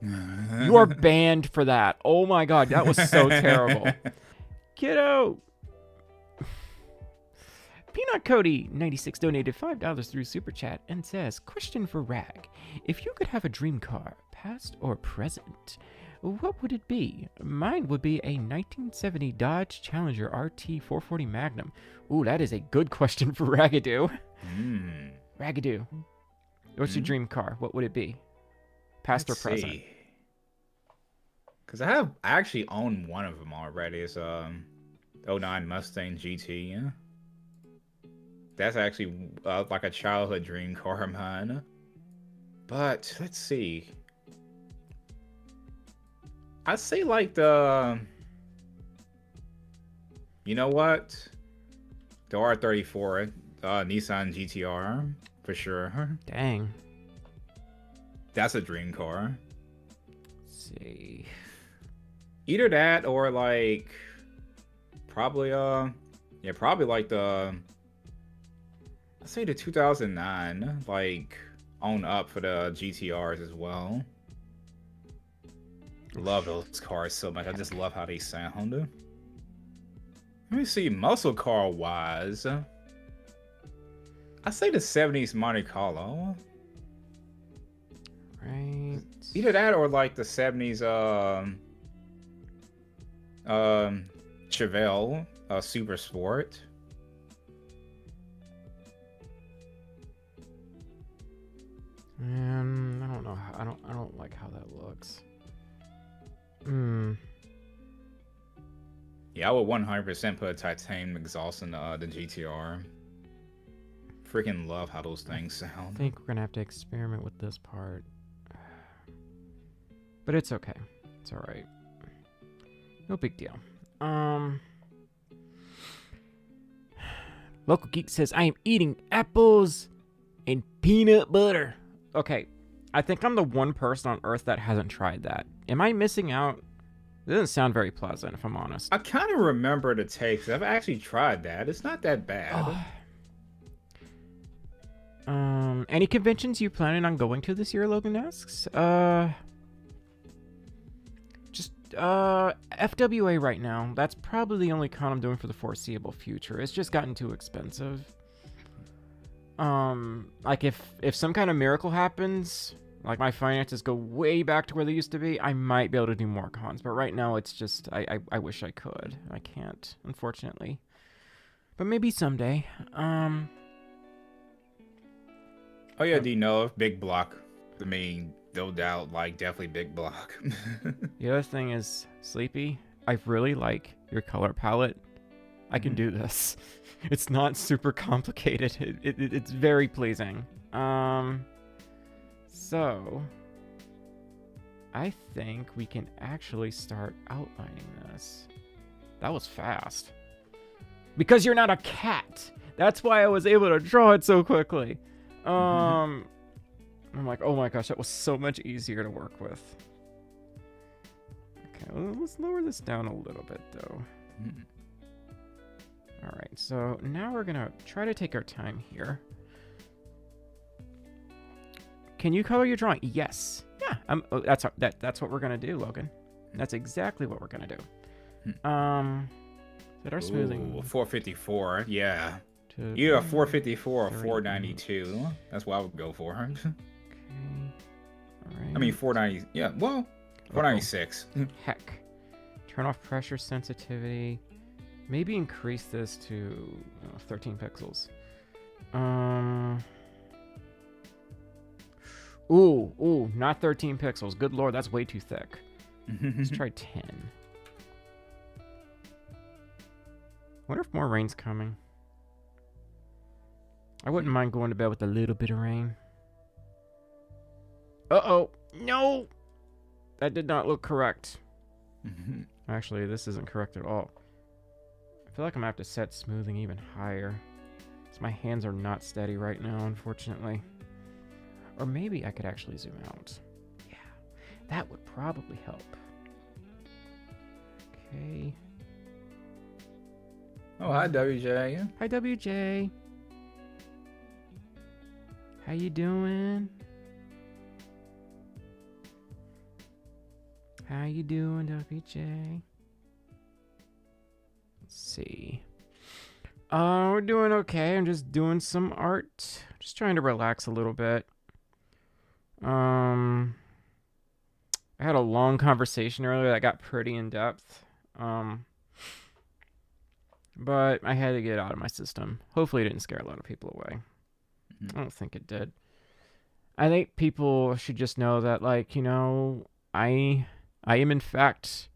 You are banned for that. Oh my god, that was so terrible. Kiddo. Peanut Cody 96 donated $5 through Super Chat and says, question for Rag. If you could have a dream car, past or present, what would it be? Mine would be a 1970 Dodge Challenger RT 440 Magnum. Ooh, that is a good question for Ragadoo. Ragadoo, what's your dream car? What would it be? Past or present? Because I actually own one of them already. It's 09 Mustang GT. Yeah? That's actually like a childhood dream car of mine. But let's see. I'd say like the, you know what? The R34, Nissan GTR for sure. Dang. That's a dream car. Let's see. Either that or like probably probably like the, I'd say the 2009 like own up for the GTRs as well. Love those cars so much. I just love how they sound. Let me see, muscle car wise, I say the 70s Monte Carlo. Right. Either that or like the 70s Chevelle Super Sport. I don't know. I don't like how that looks. Yeah, I would 100% put a titanium exhaust in the GTR. Freaking love how those things sound. I think we're gonna have to experiment with this part, but it's okay. It's all right. No big deal. Local Geek says I am eating apples and peanut butter. Okay, I think I'm the one person on Earth that hasn't tried that. Am I missing out? It doesn't sound very pleasant, if I'm honest. I kind of remember the taste. I've actually tried that. It's not that bad. Any conventions you planning on going to this year, Logan asks? Just FWA right now. That's probably the only con I'm doing for the foreseeable future. It's just gotten too expensive. Like if some kind of miracle happens, like my finances go way back to where they used to be, I might be able to do more cons. But right now, it's just I wish I could. I can't, unfortunately. But maybe someday. Oh yeah, do you know if Big Block? I mean, no doubt, like definitely Big Block. The other thing is, Sleepy, I really like your color palette. I can do this. It's not super complicated. It's very pleasing. So I think we can actually start outlining this. That was fast. Because you're not a cat. That's why I was able to draw it so quickly. I'm like, oh my gosh, that was so much easier to work with. Okay, well, let's lower this down a little bit though. All right, so now we're gonna try to take our time here. Can you color your drawing? Yes. Yeah. That's what we're gonna do, Logan. That's exactly what we're gonna do. Did our smoothing? 454. Yeah. Either a 454 or 492. That's what I would go for. Okay. All right. I mean 490. Yeah. Well, 496. Heck. Turn off pressure sensitivity. Maybe increase this to 13 pixels. Ooh, not 13 pixels. Good lord, that's way too thick. Let's try 10. Wonder if more rain's coming. I wouldn't mind going to bed with a little bit of rain. Uh-oh. No! That did not look correct. Actually, this isn't correct at all. I feel like I'm going to have to set smoothing even higher. So my hands are not steady right now, unfortunately. Or maybe I could actually zoom out. Yeah, that would probably help. Okay. Oh, hi, WJ. Hi, WJ. How you doing? How you doing, WJ? Let's see. We're doing okay. I'm just doing some art. Just trying to relax a little bit. I had a long conversation earlier that got pretty in depth. But I had to get it out of my system. Hopefully it didn't scare a lot of people away. I don't think it did. I think people should just know that, like, you know, I am in fact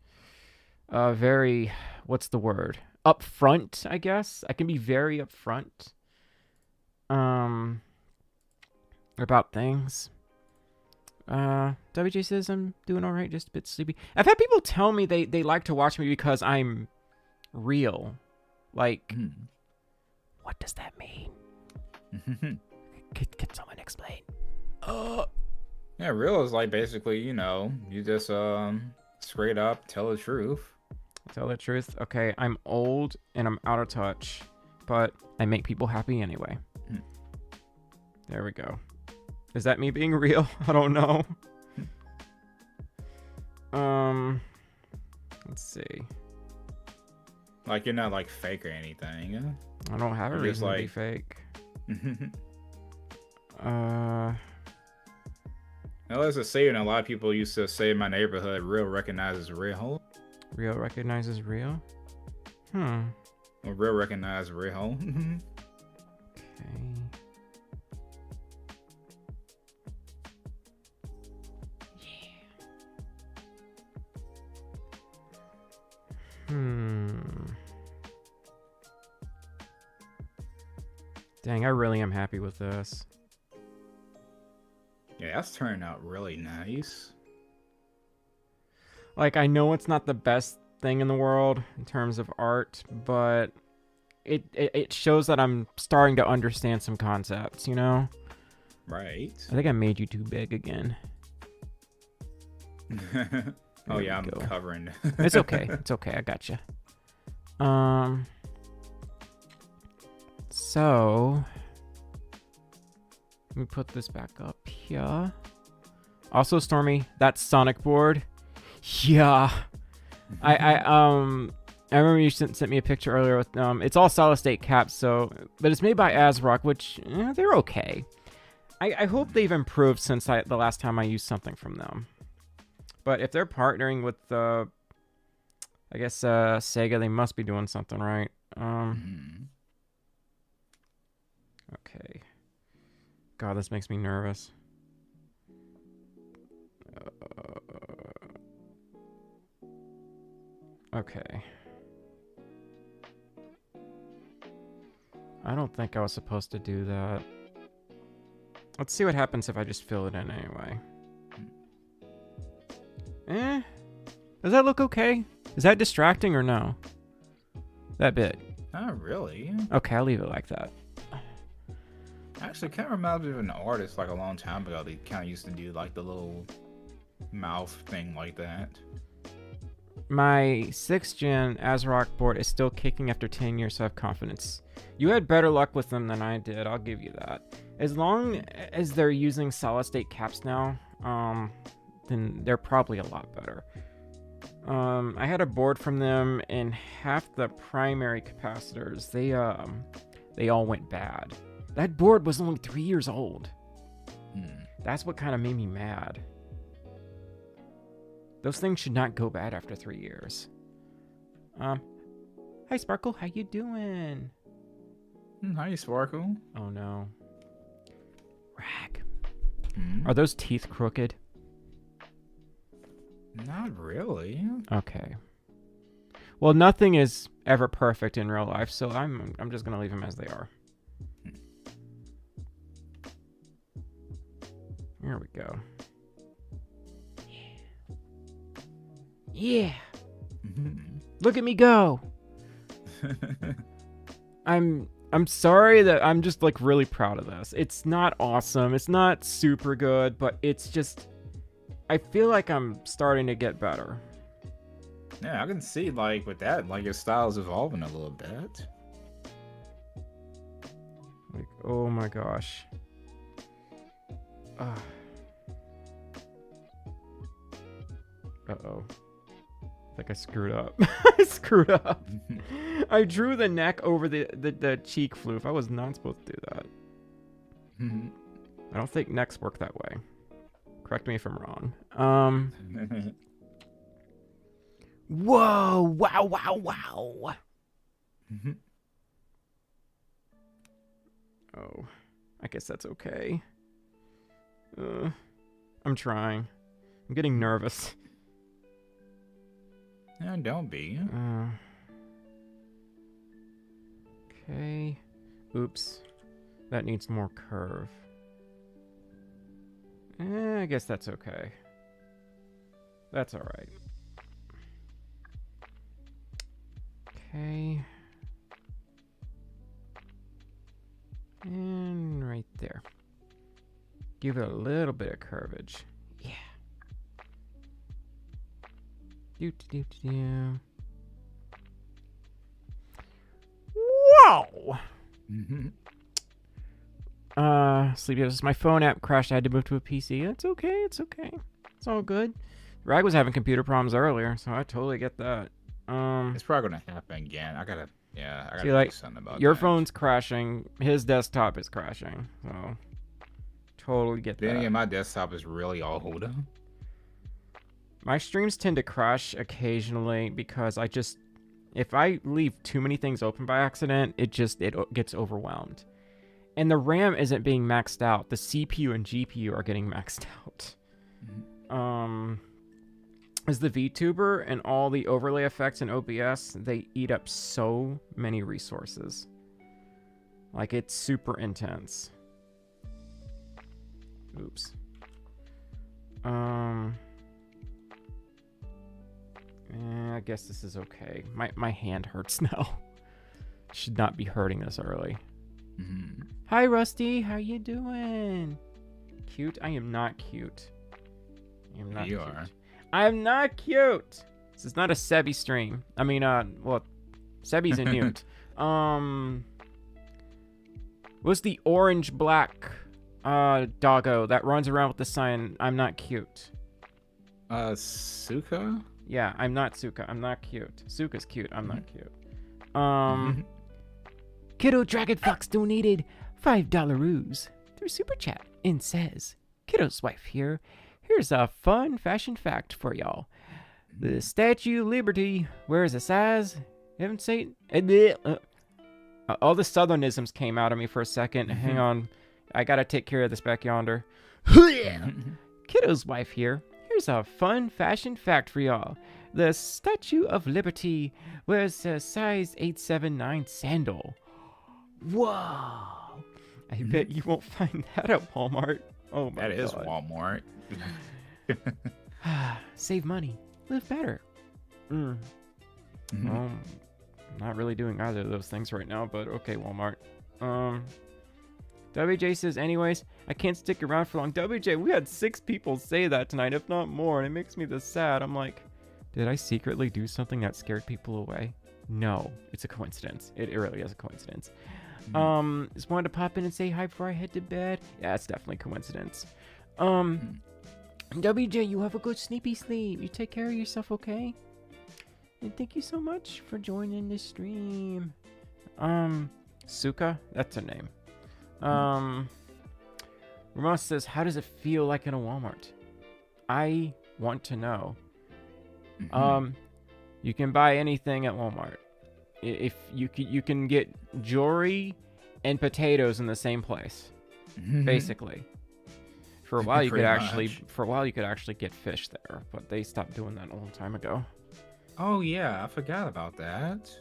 very, what's the word? Upfront, I guess. I can be very upfront about things. WJ says I'm doing all right, just a bit sleepy. I've had people tell me they like to watch me because I'm real. Like, what does that mean? Can someone explain? Yeah, real is like basically, you know, you just straight up tell the truth. Tell the truth. Okay, I'm old and I'm out of touch, but I make people happy anyway. There we go. Is that me being real? I don't know. Let's see. Like, you're not like fake or anything. I don't have a You're just reason to be like- fake. Now, there's a saying a lot of people used to say in my neighborhood, real recognizes real. Real recognizes real? Or real recognize real. Okay. Dang, I really am happy with this. Yeah, that's turning out really nice. Like, I know it's not the best thing in the world in terms of art, but it shows that I'm starting to understand some concepts, you know? Right. I think I made you too big again. Oh There yeah, we I'm go. covering. It's okay. It's okay. I got you. So let me put this back up here. Also, Stormi, that Sonic board. Yeah. I remember you sent me a picture earlier with it's all solid state caps, so but it's made by ASRock, which they're okay. I hope they've improved since the last time I used something from them. But if they're partnering with I guess Sega, they must be doing something right. Okay. God, this makes me nervous. Okay. I don't think I was supposed to do that. Let's see what happens if I just fill it in anyway. Does that look okay? Is that distracting or no? That bit. Not really. Okay, I'll leave it like that. Actually, kind of reminds me of an artist like a long time ago. They kind of used to do like the little mouth thing like that. My 6th gen ASRock board is still kicking after 10 years, so I have confidence. You had better luck with them than I did, I'll give you that. As long as they're using solid state caps now, then they're probably a lot better. I had a board from them, and half the primary capacitors, they all went bad. That board was only 3 years old. That's what kind of made me mad. Those things should not go bad after 3 years. Hi Sparkle, how you doing? Hi, Sparkle. Oh no. Rag. Are those teeth crooked? Not really. Okay. Well, nothing is ever perfect in real life, so I'm just gonna leave them as they are. Here we go. Yeah. Look at me go. I'm sorry that I'm just like really proud of this. It's not awesome. It's not super good, but it's just I feel like I'm starting to get better. Yeah, I can see like with that, like your style's evolving a little bit. Like, oh my gosh. Uh-oh. I think I screwed up. I screwed up. I drew the neck over the cheek floof. I was not supposed to do that. I don't think necks work that way. Correct me if I'm wrong. Whoa! Wow! Wow! Wow! Oh, I guess that's okay. I'm trying. I'm getting nervous. Yeah, don't be. Okay. Oops. That needs more curve. I guess that's okay. That's alright. Okay. And right there. Give it a little bit of curvage. Yeah. Do. Wow! Sleepy, this is my phone app crashed. I had to move to a PC. It's okay. It's okay. It's all good. Rag was having computer problems earlier, so I totally get that. It's probably gonna happen again. I gotta see, do like, something about your that. phone's crashing. His desktop is crashing. So, totally get Then that. again, my desktop is really old. My streams tend to crash occasionally because if I leave too many things open by accident, it gets overwhelmed. And the RAM isn't being maxed out. The CPU and GPU are getting maxed out. As the Vtuber and all the overlay effects in OBS, they eat up so many resources. Like, it's super intense. Oops. I guess this is okay. My hand hurts now. Should not be hurting this early. Hi, Rusty. How you doing? Cute? I am not cute. I am not You cute. are. I'm not cute. This is not a Sebi stream. I mean, well, Sebi's a newt. What's the orange-black doggo that runs around with the sign, I'm not cute? Suka? Yeah, I'm not Suka. I'm not cute. Suka's cute. I'm not cute. Kiddo Dragon Fox donated $5 through Super Chat and says, Kiddo's wife here. Here's a fun fashion fact for y'all. The Statue of Liberty wears a size. Haven't seen all the southernisms came out of me for a second. Hang on. I gotta take care of this back yonder. Kiddo's wife here. Here's a fun fashion fact for y'all. The Statue of Liberty wears a size 879 sandal. Whoa! I bet you won't find that at Walmart. Oh my god. That is Walmart. Save money. Live better. Well, I'm not really doing either of those things right now, but okay, Walmart. WJ says, anyways, I can't stick around for long. WJ, we had 6 people say that tonight, if not more, and it makes me this sad. I'm like, did I secretly do something that scared people away? No, it's a coincidence. It really is a coincidence. Just wanted to pop in and say hi before I head to bed. Yeah, it's definitely a coincidence. WJ, you have a good sleepy sleep. You take care of yourself, okay? And thank you so much for joining the stream. Suka? That's her name. Ramos says, how does it feel like in a Walmart? I want to know. You can buy anything at Walmart. If you can get jewelry and potatoes in the same place, basically. For a while you could Pretty actually get fish there, but they stopped doing that a long time ago. Oh yeah, I forgot about that.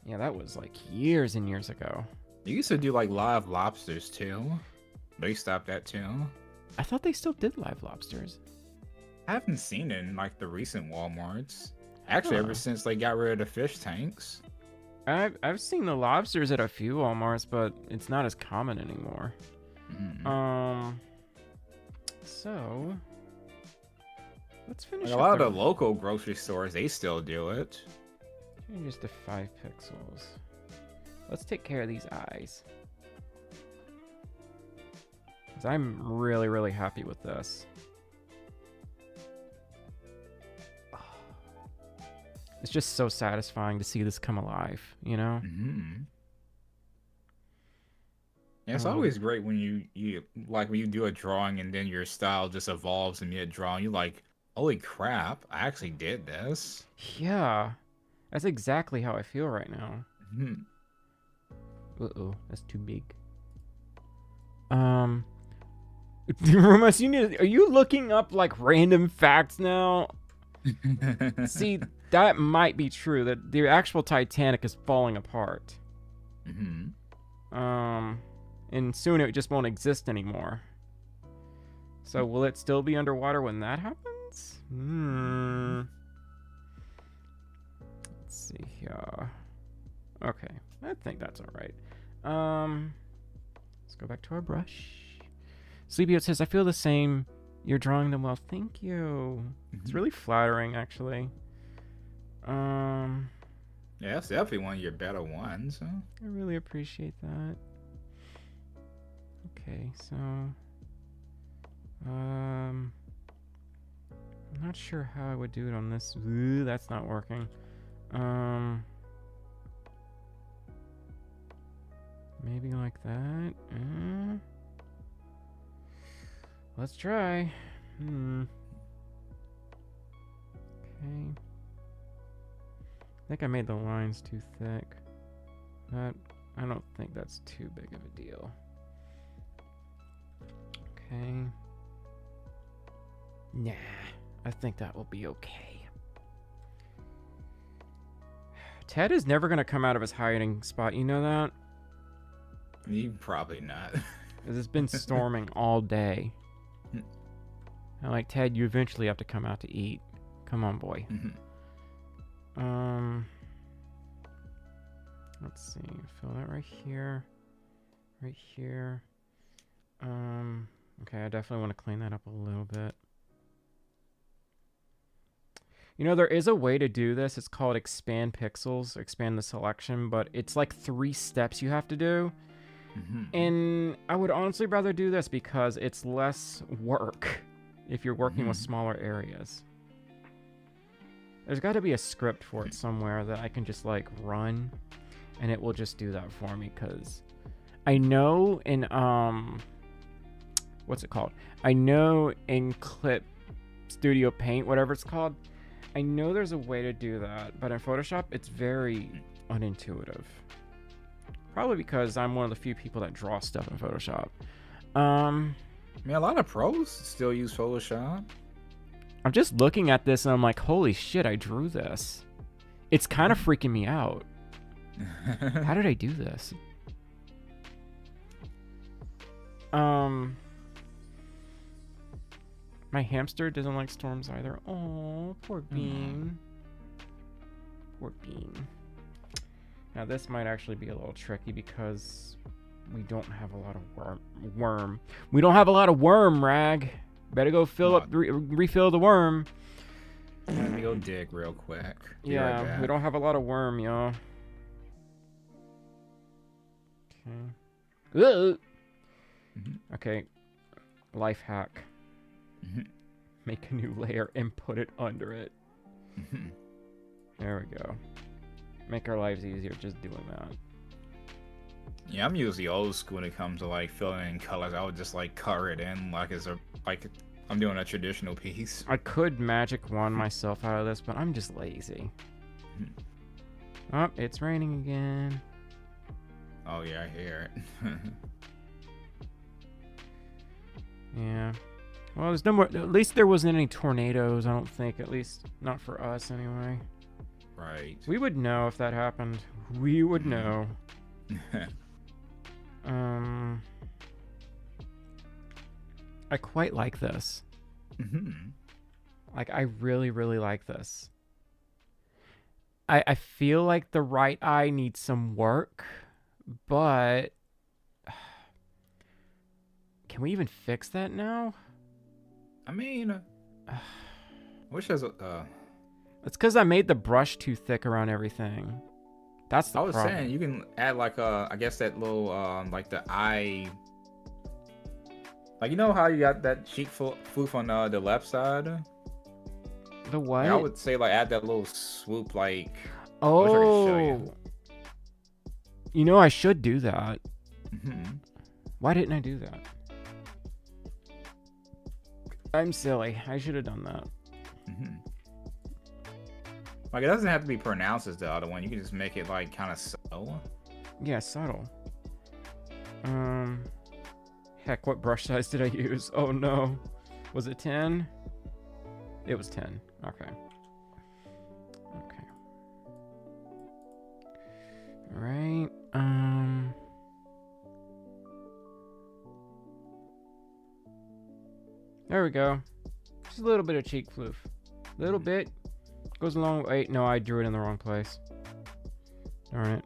Yeah, that was like years and years ago. You used to do like live lobsters too. They stopped that too. I thought they still did live lobsters. I haven't seen it in like the recent Walmarts. Actually, Huh. ever since they got rid of the fish tanks. I've seen the lobsters at a few Walmarts, but it's not as common anymore. So let's finish. Like a lot of the local grocery stores, they still do it. Changes to 5 pixels. Let's take care of these eyes. 'Cause I'm really, really happy with this. It's just so satisfying to see this come alive, you know? Yeah, it's always great when you like when you do a drawing and then your style just evolves in mid drawing. You're like, holy crap, I actually did this. Yeah. That's exactly how I feel right now. Uh-oh, that's too big. Rumas, are you looking up like random facts now? See, that might be true, that the actual Titanic is falling apart. And soon it just won't exist anymore. So will it still be underwater when that happens? Let's see here. Okay, I think that's all right. Let's go back to our brush. Sleepy says, I feel the same. You're drawing them well. Thank you. It's really flattering, actually. Yeah, that's definitely one of your better ones. Huh? I really appreciate that. Okay, so I'm not sure how I would do it on this. Ooh, that's not working. Maybe like that. Let's try. Okay. I think I made the lines too thick. But I don't think that's too big of a deal. Okay. Nah, I think that will be okay. Ted is never going to come out of his hiding spot. You know that? You probably not. Because it's been storming all day. I'm like, Ted, you eventually have to come out to eat. Come on, boy. Let's see. Fill that right here. Right here. Okay, I definitely want to clean that up a little bit. You know, there is a way to do this. It's called expand pixels, expand the selection, but it's like 3 steps you have to do. And I would honestly rather do this because it's less work if you're working with smaller areas. There's got to be a script for it somewhere that I can just like run and it will just do that for me, because I know in what's it called? I know in Clip Studio Paint, whatever it's called, I know there's a way to do that, but in Photoshop it's very unintuitive. Probably because I'm one of the few people that draw stuff in Photoshop. I mean, a lot of pros still use Photoshop. I'm just looking at this and I'm like, holy shit, I drew this. It's kind of freaking me out. How did I do this? My hamster doesn't like storms either. Oh, poor Bean. Poor Bean. Now this might actually be a little tricky because we don't have a lot of worm. We don't have a lot of worm, Rag. Better go fill up, refill the worm. Let me go dig real quick. Be Yeah, right back. we don't have a lot of worm, y'all. Okay. Okay. Life hack. Make a new layer and put it under it. There we go. Make our lives easier just doing that. Yeah, I'm usually old school when it comes to like filling in colors. I would just like color it in like I'm doing a traditional piece. I could magic wand myself out of this, but I'm just lazy. Oh, it's raining again. Oh yeah, I hear it. Yeah. Well, there's no more. At least there wasn't any tornadoes. I don't think. At least not for us, anyway. Right. We would know if that happened. We would know. I quite like this. Like, I really, really like this. I feel like the right eye needs some work, but can we even fix that now? I mean, I wish there's It's because I made the brush too thick around everything. That's the problem. saying you can add like I guess that little like the eye, like, you know how you got that cheek floof on the left side. The what? Yeah, I would say like add that little swoop, like. Oh. I wish I could show you. You know, I should do that. Why didn't I do that? I'm silly. I should have done that. Like, it doesn't have to be pronounced as the other one. You can just make it like kind of subtle. Yeah, subtle. Heck, what brush size did I use? Oh no. Was it 10? It was 10. Okay. Alright. There we go. Just a little bit of cheek floof. Little bit. Goes a long way. No, I drew it in the wrong place. Darn it.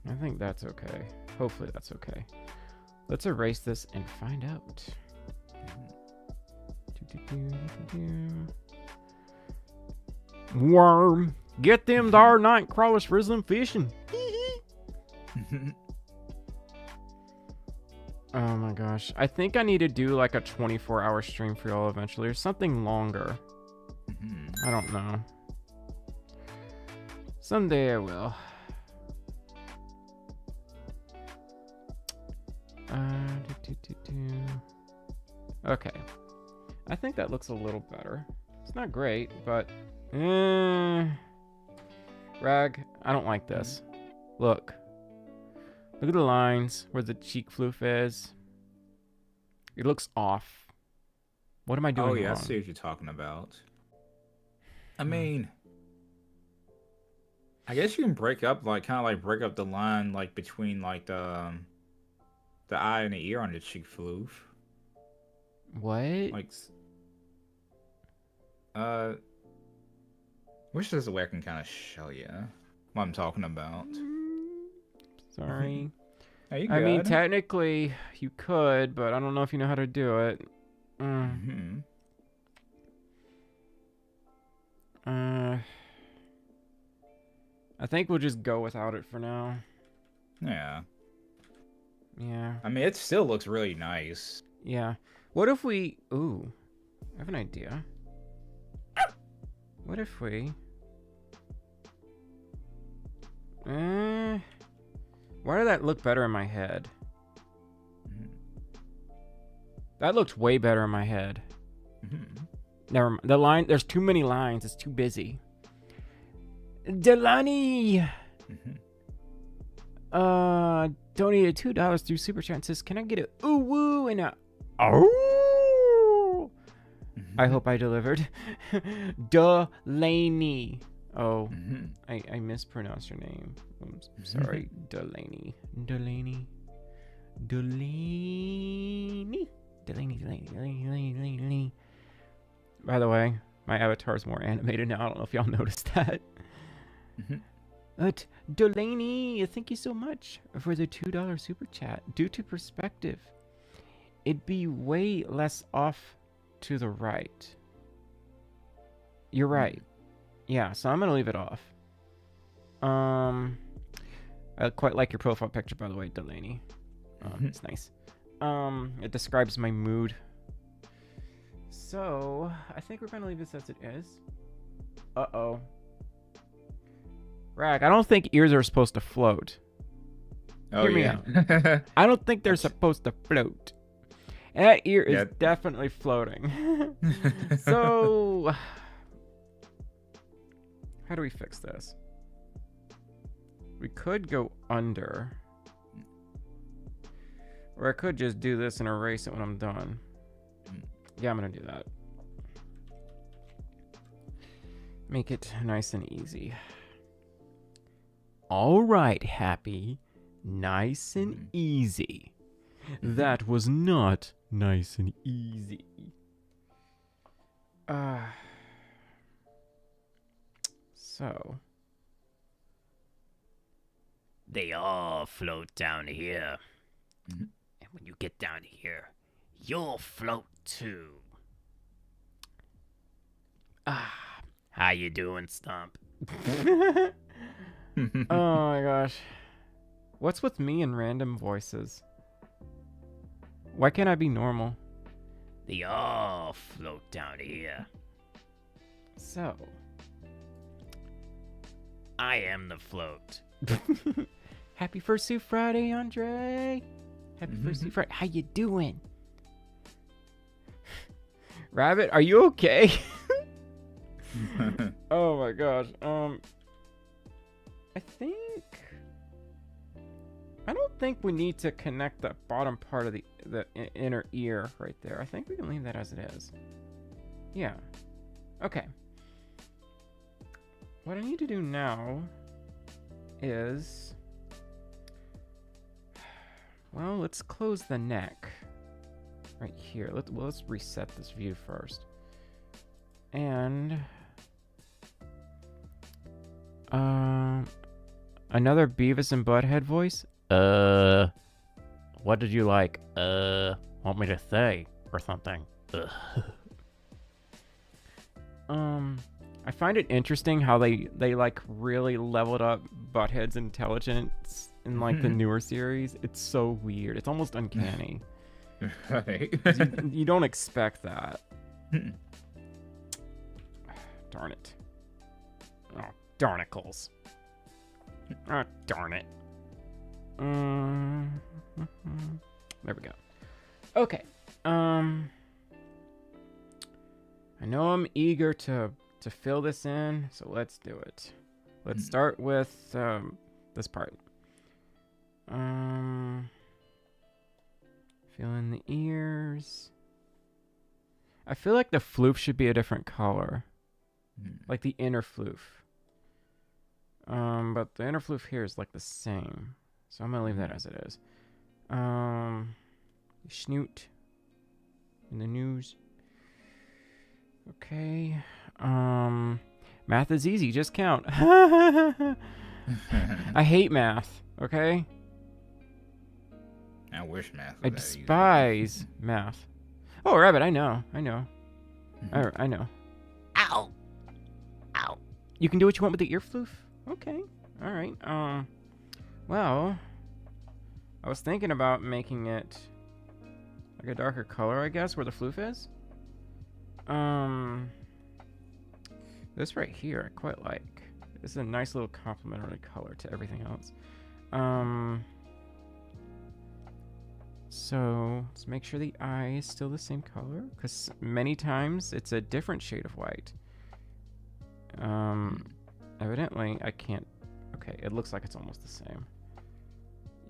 I think that's okay. Hopefully that's okay. Let's erase this and find out. Worm. Get them dar night crawlers for some fishing. Oh my gosh. I think I need to do like a 24-hour stream for y'all eventually, or something longer. I don't know. Someday I will. Okay. I think that looks a little better. It's not great, but... Rag, I don't like this. Look. Look at the lines where the cheek floof is. It looks off. What am I doing wrong? Oh yeah, I see what you're talking about. I mean, I guess you can break up, like, kind of like break up the line, like, between like the eye and the ear on the cheek floof. What? Like, wish there's a way I can kind of show you what I'm talking about. Sorry. Hey, I mean, technically you could, but I don't know if you know how to do it. I think we'll just go without it for now. Yeah. Yeah. I mean, it still looks really nice. Yeah. What if we... Ooh. I have an idea. What if we... Why did that look better in my head? That looked way better in my head. Never mind. The line... There's too many lines. It's too busy. Delani! Donated $2 through Super Chat and says, can I get a ooh woo and a oh? I hope I delivered. Delaney. Oh, I mispronounced your name. I'm sorry. Delaney. Delaney. Delaney. Delaney. Delaney. Delaney. Delaney. By the way, my avatar is more animated now. I don't know if y'all noticed that. But Delaney, thank you so much for the $2 super chat. Due to perspective, it'd be way less off to the right. You're right. Yeah, so I'm gonna leave it off. I quite like your profile picture, by the way, Delaney. It's nice. It describes my mood. So I think we're gonna leave this as it is. Uh-oh. Rag, I don't think ears are supposed to float. Oh, Hear me out. I don't think they're supposed to float. And that ear is definitely floating. So, how do we fix this? We could go under. Or I could just do this and erase it when I'm done. Yeah, I'm gonna do that. Make it nice and easy. All right, Happy. Nice and easy. That was not nice and easy. So. They all float down here. And when you get down here, you'll float too. How you doing, Stump? Oh my gosh. What's with me and random voices? Why can't I be normal? They all float down here. So. I am the float. Happy Fursuit Friday, Andre. Happy Fursuit Friday. How you doing? Rabbit, are you okay? Oh my gosh. I don't think we need to connect the bottom part of the inner ear right there. I think we can leave that as it is. Yeah. Okay. What I need to do now is, well, let's close the neck right here. Let's reset this view first. And another Beavis and Butthead voice. What did you want me to say or something? I find it interesting how they like really leveled up Butthead's intelligence in like the newer series. It's so weird. It's almost uncanny. Right. You don't expect that. Darn it. Oh, darnicles. Oh, darn it. There we go. Okay. I know I'm eager to fill this in, so let's do it. Let's start with this part. Fill in the ears. I feel like the floof should be a different color. Like the inner floof. But the inner floof here is like the same. So I'm gonna leave that as it is. Snoot in the news. Okay. Math is easy, just count. I hate math, okay? I wish math was I that easy. despise math. Oh, Rabbit, I know. I know. Ow! Ow! You can do what you want with the ear floof? Okay. All right. Well, I was thinking about making it like a darker color, I guess, where the floof is. This right here, I quite like. This is a nice little complementary color to everything else. So let's make sure the eye is still the same color, because many times it's a different shade of white. Evidently I can't. Okay, it looks like it's almost the same.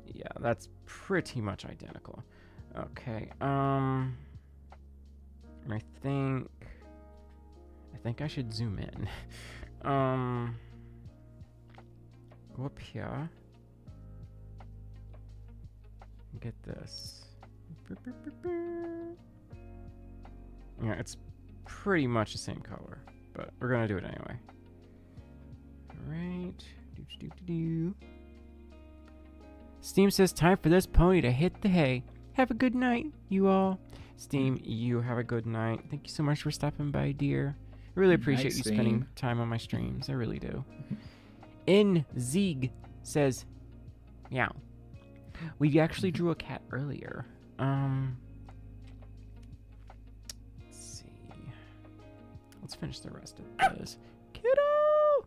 Yeah, that's pretty much identical. Okay, and I think I should zoom in. Go up here. Get this. Yeah, it's pretty much the same color, but we're gonna do it anyway. Alright. Steam says time for this pony to hit the hay. Have a good night, you all. Steam, you have a good night. Thank you so much for stopping by, dear. I really appreciate you spending time on my streams. I really do. Nzig says, meow. We actually drew a cat earlier. Let's see. Let's finish the rest of this. Kiddo!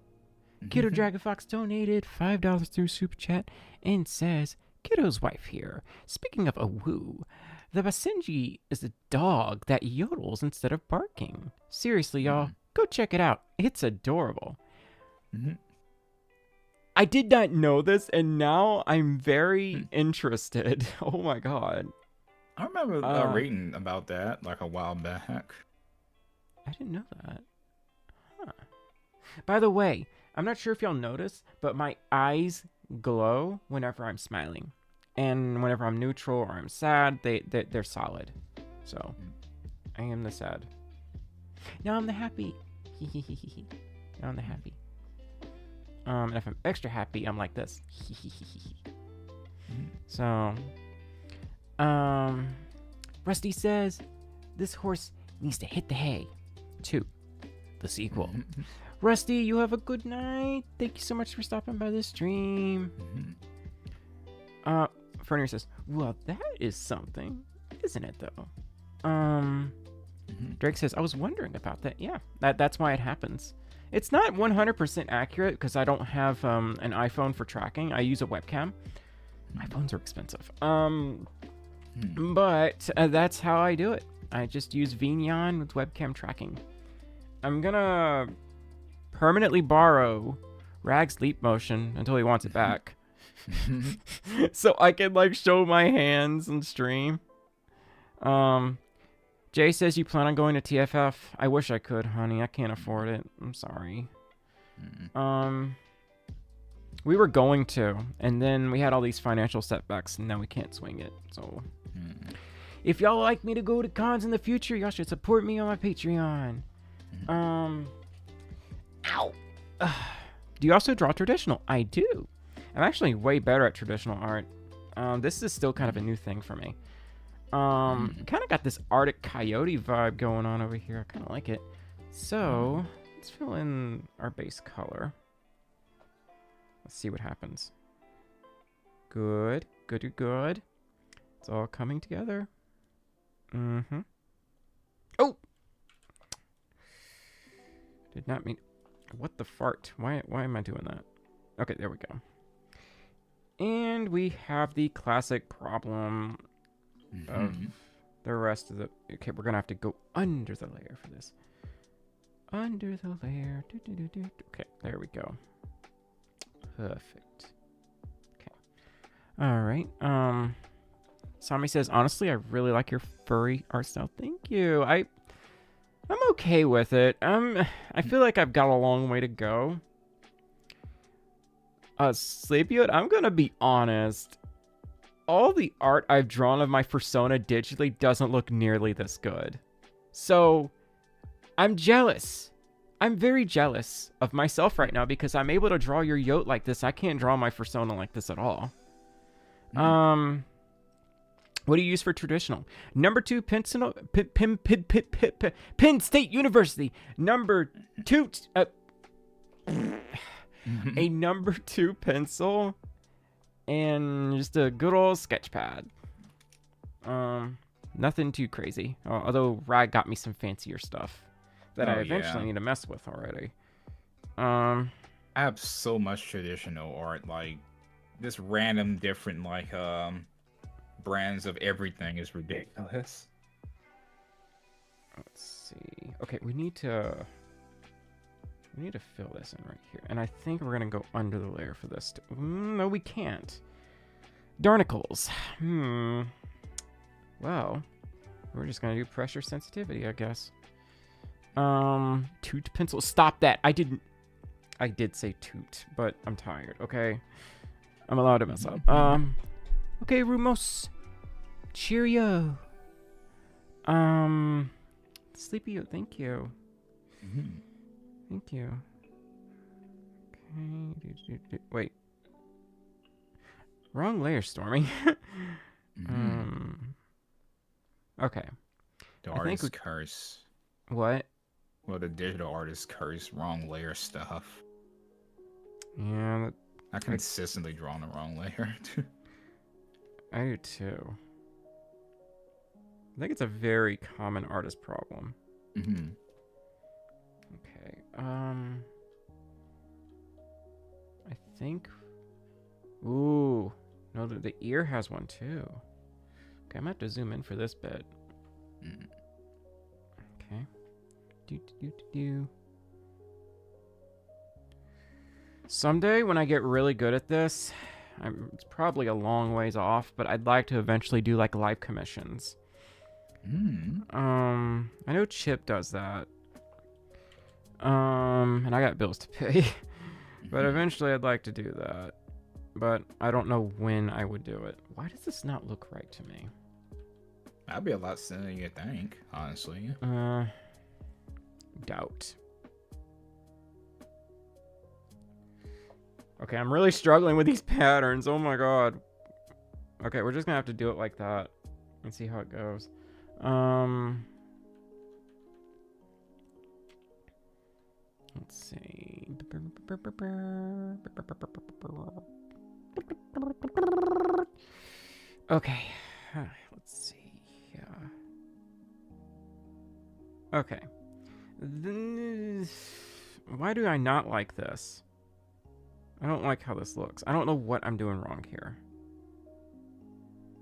Kiddo Dragon Fox donated $5 through Super Chat and says, Kiddo's wife here. Speaking of a woo, the Basenji is a dog that yodels instead of barking. Seriously, y'all, go check it out. It's adorable. I did not know this, and now I'm very interested. Oh my god. I remember reading about that like a while back. I didn't know that. Huh. By the way, I'm not sure if y'all notice, but my eyes glow whenever I'm smiling. And whenever I'm neutral or I'm sad, they're solid. So, I am the sad. Now I'm the happy. Now I'm the happy. And if I'm extra happy, I'm like this. So, Rusty says, this horse needs to hit the hay. 2. The sequel. Rusty, you have a good night. Thank you so much for stopping by the stream. Fernier says, well, that is something, isn't it, though? Drake says, I was wondering about that. Yeah, that's why it happens. It's not 100% accurate because I don't have an iPhone for tracking. I use a webcam. iPhones are expensive. But that's how I do it. I just use Vignon with webcam tracking. I'm gonna permanently borrow Rag's leap motion until he wants it back. So I can like show my hands and stream. Jay says you plan on going to TFF. I wish I could, honey. I can't afford it. I'm sorry. We were going to, and then we had all these financial setbacks, and now we can't swing it. So, if y'all like me to go to cons in the future, y'all should support me on my Patreon. Ow. Do you also draw traditional? I do. I'm actually way better at traditional art. This is still kind of a new thing for me. Kind of got this Arctic Coyote vibe going on over here. I kind of like it. So, let's fill in our base color. Let's see what happens. Good. Good, good. It's all coming together. Oh! Did not mean... What the fart? Why am I doing that? Okay, there we go. And we have the classic problem of the rest of the... Okay, we're going to have to go under the layer for this. Under the layer. Okay, there we go. Perfect. Okay. All right. Sami says, honestly, I really like your furry art style. Thank you. I'm okay with it. I feel like I've got a long way to go. Sleepywood, I'm gonna be honest. All the art I've drawn of my fursona digitally doesn't look nearly this good. So, I'm jealous. I'm very jealous of myself right now because I'm able to draw your yote like this. I can't draw my fursona like this at all. What do you use for traditional? Number 2, Penn State University. Number 2, a number 2 pencil, and just a good old sketch pad. Nothing too crazy. Although Rag got me some fancier stuff that I eventually need to mess with already. I have so much traditional art, like this random different like brands of everything is ridiculous. Let's see. Okay, we need to fill this in right here. And I think we're going to go under the layer for this. No, we can't. Darnicles. Well, we're just going to do pressure sensitivity, I guess. Toot pencil. Stop that. I did say toot, but I'm tired, okay? I'm allowed to mess up. Okay, Rumos. Cheerio. Sleepy, thank you. Thank you. Okay. Wait. Wrong layer, Stormy. Okay. The artist curse. What? Well, the digital artist curse. Wrong layer stuff. Yeah. I consistently draw on the wrong layer. I do too. I think it's a very common artist problem. Okay. I think. Ooh. No, the ear has one too. Okay, I'm gonna have to zoom in for this bit. Okay. Someday when I get really good at this, it's probably a long ways off, but I'd like to eventually do like live commissions. I know Chip does that. And I got bills to pay. But eventually I'd like to do that. But I don't know when I would do it. Why does this not look right to me? That'd be a lot sooner than you think, honestly. Doubt. Okay, I'm really struggling with these patterns. Oh my god. Okay, we're just gonna have to do it like that and see how it goes. Let's see. Okay. Let's see. Yeah. Okay. Why do I not like this? I don't like how this looks. I don't know what I'm doing wrong here.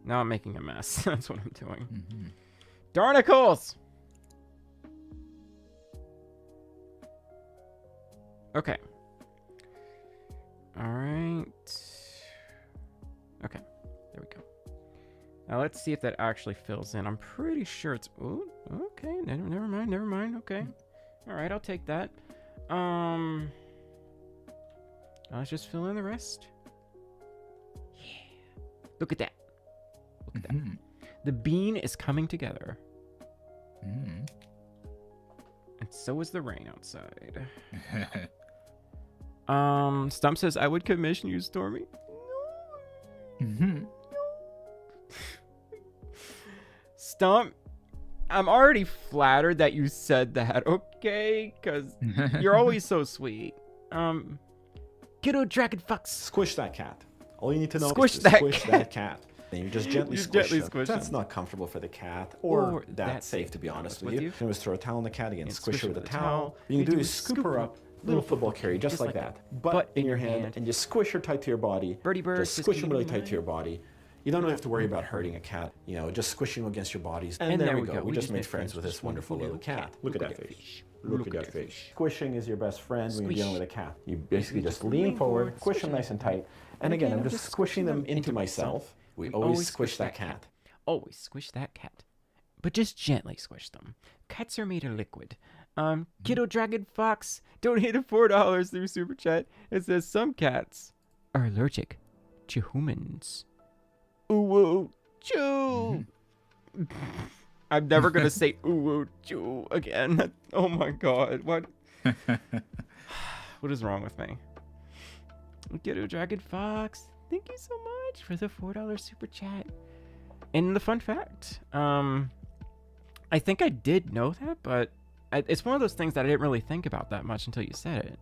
Now I'm making a mess. That's what I'm doing. Darnicles! Okay. Alright. Okay. There we go. Now let's see if that actually fills in. I'm pretty sure it's... Ooh, okay. Never mind. Okay. Alright, I'll take that. Let's just fill in the rest. Yeah. Look at that. Look at that. The bean is coming together. And so is the rain outside. Stump says, I would commission you, Stormi. No. Stump, I'm already flattered that you said that, okay? Because you're always so sweet. Kiddo Dragon Fox. Squish that cat. All you need to know Squish is to that squish cat. that cat. And you just gently squish gently them. squish That's them. not comfortable for the cat or that that's safe, to be honest with you. You can just throw a towel on the cat again, And squish her with a towel. What you can do is scoop her up, little football carry, just like that. Butt in your hand, and just squish her tight to your body. Birdie bird, Just squish them really tight to your body. You don't have to worry about hurting a cat. You know, just squishing them against your bodies. And there we go. We just made friends with this wonderful little cat. Look at that fish. Look at that fish. Squishing is your best friend when you're dealing with a cat. You basically just lean forward, squish them nice and tight. And again, I'm just squishing them into myself. We always squish that cat. Always squish that cat. But just gently squish them. Cats are made of liquid. Kiddo Dragon Fox donated $4 through Super Chat. It says some cats are allergic to humans. Ooh, choo. I'm never gonna say ooh, choo again. Oh my god, what? What is wrong with me? Kiddo Dragon Fox, thank you so much for the $4 Super Chat. And the fun fact, I think I did know that, but it's one of those things that I didn't really think about that much until you said it.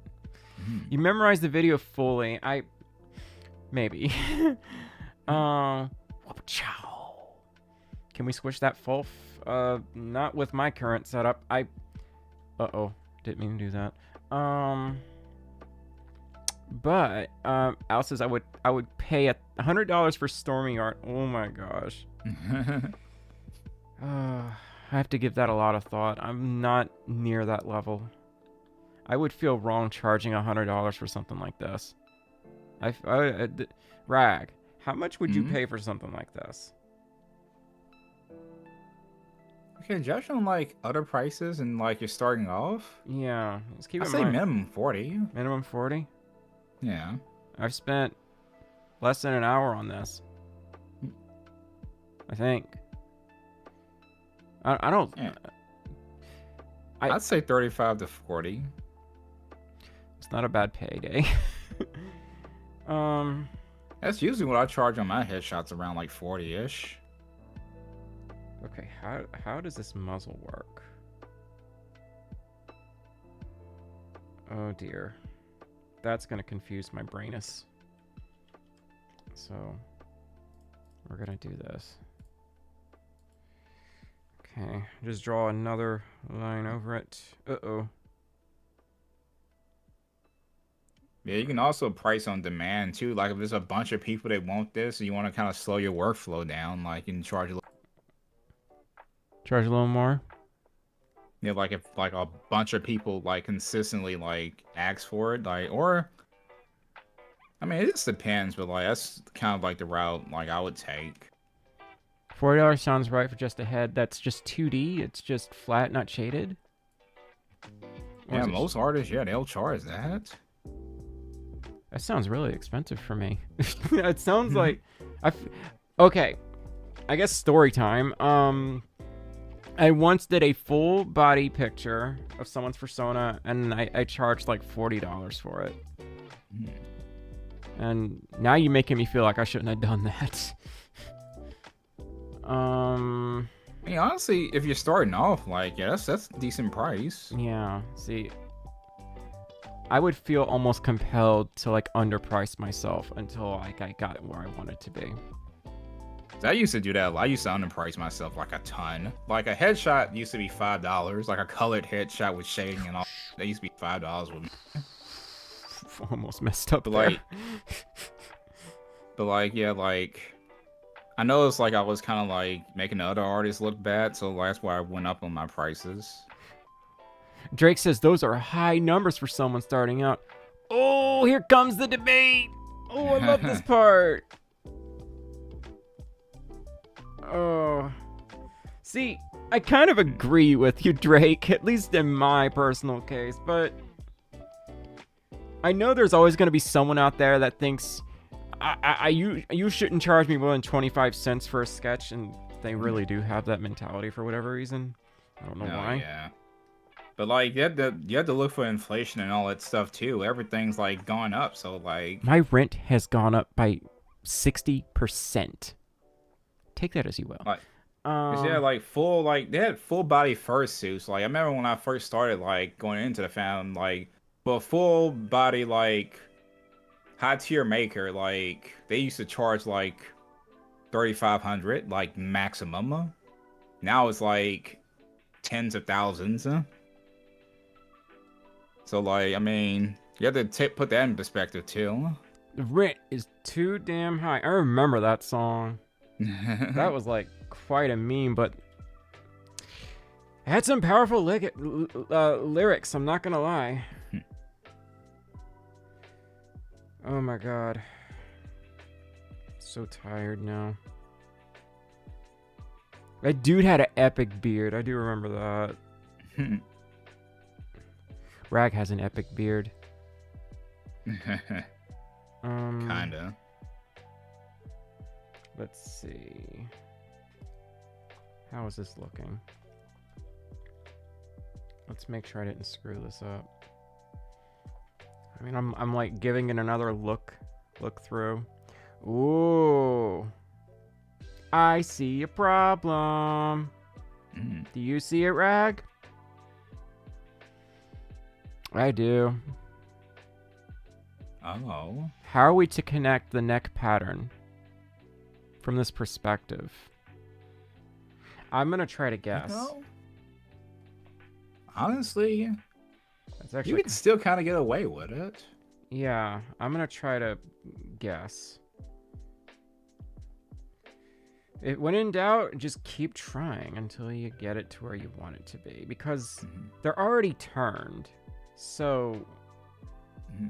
You memorized the video fully. Maybe. Chow. Can we squish that Folf? Not with my current setup. Uh-oh. Didn't mean to do that. But Al says I would pay $100 for Stormi art. Oh my gosh. I have to give that a lot of thought. I'm not near that level. I would feel wrong charging $100 for something like this. Rag, how much would you pay for something like this? Okay, judge on like other prices and like you're starting off. Yeah, let's keep I'd in say mind. minimum 40. Minimum 40. Yeah. I've spent less than an hour on this. I think. I don't. Yeah. I- I'd say 35 to 40. It's not a bad payday. That's usually what I charge on my headshots, around like 40-ish. Okay, how does this muzzle work? Oh dear. That's gonna confuse my brainus. So we're gonna do this. Okay, just draw another line over it. Uh-oh. Yeah, you can also price on demand too. Like if there's a bunch of people that want this and you want to kind of slow your workflow down, like you can charge a little. Charge a little more. Yeah, like if like a bunch of people like consistently like ask for it, like, or I mean, it just depends, but like that's kind of like the route like I would take. $40 sounds right for just a head. That's just 2D. It's just flat, not shaded. Or Yeah, is it most artists, yeah, they'll charge that. That sounds really expensive for me. It sounds like okay. I guess story time. I once did a full body picture of someone's persona, and I charged like $40 for it. And now you're making me feel like I shouldn't have done that. I mean, honestly, if you're starting off, like, yeah, that's a decent price. Yeah. See, I would feel almost compelled to like underprice myself until like I got where I wanted to be. I used to do that. I used to underprice myself like a ton. Like a headshot used to be $5, like a colored headshot with shading and all. That used to be $5 with me. Almost messed up But there. like, yeah, like I know it's like I was kind of like making the other artists look bad, so that's why I went up on my prices. Drake says those are high numbers for someone starting out. Oh, here comes the debate. Oh, I love this part. Oh. See, I kind of agree with you, Drake, at least in my personal case, but I know there's always going to be someone out there that thinks you shouldn't charge me more than 25 cents for a sketch, and they really do have that mentality for whatever reason. I don't know why. Yeah. But like you have to look for inflation and all that stuff too. Everything's like gone up, so like My rent has gone up by 60%. Take that as you will. Like, 'cause yeah, like they had full body fursuits. Like I remember when I first started like going into the fandom, like for a full body like high tier maker, like they used to charge like 3,500 like maximum. Now it's like tens of thousands. So like I mean, you have to put that in perspective too. The rent is too damn high. I remember that song. That was like quite a meme, but it had some powerful lyrics, I'm not gonna lie. Oh my god. So tired now. That dude had an epic beard. I do remember that. Rag has an epic beard. Kinda. Let's see. How is this looking? Let's make sure I didn't screw this up. I mean, I'm like giving it another look through. Ooh. I see a problem. Do you see it, Rag? I do. Oh. How are we to connect the neck pattern from this perspective? I'm gonna try to guess. No. Honestly, That's actually you can still kind of get away with it. yeah. I'm gonna try to guess. When in doubt, just keep trying until you get it to where you want it to be, because they're already turned. So you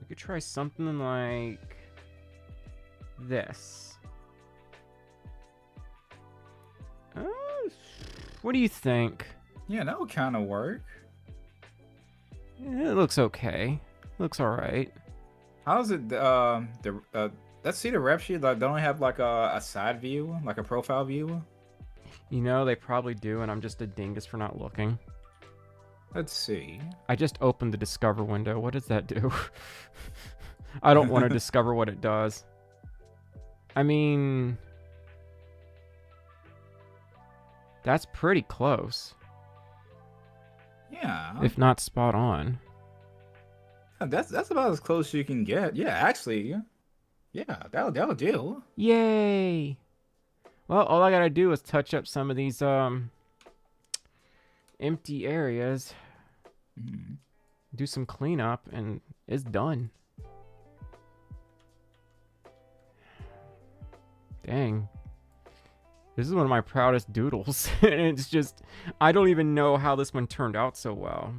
could try something like this. What do you think? Yeah, that would kind of work. It looks okay. Looks all right. How's it? Let's see the rep sheet. Like, don't they have like a side view, like a profile view? You know, they probably do, and I'm just a dingus for not looking. Let's see. I just opened the Discover window. What does that do? I don't want to discover what it does. I mean, that's pretty close. Yeah. If not spot on. That's about as close as you can get. Yeah, actually. Yeah, that'll do. Yay! Well, all I gotta do is touch up some of these empty areas. Do some cleanup, and it's done. Dang. This is one of my proudest doodles. And it's just, I don't even know how this one turned out so well.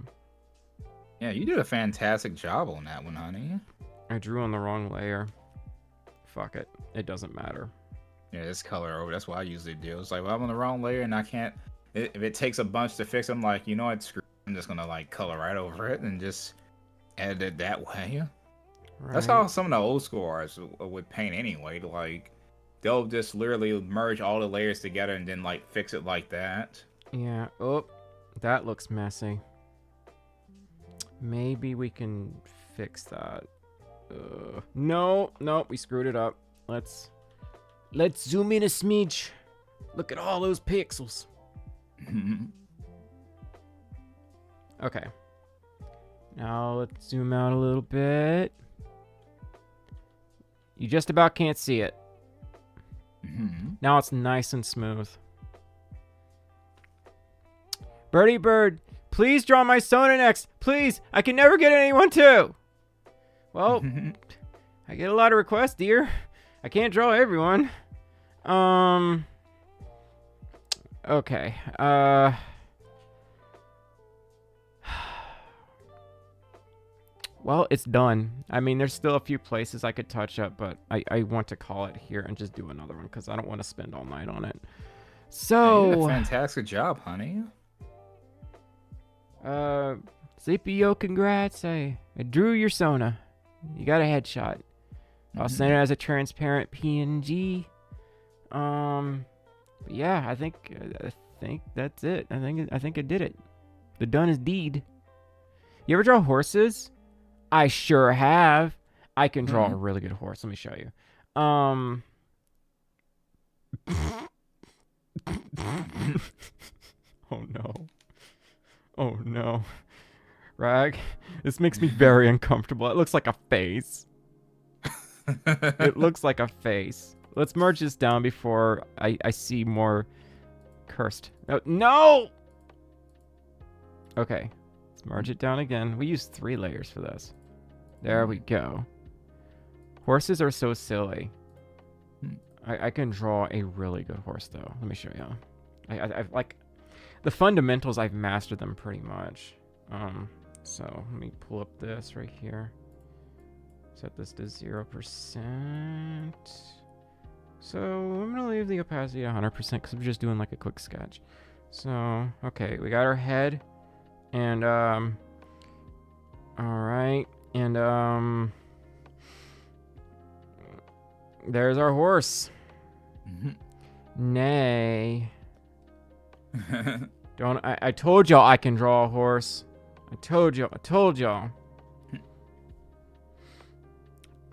Yeah, you did a fantastic job on that one, honey. I drew on the wrong layer. Fuck it. It doesn't matter. Yeah, this color over. That's what I usually do. It's like, well, I'm on the wrong layer and I can't. If it takes a bunch to fix, I'm like, you know what? Screw. I'm just gonna like color right over it and just edit it that way. Right. That's how some of the old school artists would paint anyway. Like, they'll just literally merge all the layers together and then like fix it like that. Yeah. Oh, that looks messy. Maybe we can fix that. No, we screwed it up. Let's zoom in a smidge. Look at all those pixels. Okay. Now let's zoom out a little bit. You just about can't see it. Now it's nice and smooth. Birdie Bird, please draw my Sona next. Please, I can never get anyone to. Well, I get a lot of requests, dear. I can't draw everyone. Okay. Well, it's done. I mean, there's still a few places I could touch up, but I want to call it here and just do another one because I don't want to spend all night on it. So, you did a fantastic job, honey. CPO, congrats. I drew your Sona. You got a headshot. I'll send it as a transparent PNG. Yeah, I think that's it. I think I did it. The done is deed. You ever draw horses? I sure have. I can draw a really good horse. Let me show you. Oh no. Oh no. Rag, this makes me very uncomfortable. It looks like a face. It looks like a face. Let's merge this down before I see more cursed. Oh, no! Okay. Let's merge it down again. We used 3 layers for this. There we go. Horses are so silly. I can draw a really good horse, though. Let me show you. I've like... The fundamentals, I've mastered them pretty much. So, let me pull up this right here. Set this to 0%. So, I'm going to leave the opacity at 100% because we're just doing like a quick sketch. So, okay, we got our head. And, alright. And, there's our horse. Nay. I told y'all I can draw a horse. I told y'all.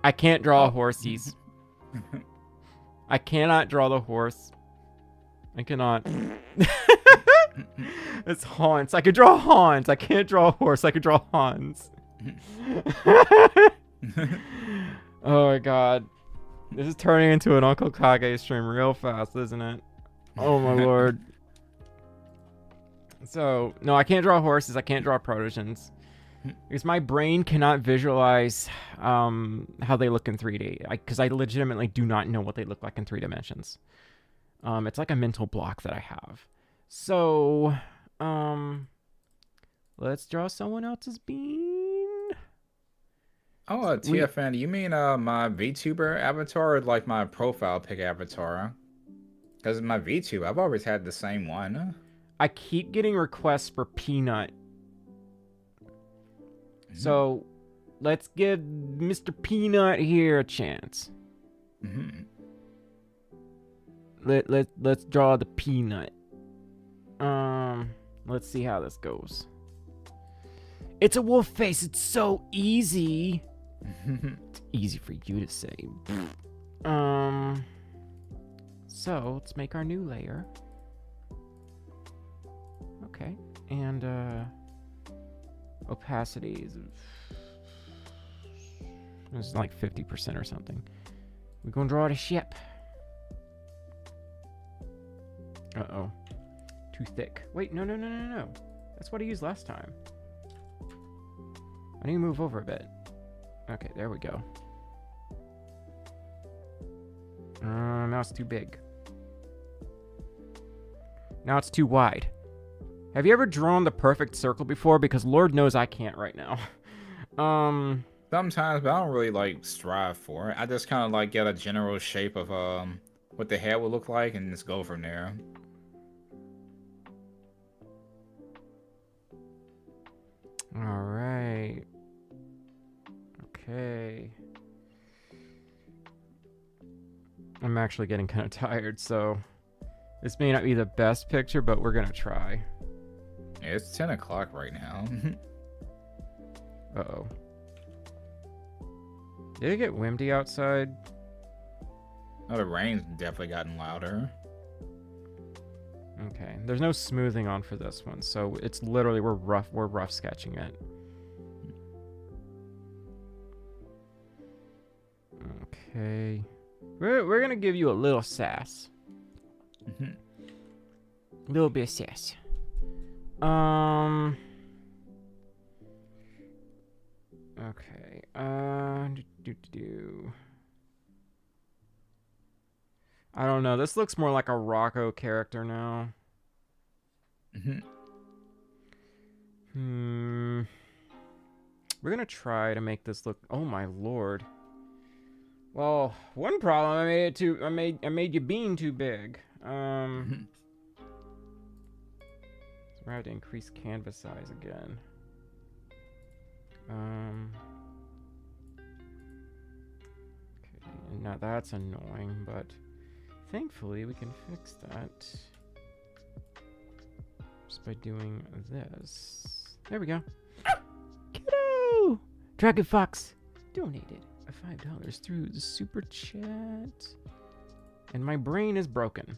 I can't draw horsies. I cannot draw the horse. I cannot. It's Hans. I could draw Hans. I can't draw a horse. I could draw Hans. Oh my god. This is turning into an Uncle Kage stream real fast, isn't it? Oh my lord. So, no, I can't draw horses. I can't draw protogens. Because my brain cannot visualize how they look in 3D. Because I legitimately do not know what they look like in 3 dimensions. It's like a mental block that I have. So, let's draw someone else's bean. Oh, TFN, you mean my VTuber avatar or like my profile pic avatar? Because my VTuber, I've always had the same one. I keep getting requests for Peanut. So, let's give Mr. Peanut here a chance. Let's draw the Peanut. Let's see how this goes. It's a wolf face. It's so easy. It's easy for you to say. So, let's make our new layer. Okay. And, opacity is... It's like 50% or something. We're gonna draw the ship. Uh-oh. Too thick. Wait, no. That's what I used last time. I need to move over a bit. Okay, there we go. Now it's too big. Now it's too wide. Have you ever drawn the perfect circle before? Because Lord knows I can't right now. Sometimes, but I don't really like strive for it. I just kind of like get a general shape of what the head would look like and just go from there. All right. Okay. I'm actually getting kind of tired, so this may not be the best picture, but we're gonna try. Yeah, it's 10 o'clock right now. Uh-oh. Did it get windy outside? Oh, the rain's definitely gotten louder. Okay. There's no smoothing on for this one, so it's literally we're rough sketching it. Okay. We're gonna give you a little sass. A little bit of sass. Okay. I don't know. This looks more like a Rocco character now. We're gonna try to make this look. Oh my lord. Well, one problem I made your bean too big. So we're gonna have to increase canvas size again. Okay, and now that's annoying, but thankfully we can fix that just by doing this. There we go. Kiddo! Dragon Fox donated $5 through the super chat. And my brain is broken.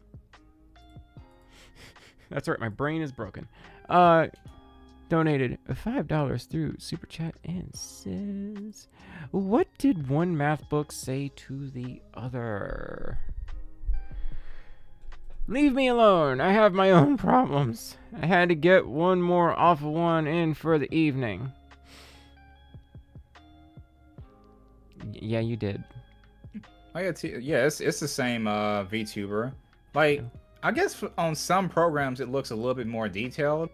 That's right, my brain is broken. Donated $5 through super chat and says, what did one math book say to the other? Leave me alone. I have my own problems. I had to get one more awful one in for the evening. Yeah, you did. Oh yeah, yeah, it's the same VTuber. Like, I guess on some programs it looks a little bit more detailed,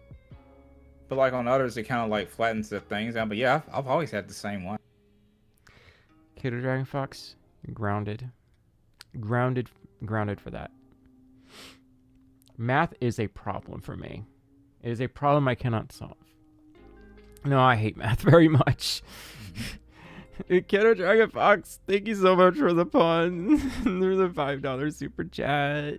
but like on others it kind of like flattens the things down. But yeah, I've always had the same one. Kiddo Dragon Fox, grounded for that. Math is a problem for me. It is a problem I cannot solve. No, I hate math very much. Kiddo Dragon Fox, thank you so much for the pun. Through the $5 super chat.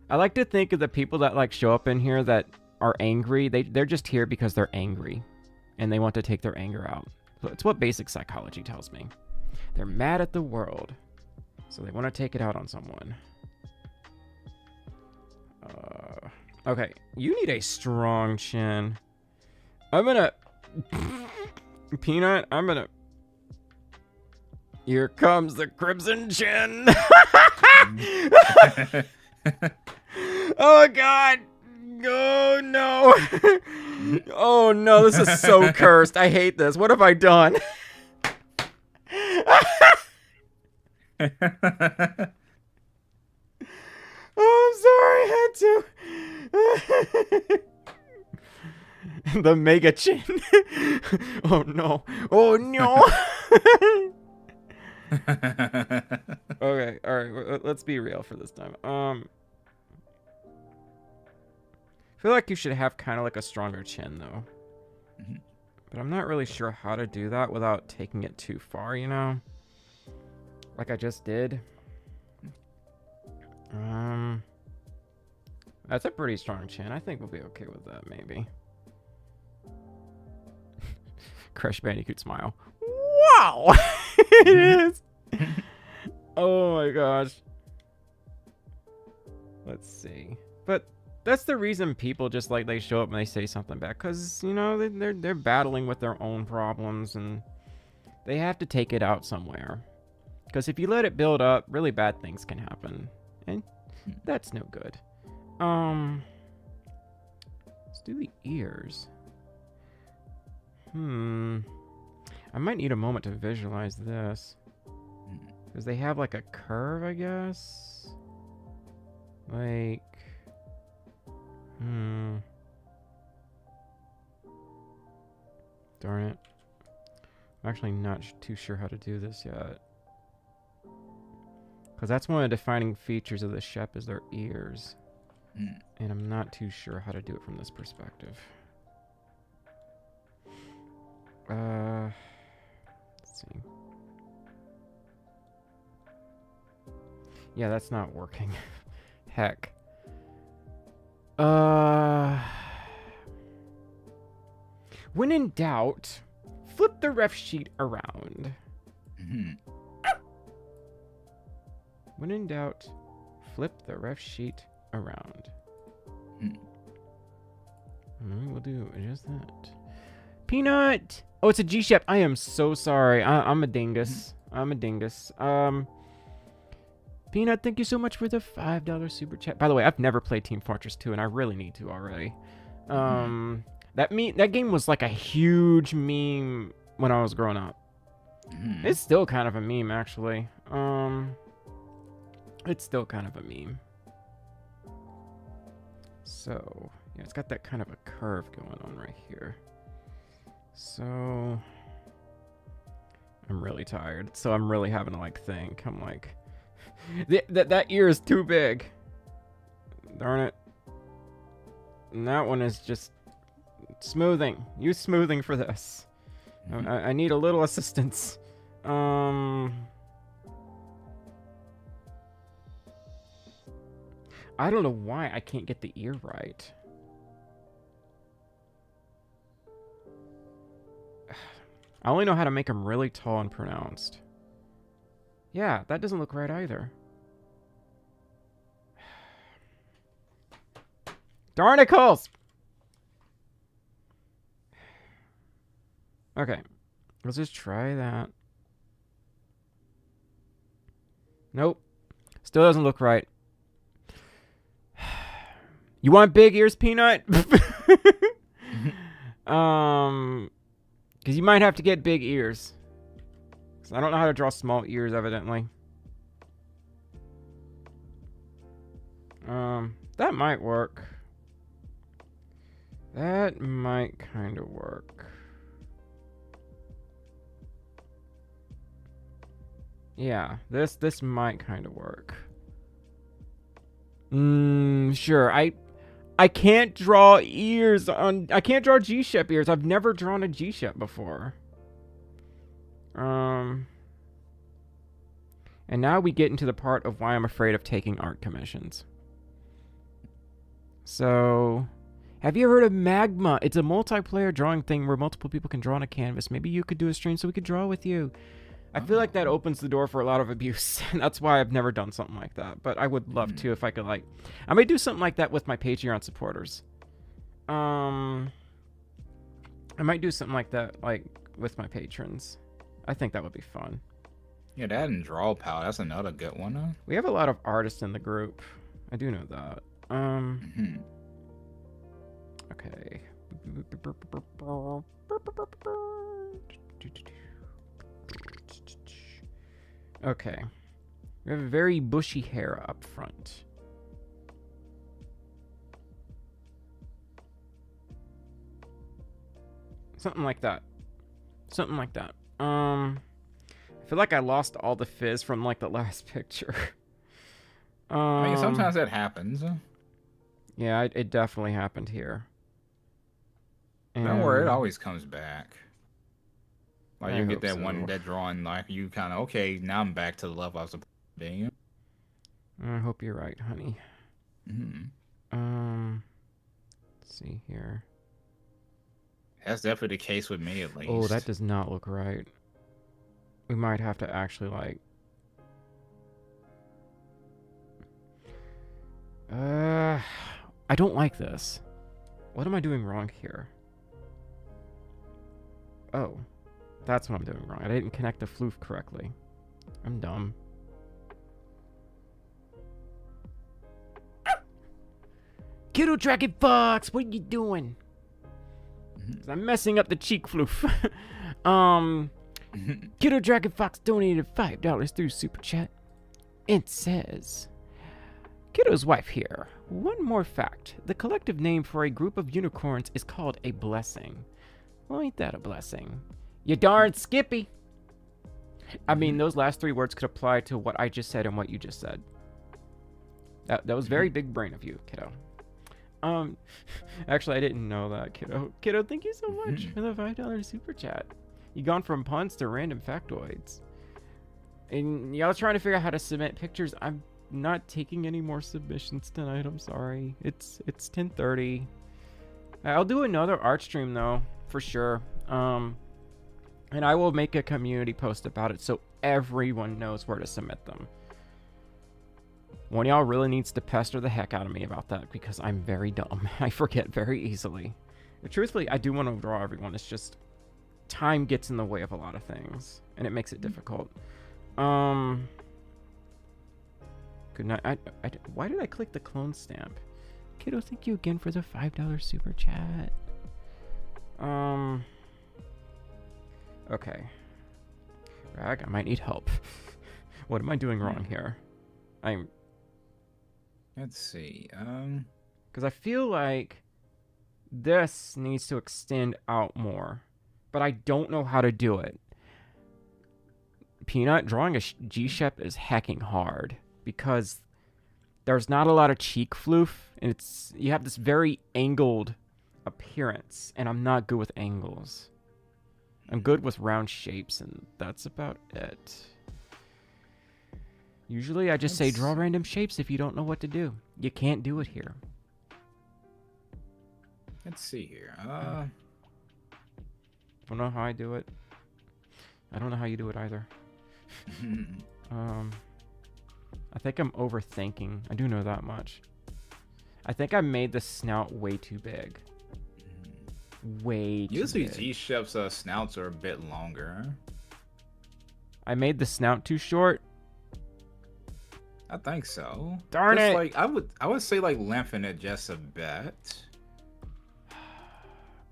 I like to think of the people that like show up in here that are angry. They're just here because they're angry. And they want to take their anger out. It's what basic psychology tells me. They're mad at the world. So they want to take it out on someone. Okay, you need a strong chin. I'm gonna... Peanut, I'm gonna... Here comes the crimson chin! Oh god! Oh no! Oh no, this is so cursed. I hate this. What have I done? Oh, I'm sorry, I had to. The mega chin. Oh no. Oh no. Okay, alright, let's be real for this time. I feel like you should have kind of like a stronger chin though. But I'm not really sure how to do that without taking it too far, you know? Like I just did. That's a pretty strong chin. I think we'll be okay with that, maybe. Crash Bandicoot smile. Wow! It is! Oh my gosh. Let's see. But that's the reason people just like they show up and they say something back, because you know they're battling with their own problems and they have to take it out somewhere. Because if you let it build up, really bad things can happen, and that's no good. Let's do the ears. I might need a moment to visualize this, because they have like a curve, I guess. Like, Darn it. I'm actually not too sure how to do this yet. Because that's one of the defining features of the Shep is their ears. And I'm not too sure how to do it from this perspective. Let's see. Yeah, that's not working. Heck. When in doubt, flip the ref sheet around. When in doubt, flip the ref sheet around. We'll do just that. Peanut! Oh, it's a G-Shep. I am so sorry. I'm a dingus. I'm a dingus. Peanut, thank you so much for the $5 super chat. By the way, I've never played Team Fortress 2, and I really need to already. That game was like a huge meme when I was growing up. It's still kind of a meme, actually. It's still kind of a meme. So, yeah, it's got that kind of a curve going on right here. So, I'm really tired. So I'm really having to, like, think. I'm like, that ear is too big. Darn it. And that one is just smoothing. Use smoothing for this. I need a little assistance. I don't know why I can't get the ear right. I only know how to make them really tall and pronounced. Yeah, that doesn't look right either. Darnicles! Okay, let's just try that. Nope, still doesn't look right. You want big ears, Peanut? Because you might have to get big ears. I don't know how to draw small ears, evidently. That might work. That might kind of work. Yeah, this might kind of work. Sure. I can't draw ears on... I can't draw G-Shep ears. I've never drawn a G-Shep before. And now we get into the part of why I'm afraid of taking art commissions. So, have you ever heard of Magma? It's a multiplayer drawing thing where multiple people can draw on a canvas. Maybe you could do a stream so we could draw with you. I feel like that opens the door for a lot of abuse. And that's why I've never done something like that. But I would love to if I could, like... I may do something like that with my Patreon supporters. I might do something like that, like, with my patrons. I think that would be fun. Yeah, that and Draw Pal, that's another good one, huh? We have a lot of artists in the group. I do know that. Okay. Okay. We have a very bushy hair up front. Something like that. Something like that. I feel like I lost all the fizz from, like, the last picture. I mean, sometimes that happens. Yeah, it definitely happened here. Don't worry, it always comes back. Like, I you get hope that so. one, that drawing, like, you kind of, okay, now I'm back to the level I was being. I hope you're right, honey. Let's see here. That's definitely the case with me, at least. Oh, that does not look right. We might have to actually, like... I don't like this. What am I doing wrong here? Oh. That's what I'm doing wrong. I didn't connect the floof correctly. I'm dumb. Kiddo Dragon Fox, what are you doing? I'm messing up the cheek floof. Kiddo Dragon Fox donated $5 through Super Chat. It says, Kiddo's wife here. One more fact. The collective name for a group of unicorns is called a blessing. Well, ain't that a blessing? You darn Skippy! I mean, those last 3 words could apply to what I just said and what you just said. That was very big brain of you, kiddo. Actually, I didn't know that, kiddo. Kiddo, thank you so much for the $5 super chat. You gone from puns to random factoids. And y'all trying to figure out how to submit pictures. I'm not taking any more submissions tonight. I'm sorry. It's 10:30. I'll do another art stream though, for sure. And I will make a community post about it so everyone knows where to submit them. One of y'all really needs to pester the heck out of me about that because I'm very dumb. I forget very easily. But truthfully, I do want to draw everyone. It's just time gets in the way of a lot of things, and it makes it difficult. Good night. Why did I click the clone stamp? Kiddo, thank you again for the $5 super chat. Okay. Rag, I might need help. What am I doing wrong here? Let's see. Because I feel like this needs to extend out more, but I don't know how to do it. Peanut, drawing a G-Shep is hecking hard because there's not a lot of cheek floof, and you have this very angled appearance, and I'm not good with angles. I'm good with round shapes, and that's about it. Usually I just say draw random shapes if you don't know what to do. You can't do it here. Let's see here. Don't know how I do it. I don't know how you do it either. I think I'm overthinking. I do know that much. I think I made the snout way too big. Way too Usually big. G-Chef's snouts are a bit longer. I made the snout too short. I think so. Darn just it! Like I would say like lengthen it just a bit.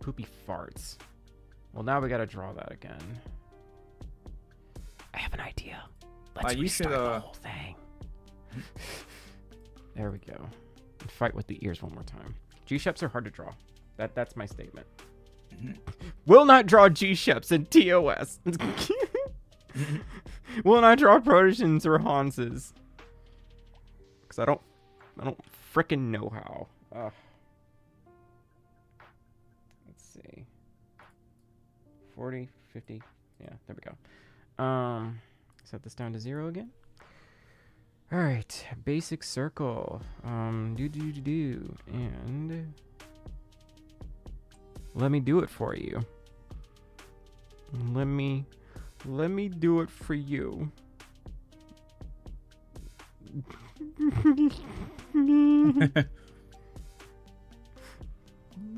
Poopy farts. Well, now we gotta draw that again. I have an idea. Let's restart the whole thing. There we go. And fight with the ears one more time. G-Sheps are hard to draw. That's my statement. Will not draw G-Sheps in TOS. Will not draw Protosians or Hanses. Because I don't frickin' know how. Let's see. 40, 50. Yeah, there we go. Set this down to 0 again. All right, basic circle. And let me do it for you. Let me do it for you.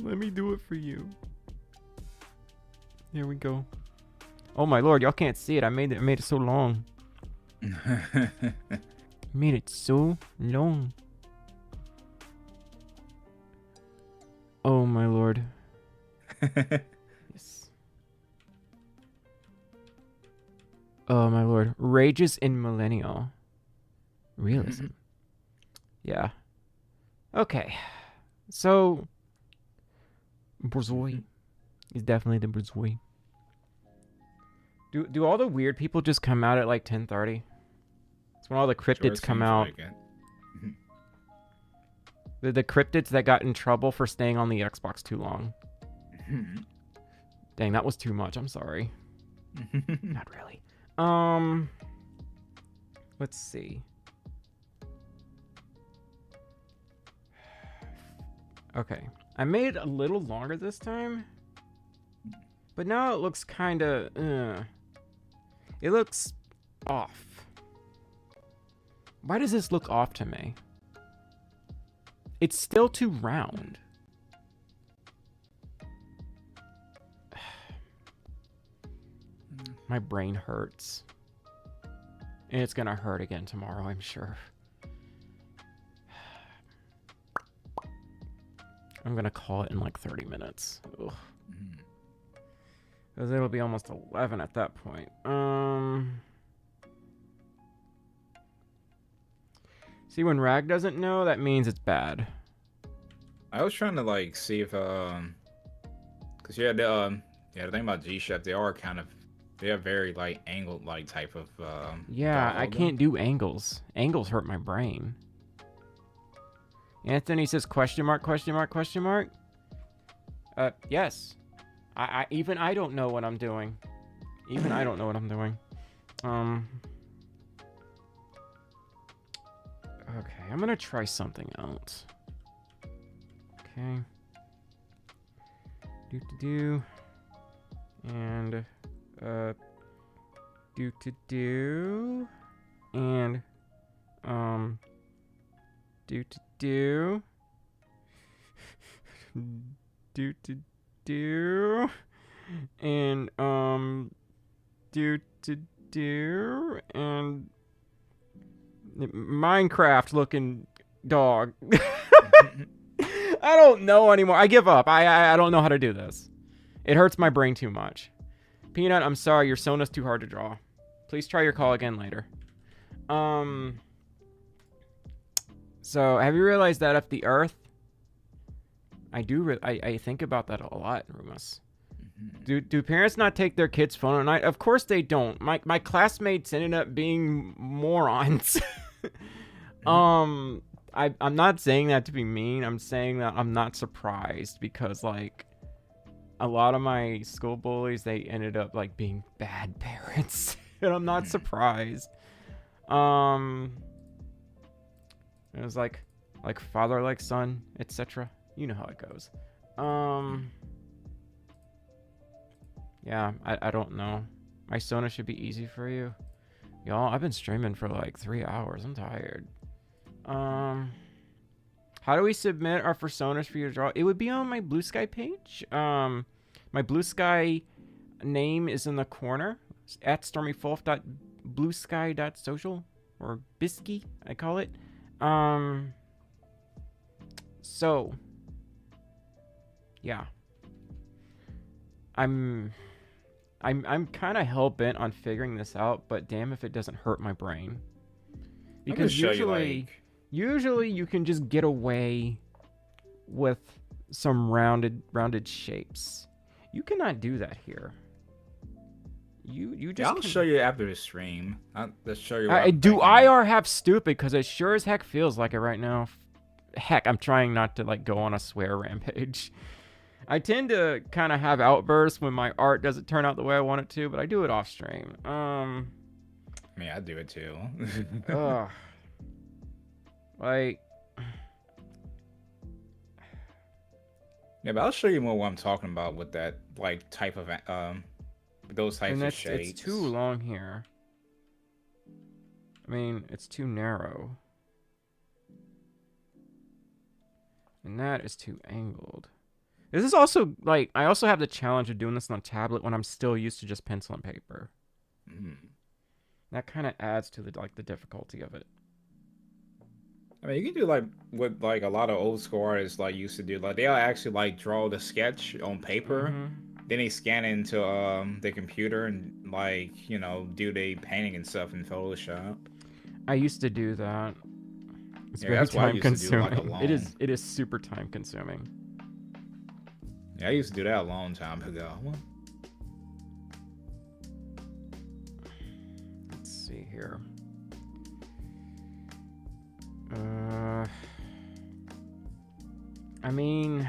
Let me do it for you. There we go. Oh my lord, y'all can't see it. I made it so long. Made it so long. Oh my lord. Yes. Oh my lord. Rages in millennial. Realism. Yeah. Okay. So Borzoi is definitely the Borzoi. Do all the weird people just come out at like 10:30? It's when all the cryptids come out. Like The cryptids that got in trouble for staying on the Xbox too long. Dang, that was too much. I'm sorry. Not really. Let's see. Okay. I made it a little longer this time. But now it looks kind of... It looks off. Why does this look off to me? It's still too round. My brain hurts. And it's gonna hurt again tomorrow, I'm sure. I'm gonna call it in like 30 minutes. Ugh. Because it'll be almost 11 at that point. See, when Rag doesn't know, that means it's bad. I was trying to like see if cause the thing about G-Chef, they are very like angled like type of Yeah, I dog. can't do angles. Angles hurt my brain. Anthony says question mark, question mark, question mark. Yes. Even I don't know what I'm doing. Even I don't know what I'm doing. Okay, I'm gonna try something else. Okay. Do. And, do. And, do. Do. And, do. And, Minecraft looking dog. I don't know anymore. I give up. I don't know how to do this. It hurts my brain too much. Peanut, I'm sorry. Your Sona's too hard to draw. Please try your call again later. So, have you realized that if the Earth... I think about that a lot, Rumus. Do parents not take their kids' phone at night? Of course they don't. My classmates ended up being morons. I'm not saying that to be mean. I'm saying that I'm not surprised because like a lot of my school bullies, they ended up like being bad parents. And I'm not surprised. It was like father like son, etc. You know how it goes. Yeah, I don't know. My Sona should be easy for you. Y'all, I've been streaming for like 3 hours. I'm tired. How do we submit our fursonas for you to draw? It would be on my Blue Sky page. My Blue Sky name is in the corner. It's at stormyfolf.bluesky.social or Bisky, I call it. So yeah. I'm kind of hell-bent on figuring this out, but damn if it doesn't hurt my brain. Because usually you can just get away with some rounded shapes. You cannot do that here. You just I'll show you after the stream. Let's show you. Do IR have stupid? Because it sure as heck feels like it right now. Heck, I'm trying not to like go on a swear rampage. I tend to kind of have outbursts when my art doesn't turn out the way I want it to, but I do it off stream. I mean, I do it too. Like, yeah, but I'll show you more what I'm talking about with that like type of those types of shapes. It's too long here. I mean, it's too narrow. And that is too angled. This is also, like, I also have the challenge of doing this on a tablet when I'm still used to just pencil and paper. That kind of adds to the difficulty of it. I mean, you can do like what like a lot of old school artists like used to do. Like they'll actually like draw the sketch on paper, then they scan it into the computer and like do the painting and stuff in Photoshop. I used to do that. It's very that's what I time used to do, consuming. like, It is super time consuming. Yeah, I used to do that a long time ago. Let's see here. I mean,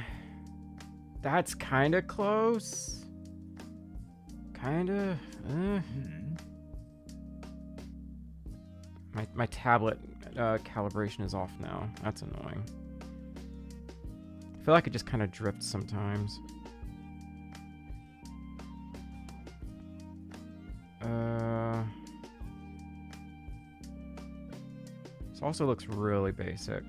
that's kind of close. Kind of. My tablet calibration is off now. That's annoying. I feel like it just kind of drifts sometimes. This also looks really basic.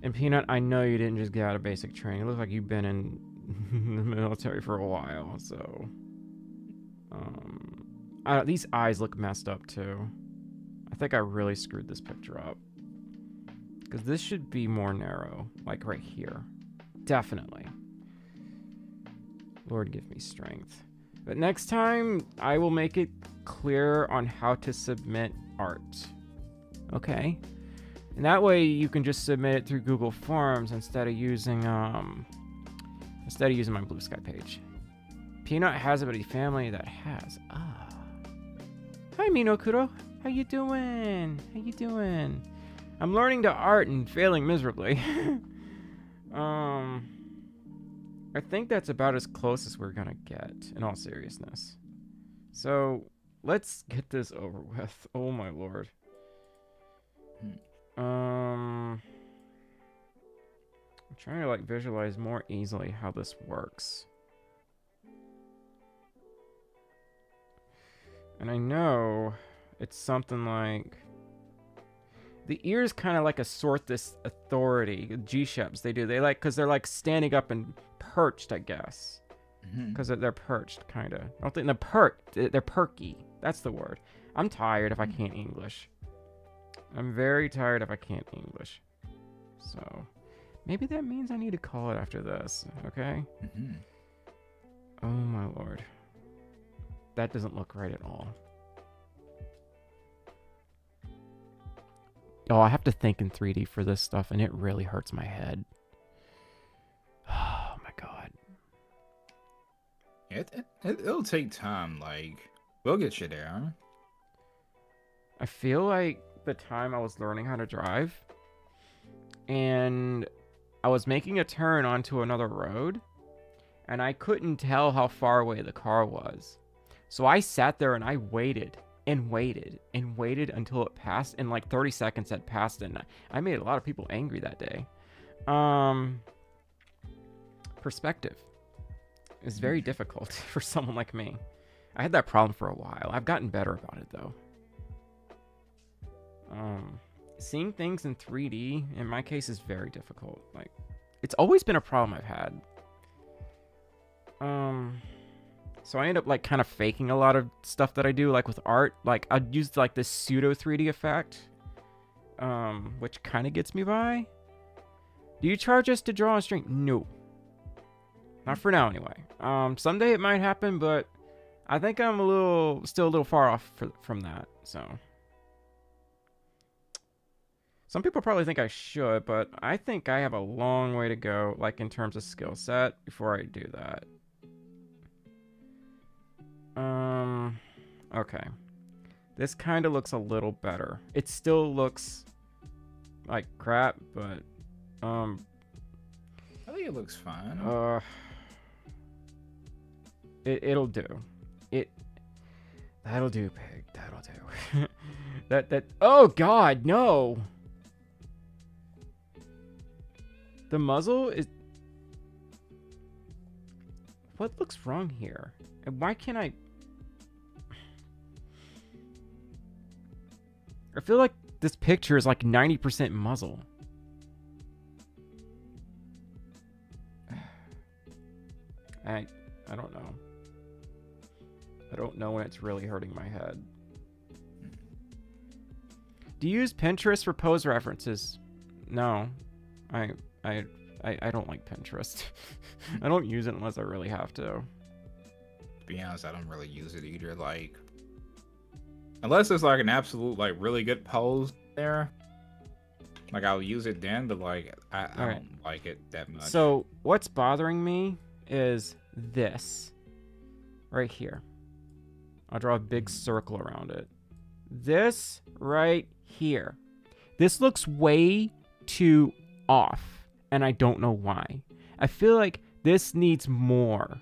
And Peanut, I know you didn't just get out of basic training. It looks like you've been in the military for a while, so... these eyes look messed up, too. I think I really screwed this picture up. Because this should be more narrow, like right here. Definitely. Lord, give me strength. But next time, I will make it clear on how to submit art. Okay. And that way you can just submit it through Google Forms instead of using my Blue Sky page. Peanut has a family that has. Ah. Hi Minokuro. How you doing? How you doing? I'm learning to art and failing miserably. I think that's about as close as we're gonna get, in all seriousness. So let's get this over with. Oh my lord. I'm trying to like visualize more easily how this works. And I know it's something like the ears kind of like assort this authority. G-Sheps, they do. They like, because they're like standing up and perched, I guess. Because they're perched, kind of. I don't think they're perky. That's the word. I'm tired if I can't English. I'm very tired if I can't English. So maybe that means I need to call it after this, okay? Oh my lord. That doesn't look right at all. Oh, I have to think in 3D for this stuff, and it really hurts my head. Oh my god. It'll take time. Like, we'll get you there. I feel like the time I was learning how to drive, and I was making a turn onto another road, and I couldn't tell how far away the car was. So I sat there and I waited and waited and waited until it passed, and like 30 seconds had passed, and I made a lot of people angry that day. Perspective is very difficult for someone like me. I had that problem for a while. I've gotten better about it though. Seeing things in 3D in my case is very difficult. Like, it's always been a problem I've had. So I end up like kind of faking a lot of stuff that I do, like with art. Like I'd use like this pseudo 3D effect, which kind of gets me by. Do you charge us to draw a string? No, not for now anyway. Someday it might happen, but I think I'm still a little far off from that. So some people probably think I should, but I think I have a long way to go, like in terms of skill set, before I do that. Okay. This kind of looks a little better. It still looks like crap, but I think it looks fine. It'll do. That'll do, pig. That'll do. that oh god, no. The muzzle is... What looks wrong here? And why can't I feel like this picture is like 90% muzzle. I don't know. I don't know when it's really hurting my head. Do you use Pinterest for pose references? No. I don't like Pinterest. I don't use it unless I really have to. To be honest, I don't really use it either. Like, unless it's like an absolute like really good pose there, like I'll use it then. But like I don't like it that much. So what's bothering me is this right here. I'll draw a big circle around it. This right here. This looks way too off, and I don't know why. I feel like this needs more.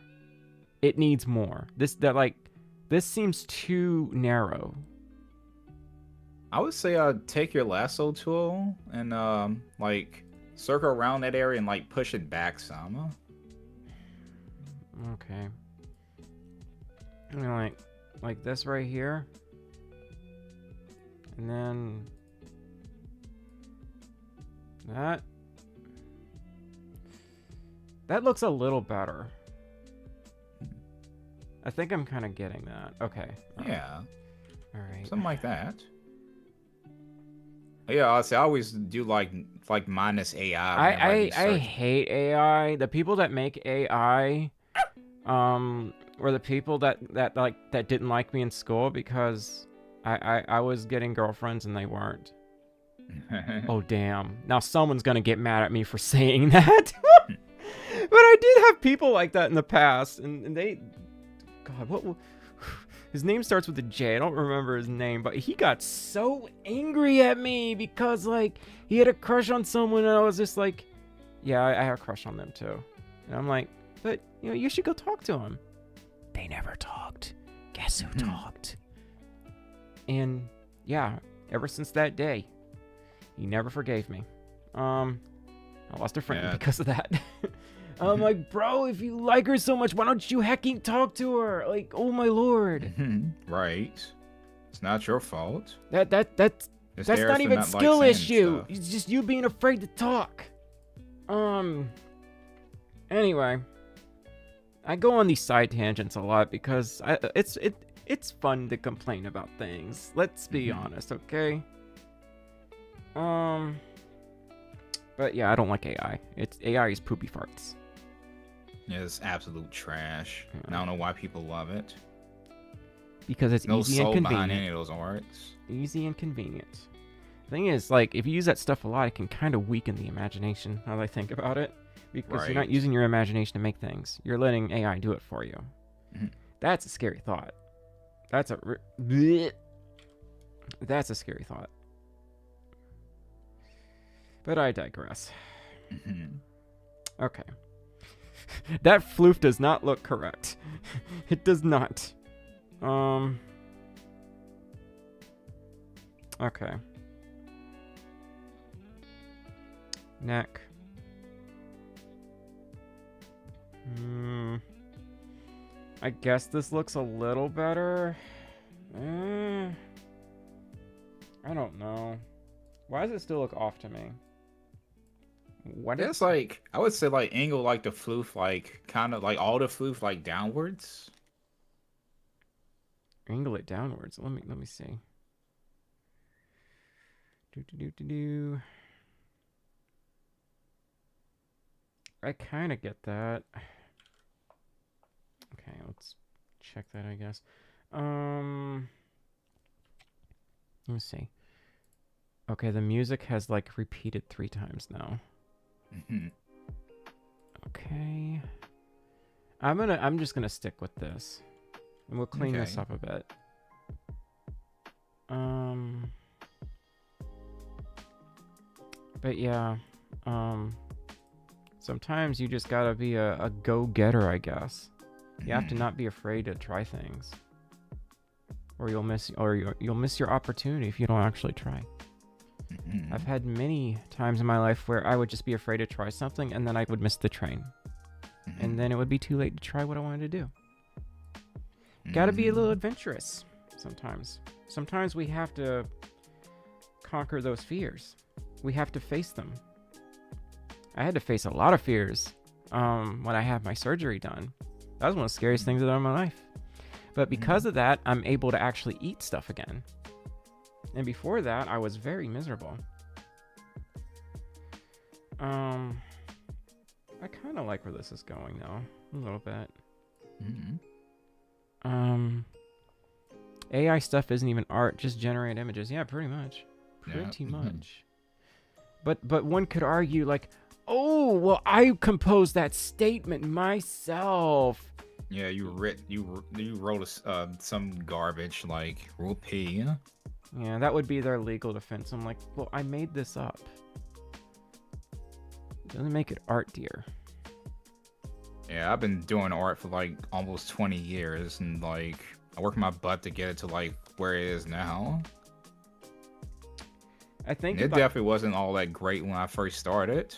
It needs more. This seems too narrow. I would say take your lasso tool and like circle around that area and like push it back some. Okay. I mean, like this right here. And then that looks a little better. I think I'm kind of getting that. Okay. Yeah. All right. Something like that. Yeah, I always do like minus AI. I hate AI. The people that make AI, were the people that didn't like me in school because I was getting girlfriends and they weren't. Oh, damn. Now someone's gonna get mad at me for saying that. But I did have people like that in the past, and they... God, what... His name starts with a J. I don't remember his name, but he got so angry at me because, like, he had a crush on someone, and I was just like, yeah, I have a crush on them, too. And I'm like, but, you know, you should go talk to him. They never talked. Guess who talked? And, yeah, ever since that day, he never forgave me. I lost a friend because of that. I'm like, bro, if you like her so much, why don't you hecking talk to her? Like, oh my lord. Right. It's not your fault. That's not even a skill issue. It's just you being afraid to talk. Anyway, I go on these side tangents a lot because it's fun to complain about things. Let's be honest, okay? But yeah, I don't like AI. AI is poopy farts. Yeah, it's absolute trash. And I don't know why people love it. Because it's no easy and soul convenient. behind any of those arts. Easy and convenient. Thing is, like, if you use that stuff a lot, it can kind of weaken the imagination, now that I think about it. Because you're not using your imagination to make things. You're letting AI do it for you. That's a scary thought. That's a scary thought. But I digress. Okay. That floof does not look correct. It does not. Okay. Neck. I guess this looks a little better. I don't know. Why does it still look off to me? What It's like, I would say like angle like the floof, like kind of like all the floof like downwards. Angle it downwards. Let me see. I kind of get that. Okay, let's check that, I guess. Let me see. Okay, the music has like repeated 3 times now. Okay. I'm just gonna stick with this. And we'll clean this up a bit. But yeah. Sometimes you just gotta be a go-getter, I guess. You have to not be afraid to try things. Or you'll miss your opportunity if you don't actually try. I've had many times in my life where I would just be afraid to try something and then I would miss the train. And then it would be too late to try what I wanted to do. Gotta be a little adventurous sometimes. Sometimes we have to conquer those fears. We have to face them. I had to face a lot of fears when I had my surgery done. That was one of the scariest things I've done in my life. But because of that, I'm able to actually eat stuff again. And before that, I was very miserable. I kind of like where this is going, though. A little bit. AI stuff isn't even art, just generate images. Yeah, pretty much. Pretty much. But one could argue, like, oh, well, I composed that statement myself. Yeah, you wrote some garbage like rule P. Yeah, that would be their legal defense. I'm like, well, I made this up. Doesn't make it art, dear. Yeah, I've been doing art for like almost 20 years, and like I worked my butt to get it to like where it is now. I think it definitely wasn't all that great when I first started.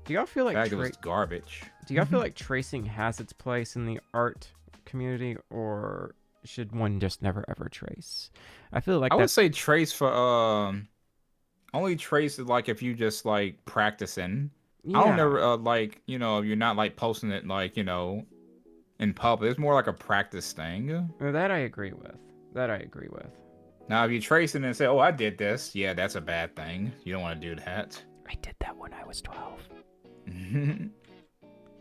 Do y'all feel like it was garbage? Do y'all feel like tracing has its place in the art community, or should one just never ever trace? I feel like I would say trace for only trace it like if you just like practicing. Yeah. I don't never like, you know, you're not like posting it like, you know, in public. It's more like a practice thing. Well, that I agree with. Now, if you trace it and say, "Oh, I did this," yeah, that's a bad thing. You don't want to do that. I did that when I was 12.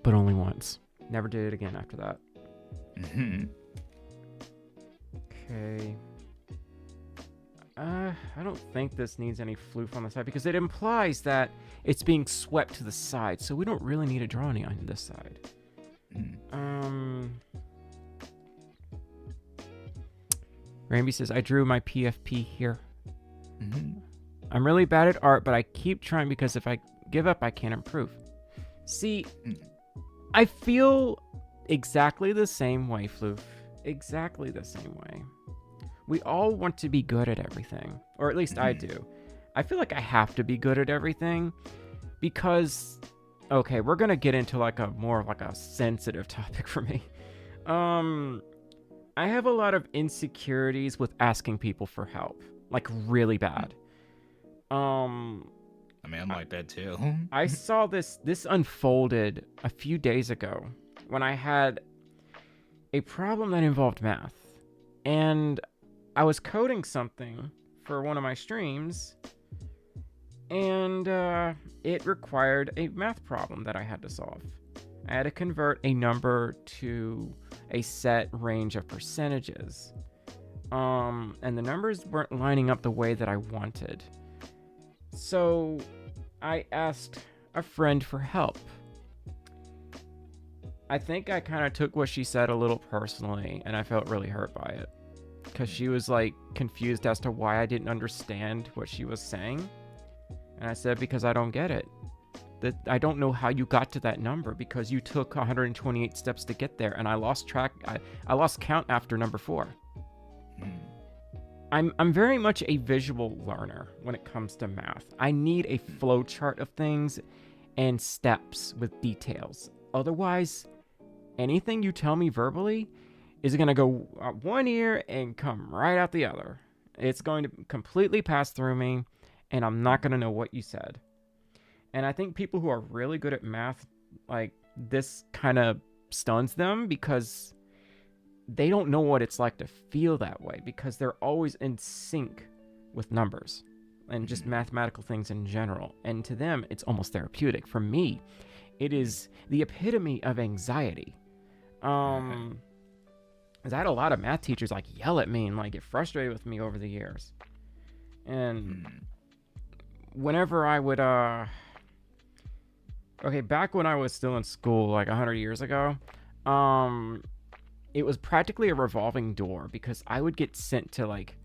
But only once. Never did it again after that. Okay. don't think this needs any floof on the side because it implies that it's being swept to the side, so we don't really need to draw any on this side. Ramby says, I drew my PFP here. I'm really bad at art, but I keep trying because if I give up, I can't improve. See, I feel exactly the same way, Floof. Exactly the same way. We all want to be good at everything, or at least I do. I feel like I have to be good at everything because, okay, we're gonna get into like a more of like a sensitive topic for me. I have a lot of insecurities with asking people for help, like really bad. I mean, I'm like that too. I saw this unfolded a few days ago when I had a problem that involved math, and I was coding something for one of my streams, and it required a math problem that I had to solve. I had to convert a number to a set range of percentages, and the numbers weren't lining up the way that I wanted. So I asked a friend for help. I think I kind of took what she said a little personally, and I felt really hurt by it. Because she was like confused as to why I didn't understand what she was saying. And I said, because I don't get it. That I don't know how you got to that number because you took 128 steps to get there, and I lost track. I lost count after number 4. I'm very much a visual learner when it comes to math. I need a flow chart of things and steps with details. Otherwise, anything you tell me verbally is going to go out one ear and come right out the other. It's going to completely pass through me, and I'm not going to know what you said. And I think people who are really good at math, like, this kind of stuns them because they don't know what it's like to feel that way because they're always in sync with numbers and just mathematical things in general. And to them, it's almost therapeutic. For me, it is the epitome of anxiety. 'Cause I had a lot of math teachers like yell at me and like get frustrated with me over the years. And whenever I would, okay, back when I was still in school, like 100 years ago, it was practically a revolving door because I would get sent to like,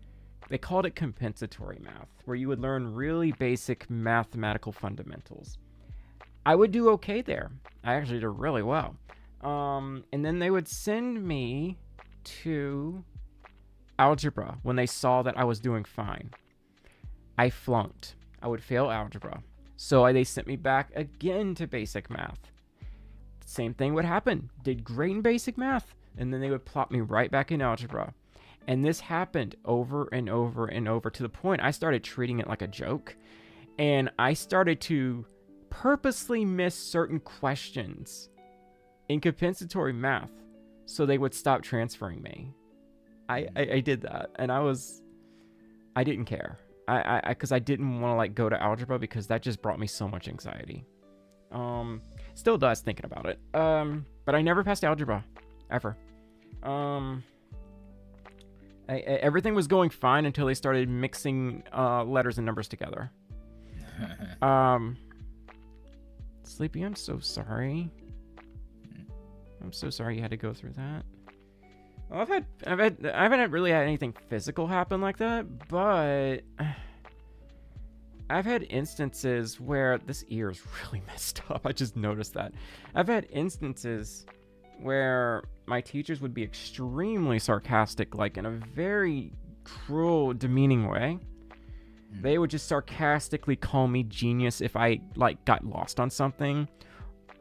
they called it compensatory math, where you would learn really basic mathematical fundamentals. I would do okay there. I actually did really well. And then they would send me to algebra when they saw that I was doing fine. I flunked. I would fail algebra. So they sent me back again to basic math. Same thing would happen. Did great in basic math. And then they would plop me right back in algebra. And this happened over and over and over to the point I started treating it like a joke. And I started to purposely miss certain questions in compensatory math so they would stop transferring me. I did that, and I didn't care. Because I didn't want to like go to algebra because that just brought me so much anxiety. Still does thinking about it. But I never passed algebra, ever. Everything was going fine until they started mixing letters and numbers together. Sleepy, I'm so sorry. I'm so sorry you had to go through that. Well, I haven't really had anything physical happen like that, but I've had instances where this ear is really messed up. I just noticed that. I've had instances where my teachers would be extremely sarcastic, like in a very cruel, demeaning way. They would just sarcastically call me genius if I like got lost on something,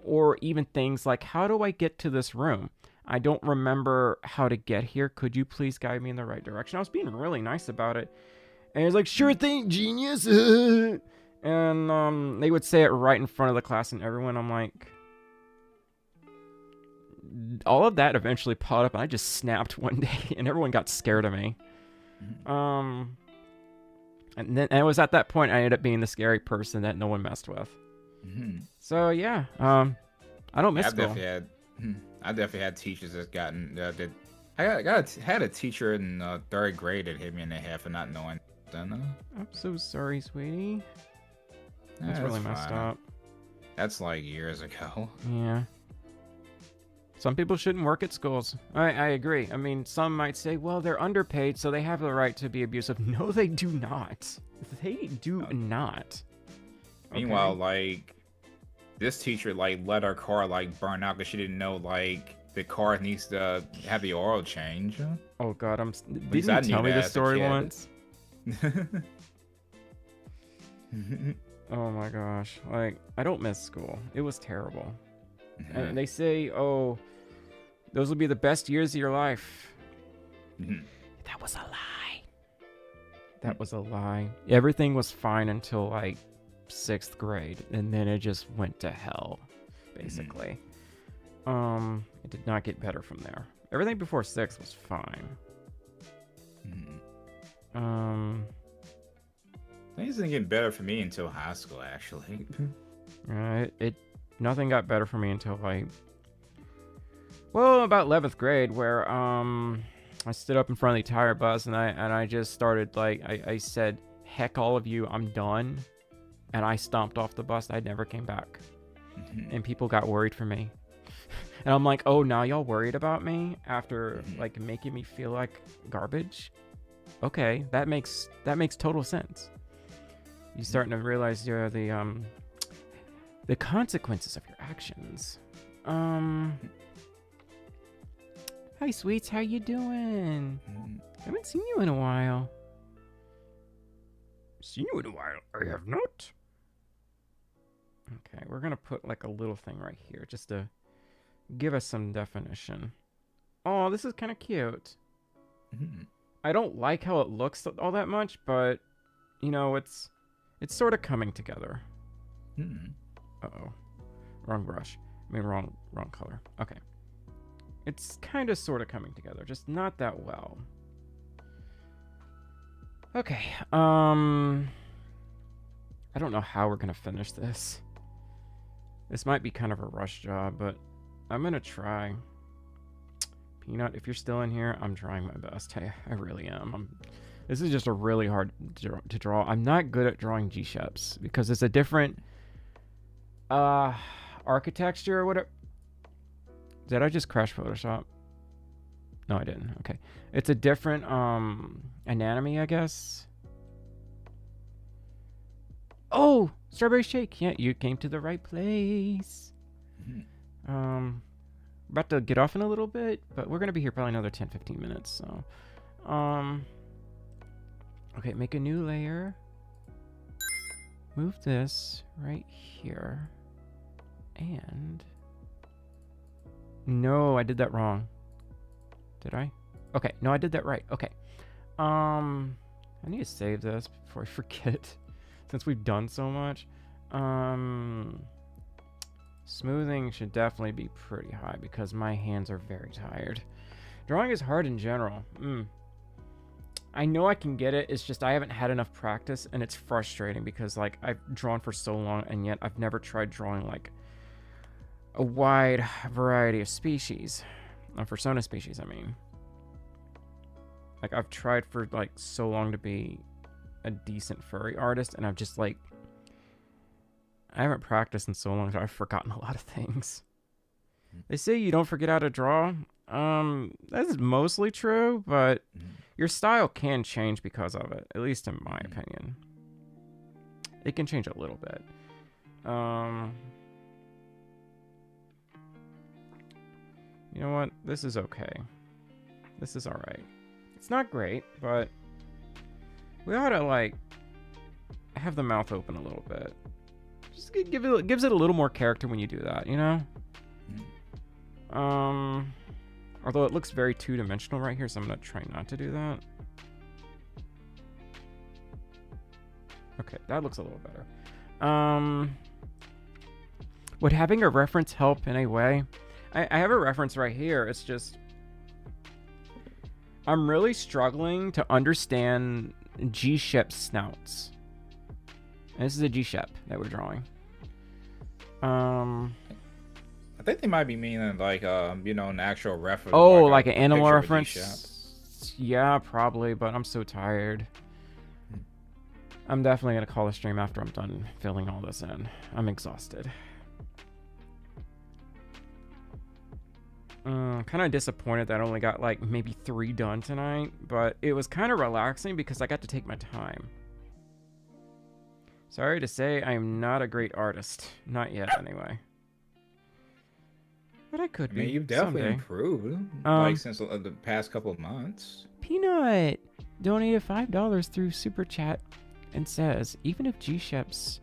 or even things like, how do I get to this room? I don't remember how to get here. Could you please guide me in the right direction? I was being really nice about it. And he was like, sure thing, genius. And they would say it right in front of the class and everyone. I'm like, all of that eventually popped up and I just snapped one day and everyone got scared of me. And it was at that point I ended up being the scary person that no one messed with. So yeah, I don't miss school. I definitely had teachers that gotten I had a teacher in 3rd grade that hit me in the head for not knowing I'm so sorry, sweetie. That's Yeah, really messed fine. up. That's like years ago. Yeah. Some people shouldn't work at schools. I agree. I mean, some might say, well, they're underpaid, so they have the right to be abusive. No, they do not. They do not. Meanwhile, Okay. like, this teacher, like, let her car, like, burn out because she didn't know, like, the car needs to have the oil change. Oh, God, least didn't I you knew tell me that this as a story kid. once? Oh, my gosh. Like, I don't miss school. It was terrible. And they say, oh, those will be the best years of your life. That was a lie. That was a lie. Everything was fine until like 6th grade, and then it just went to hell, basically. It did not get better from there. Everything before 6th was fine. Things didn't get better for me until high school, actually. Nothing got better for me until like, well, about 11th grade, where I stood up in front of the entire bus and I just started like I said, heck all of you, I'm done, and I stomped off the bus. I never came back, and people got worried for me, and I'm like, oh, now y'all worried about me after like making me feel like garbage? Okay, that makes total sense. You're starting to realize you're the consequences of your actions. Hi, sweets. How you doing? Haven't seen you in a while. Seen you in a while? I have not. Okay, we're gonna put like a little thing right here just to give us some definition. Oh, this is kind of cute. I don't like how it looks all that much, but you know, it's sort of coming together. Uh-oh. Wrong brush. I mean, wrong color. Okay. It's kind of sort of coming together, just not that well. Okay. I don't know how we're going to finish this. This might be kind of a rush job, but I'm going to try. Peanut, if you're still in here, I'm trying my best. I really am. This is just a really hard to draw. I'm not good at drawing G-shapes because it's a different architecture or whatever. Did I just crash Photoshop? No, I didn't. Okay. It's a different anatomy, I guess. Oh, strawberry shake. Yeah, you came to the right place. About to get off in a little bit, but we're going to be here probably another 10-15 minutes, so okay, make a new layer. Move this right here. And no, I did that wrong. Did I? Okay, no, I did that right. Okay. I need to save this before I forget since we've done so much. Smoothing should definitely be pretty high because my hands are very tired. Drawing is hard in general. I know I can get it. It's just I haven't had enough practice, and it's frustrating because like I've drawn for so long, and yet I've never tried drawing like a wide variety of species. Fursona species, I mean. Like I've tried for like so long to be a decent furry artist, and I've just like I haven't practiced in so long that I've forgotten a lot of things. They say you don't forget how to draw. That is mostly true, but your style can change because of it, at least in my opinion. It can change a little bit. You know what? This is okay. This is alright. It's not great, but we ought to, like, have the mouth open a little bit. Just gives it a little more character when you do that, you know? Although it looks very two-dimensional right here, so I'm going to try not to do that. Okay, that looks a little better. Would having a reference help in a way? I have a reference right here. It's just I'm really struggling to understand G-ship snouts. And this is a G-ship that we're drawing. I think they might be meaning like you know, an actual reference. Oh, like an animal picture of a reference? Yeah, probably, but I'm so tired. I'm definitely going to call a stream after I'm done filling all this in. I'm exhausted. Kind of disappointed that I only got like maybe 3 done tonight, but it was kind of relaxing because I got to take my time. Sorry to say, I am not a great artist. Not yet, anyway. But I could be. I mean, you've definitely someday. improved, like, since the past couple of months. Peanut donated $5 through Super Chat and says, even if G-Sheps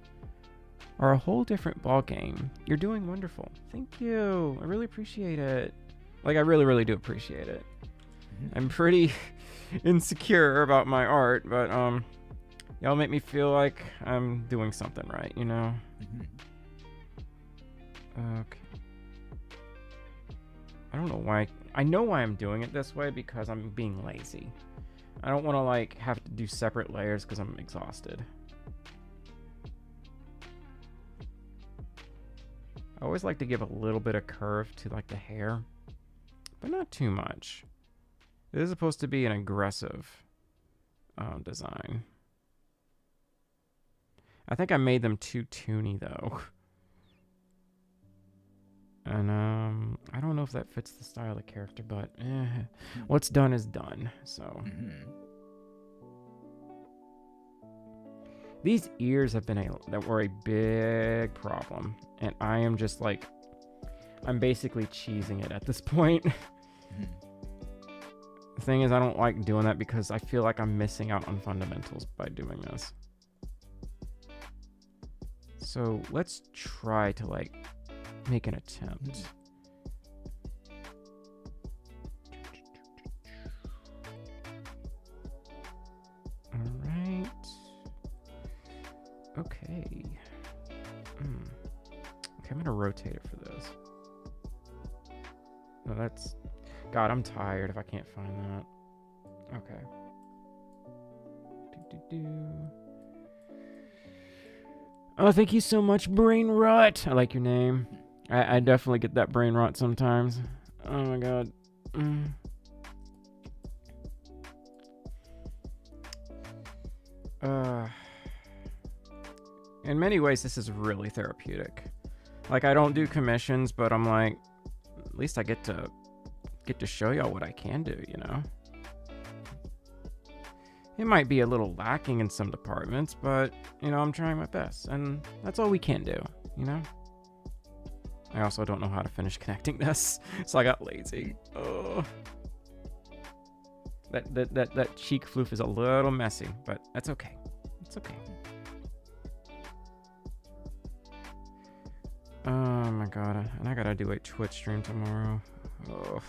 are a whole different ball game, you're doing wonderful. Thank you. I really appreciate it. Like, I really, really do appreciate it. I'm pretty insecure about my art, but y'all make me feel like I'm doing something right, you know? Okay. I don't know why. I know why I'm doing it this way, because I'm being lazy. I don't want to, like, have to do separate layers because I'm exhausted. I always like to give a little bit of curve to, like, the hair, but not too much. It is supposed to be an aggressive design. I think I made them too toony, though. And I don't know if that fits the style of the character, but what's done is done. So these ears have been that were a big problem, and I am just like, I'm basically cheesing it at this point. The thing is, I don't like doing that because I feel like I'm missing out on fundamentals by doing this. So let's try to, like, make an attempt. All right. Okay. Okay, I'm gonna rotate it for this. No, that's... God, I'm tired if I can't find that. Okay. Oh, thank you so much, Brain Rot. I like your name. I definitely get that brain rot sometimes. Oh my god. In many ways, this is really therapeutic. Like, I don't do commissions, but I'm like, at least I get to show y'all what I can do, you know? It might be a little lacking in some departments, but, you know, I'm trying my best, and that's all we can do, you know? I also don't know how to finish connecting this, so I got lazy. Oh. That cheek floof is a little messy, but that's okay. It's okay. Oh my god, and I gotta do a Twitch stream tomorrow. Oh.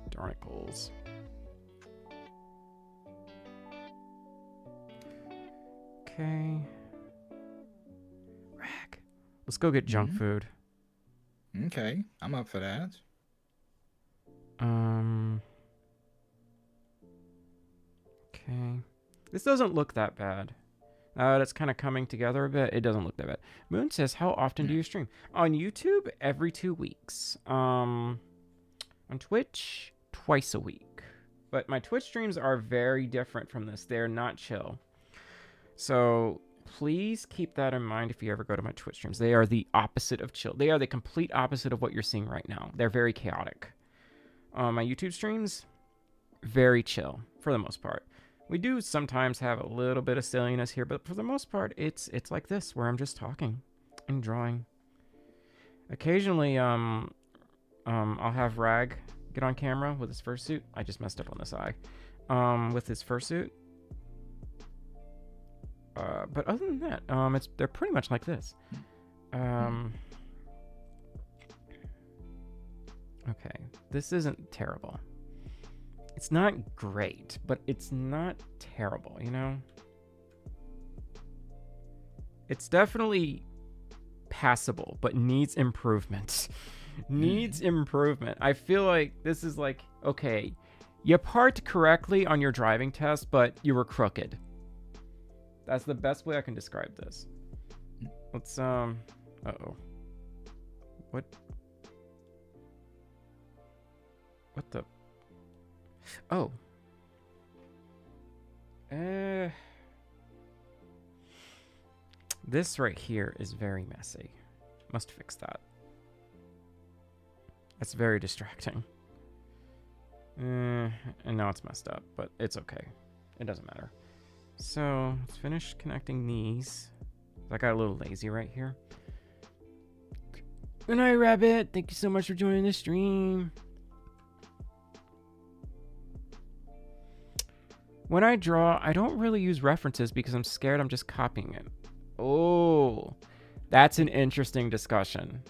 Darnicles. Okay. Rag. Let's go get junk food. Okay, I'm up for that. Okay. This doesn't look that bad. It's kind of coming together a bit. It doesn't look that bad. Moon says, how often do you stream? On YouTube, every 2 weeks. On Twitch, twice a week. But my Twitch streams are very different from this. They're not chill. So please keep that in mind if you ever go to my Twitch streams. They are the opposite of chill. They are the complete opposite of what you're seeing right now. They're very chaotic. My YouTube streams, very chill for the most part. We do sometimes have a little bit of silliness here, but for the most part, it's like this, where I'm just talking and drawing. Occasionally, I'll have Rag get on camera with his fursuit. I just messed up on this eye. With his fursuit. But other than that, they're pretty much like this. Okay, this isn't terrible. It's not great, but it's not terrible, you know? It's definitely passable, but needs improvement. Needs improvement. I feel like this is like, okay, you parked correctly on your driving test, but you were crooked. That's the best way I can describe this. Let's, uh-oh. What the... Oh. This right here is very messy. Must fix that. That's very distracting. And now it's messed up, but it's okay. It doesn't matter. So let's finish connecting these. I got a little lazy right here. Good night, Rabbit. Thank you so much for joining the stream. When I draw, I don't really use references because I'm scared I'm just copying it. Oh, that's an interesting discussion.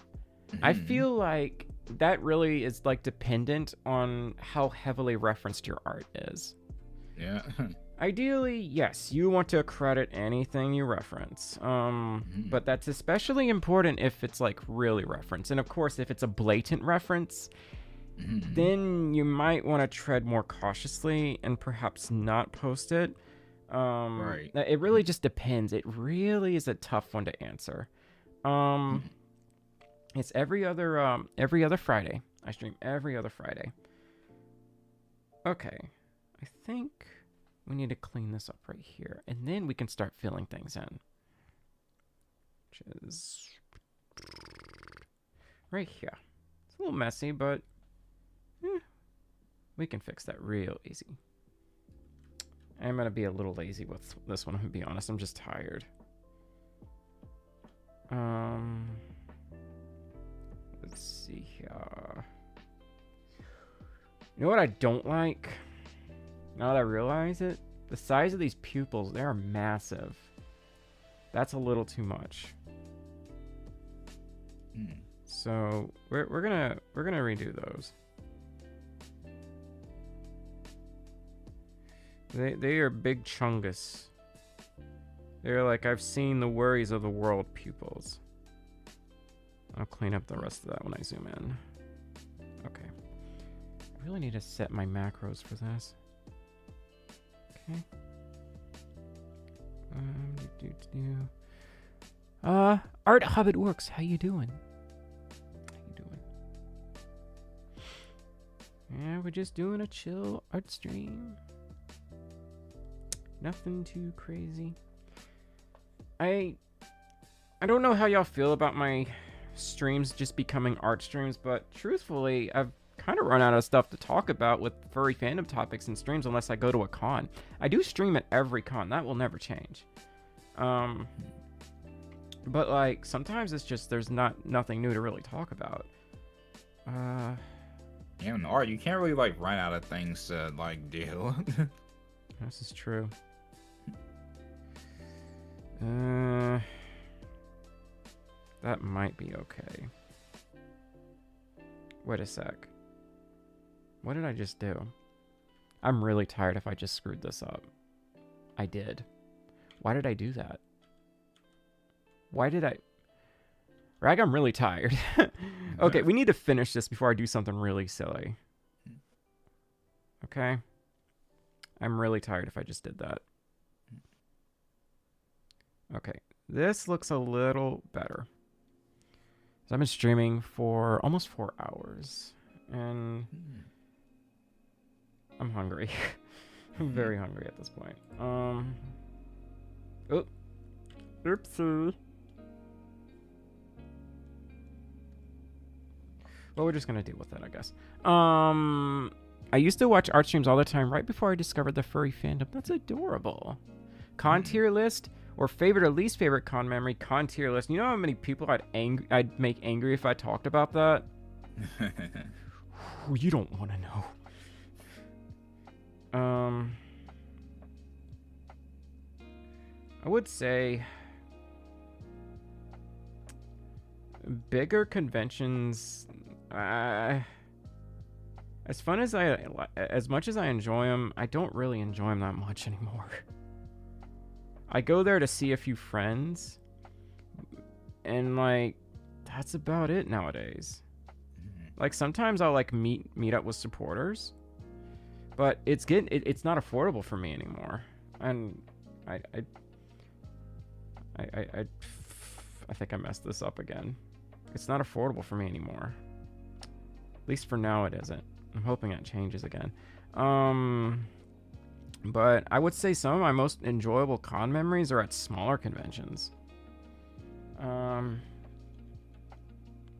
I feel like that really is like dependent on how heavily referenced your art is. Yeah. Ideally, yes, you want to credit anything you reference. But that's especially important if it's like really referenced. And of course, if it's a blatant reference, then you might want to tread more cautiously and perhaps not post it. Right. It really just depends. It really is a tough one to answer. It's every other Friday. I stream every other Friday. Okay. I think we need to clean this up right here. And then we can start filling things in. Which is right here. It's a little messy, but we can fix that real easy. I'm going to be a little lazy with this one, to be honest. I'm just tired. Let's see here. You know what I don't like? Now that I realize it, the size of these pupils, they are massive. That's a little too much. So we're gonna redo those. They are big chungus. They're like, I've seen the worries of the world pupils. I'll clean up the rest of that when I zoom in. Okay. I really need to set my macros for this. Okay. Art Hobbit Works, how you doing? Yeah, we're just doing a chill art stream. Nothing too crazy. I don't know how y'all feel about my streams just becoming art streams, but truthfully, I've kind of run out of stuff to talk about with furry fandom topics and streams unless I go to a con. I do stream at every con. That will never change. But like sometimes it's just there's nothing new to really talk about. Yeah, in art, you can't really like run out of things to like do. This is true. That might be okay. Wait a sec. What did I just do? I'm really tired if I just screwed this up. I did. Why did I do that? Why did I... Rag, I'm really tired. Okay, we need to finish this before I do something really silly. Okay? I'm really tired if I just did that. Okay, this looks a little better. So I've been streaming for almost 4 hours. And I'm hungry. I'm very hungry at this point. Oh. Oopsie. Well, we're just gonna deal with it, I guess. I used to watch art streams all the time right before I discovered the furry fandom. That's adorable. Con tier list or favorite or least favorite con memory. Con tier list. You know how many people I'd make angry if I talked about that? You don't want to know. I would say bigger conventions. As much as I enjoy them, I don't really enjoy them that much anymore. I go there to see a few friends, and like that's about it nowadays. Like sometimes I'll like meet up with supporters, but it's not affordable for me anymore, and I think I messed this up again. It's not affordable for me anymore. At least for now it isn't. I'm hoping that changes again. But I would say some of my most enjoyable con memories are at smaller conventions.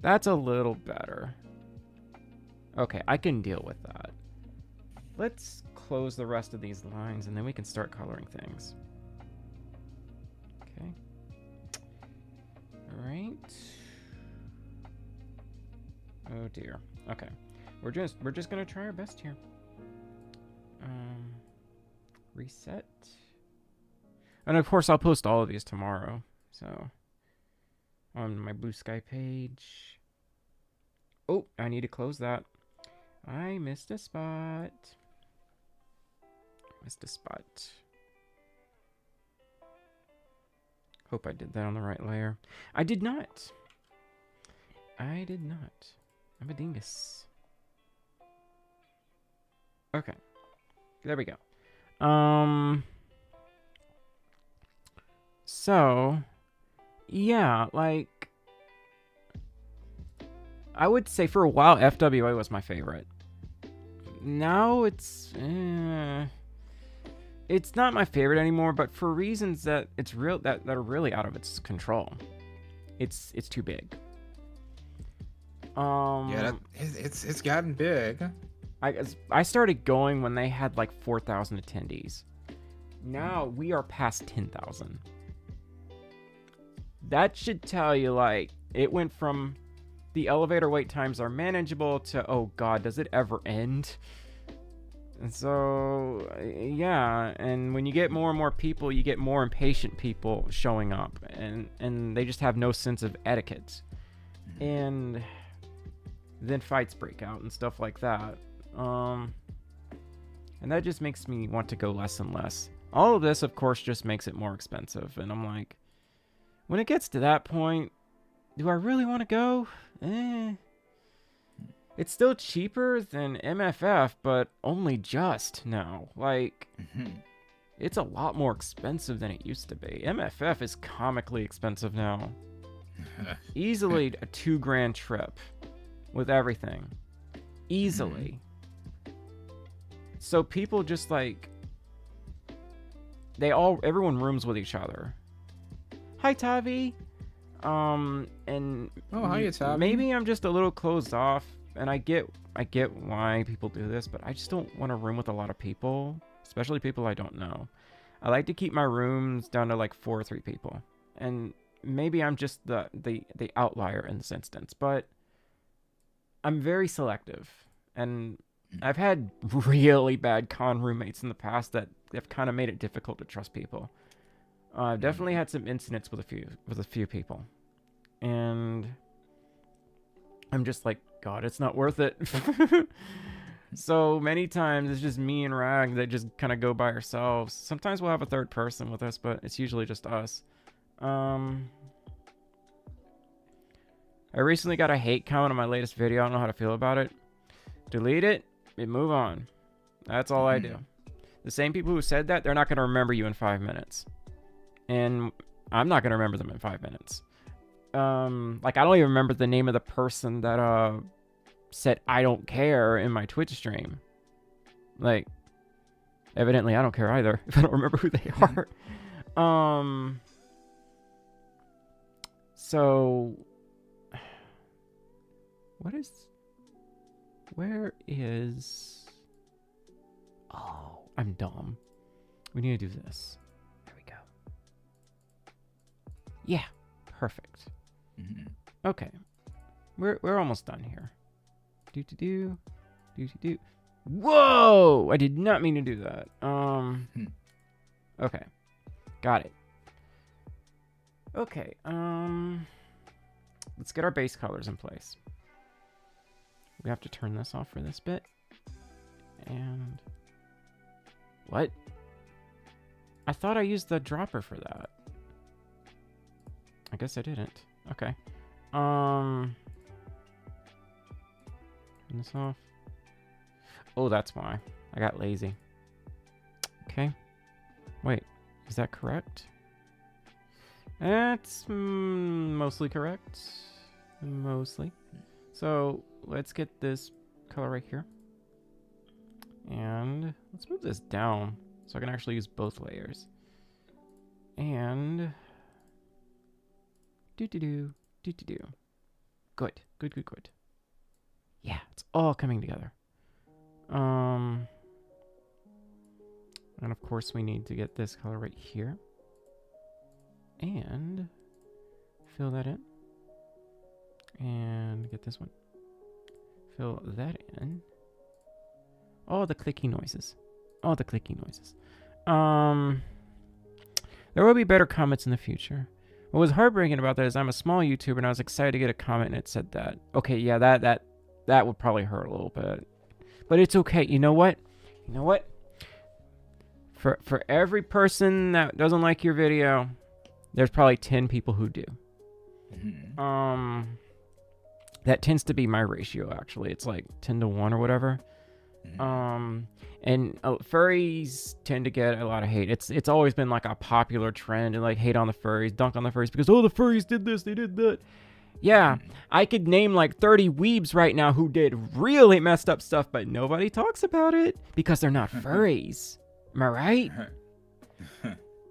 That's a little better. Okay, I can deal with that. Let's close the rest of these lines and then we can start coloring things. Okay. All right. Oh dear. Okay. We're just gonna try our best here. Reset. And of course I'll post all of these tomorrow. So on my Blue Sky page. Oh, I need to close that. I missed a spot. Hope I did that on the right layer. I did not. I'm a dingus. Okay. There we go. So, yeah, like, I would say for a while FWA was my favorite. Now it's not my favorite anymore, but for reasons that that are really out of its control. It's too big. Yeah, it's gotten big. I started going when they had like 4,000 attendees. Now we are past 10,000. That should tell you, like, it went from the elevator wait times are manageable to, oh god, does it ever end? And so, yeah, and when you get more and more people, you get more impatient people showing up, and they just have no sense of etiquette. And then fights break out and stuff like that. And that just makes me want to go less and less. All of this, of course, just makes it more expensive. And I'm like, when it gets to that point, do I really want to go? It's still cheaper than MFF, but only just now. Like, it's a lot more expensive than it used to be. MFF is comically expensive now. Easily a $2,000 trip with everything. Easily. So people just like, everyone rooms with each other. Hi, Tavi. And Hi, Tavi. Maybe I'm just a little closed off, and I get why people do this, but I just don't want to room with a lot of people, especially people I don't know. I like to keep my rooms down to like 4 or 3 people, and maybe I'm just the outlier in this instance, but I'm very selective, and I've had really bad con roommates in the past that have kind of made it difficult to trust people. I've definitely had some incidents with a few people, and I'm just like, God, it's not worth it. So many times it's just me and Rag that just kind of go by ourselves. Sometimes we'll have a third person with us, but it's usually just us. I recently got a hate comment on my latest video. I don't know how to feel about it. Delete it and move on. That's all I do. The same people who said that, they're not going to remember you in 5 minutes. And I'm not going to remember them in 5 minutes. Like, I don't even remember the name of the person that said I don't care in my Twitch stream. Like, evidently I don't care either if I don't remember who they are. So where is, oh, I'm dumb. We need to do this. There we go. Yeah, perfect. Okay, we're almost done here. Do. Whoa! I did not mean to do that. Okay, got it. Okay, let's get our base colors in place. We have to turn this off for this bit. And what? I thought I used the dropper for that. I guess I didn't. Okay. Turn this off. Oh, that's why. I got lazy. Okay. Wait, is that correct? That's mostly correct. Mostly. So let's get this color right here. And let's move this down So I can actually use both layers. And do. Good. Yeah, it's all coming together. And of course we need to get this color right here. And fill that in. And get this one. Fill that in. All the clicky noises. There will be better comments in the future. What was heartbreaking about that is I'm a small YouTuber and I was excited to get a comment and it said that. Okay, yeah, that would probably hurt a little bit. But it's okay. You know what? For every person that doesn't like your video, there's probably 10 people who do. That tends to be my ratio, actually. It's like 10 to 1 or whatever. And furries tend to get a lot of hate. It's always been like a popular trend to like hate on the furries, dunk on the furries because, oh, the furries did this, they did that. Yeah, I could name like 30 weebs right now who did really messed up stuff, but nobody talks about it because they're not furries. Am I right?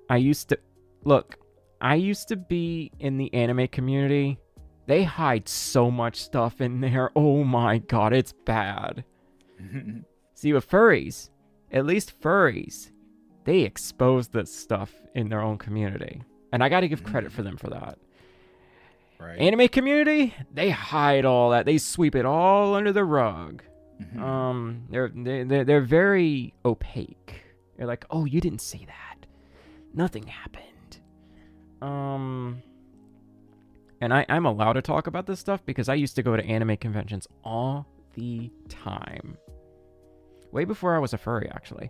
I used to be in the anime community. They hide so much stuff in there. Oh my god, it's bad. See, with furries, at least furries, they expose this stuff in their own community. And I gotta give credit for them for that. Right. Anime community, they hide all that. They sweep it all under the rug. They're very opaque. They're like, oh, you didn't see that. Nothing happened. And I'm allowed to talk about this stuff because I used to go to anime conventions all the time. Way before I was a furry, actually.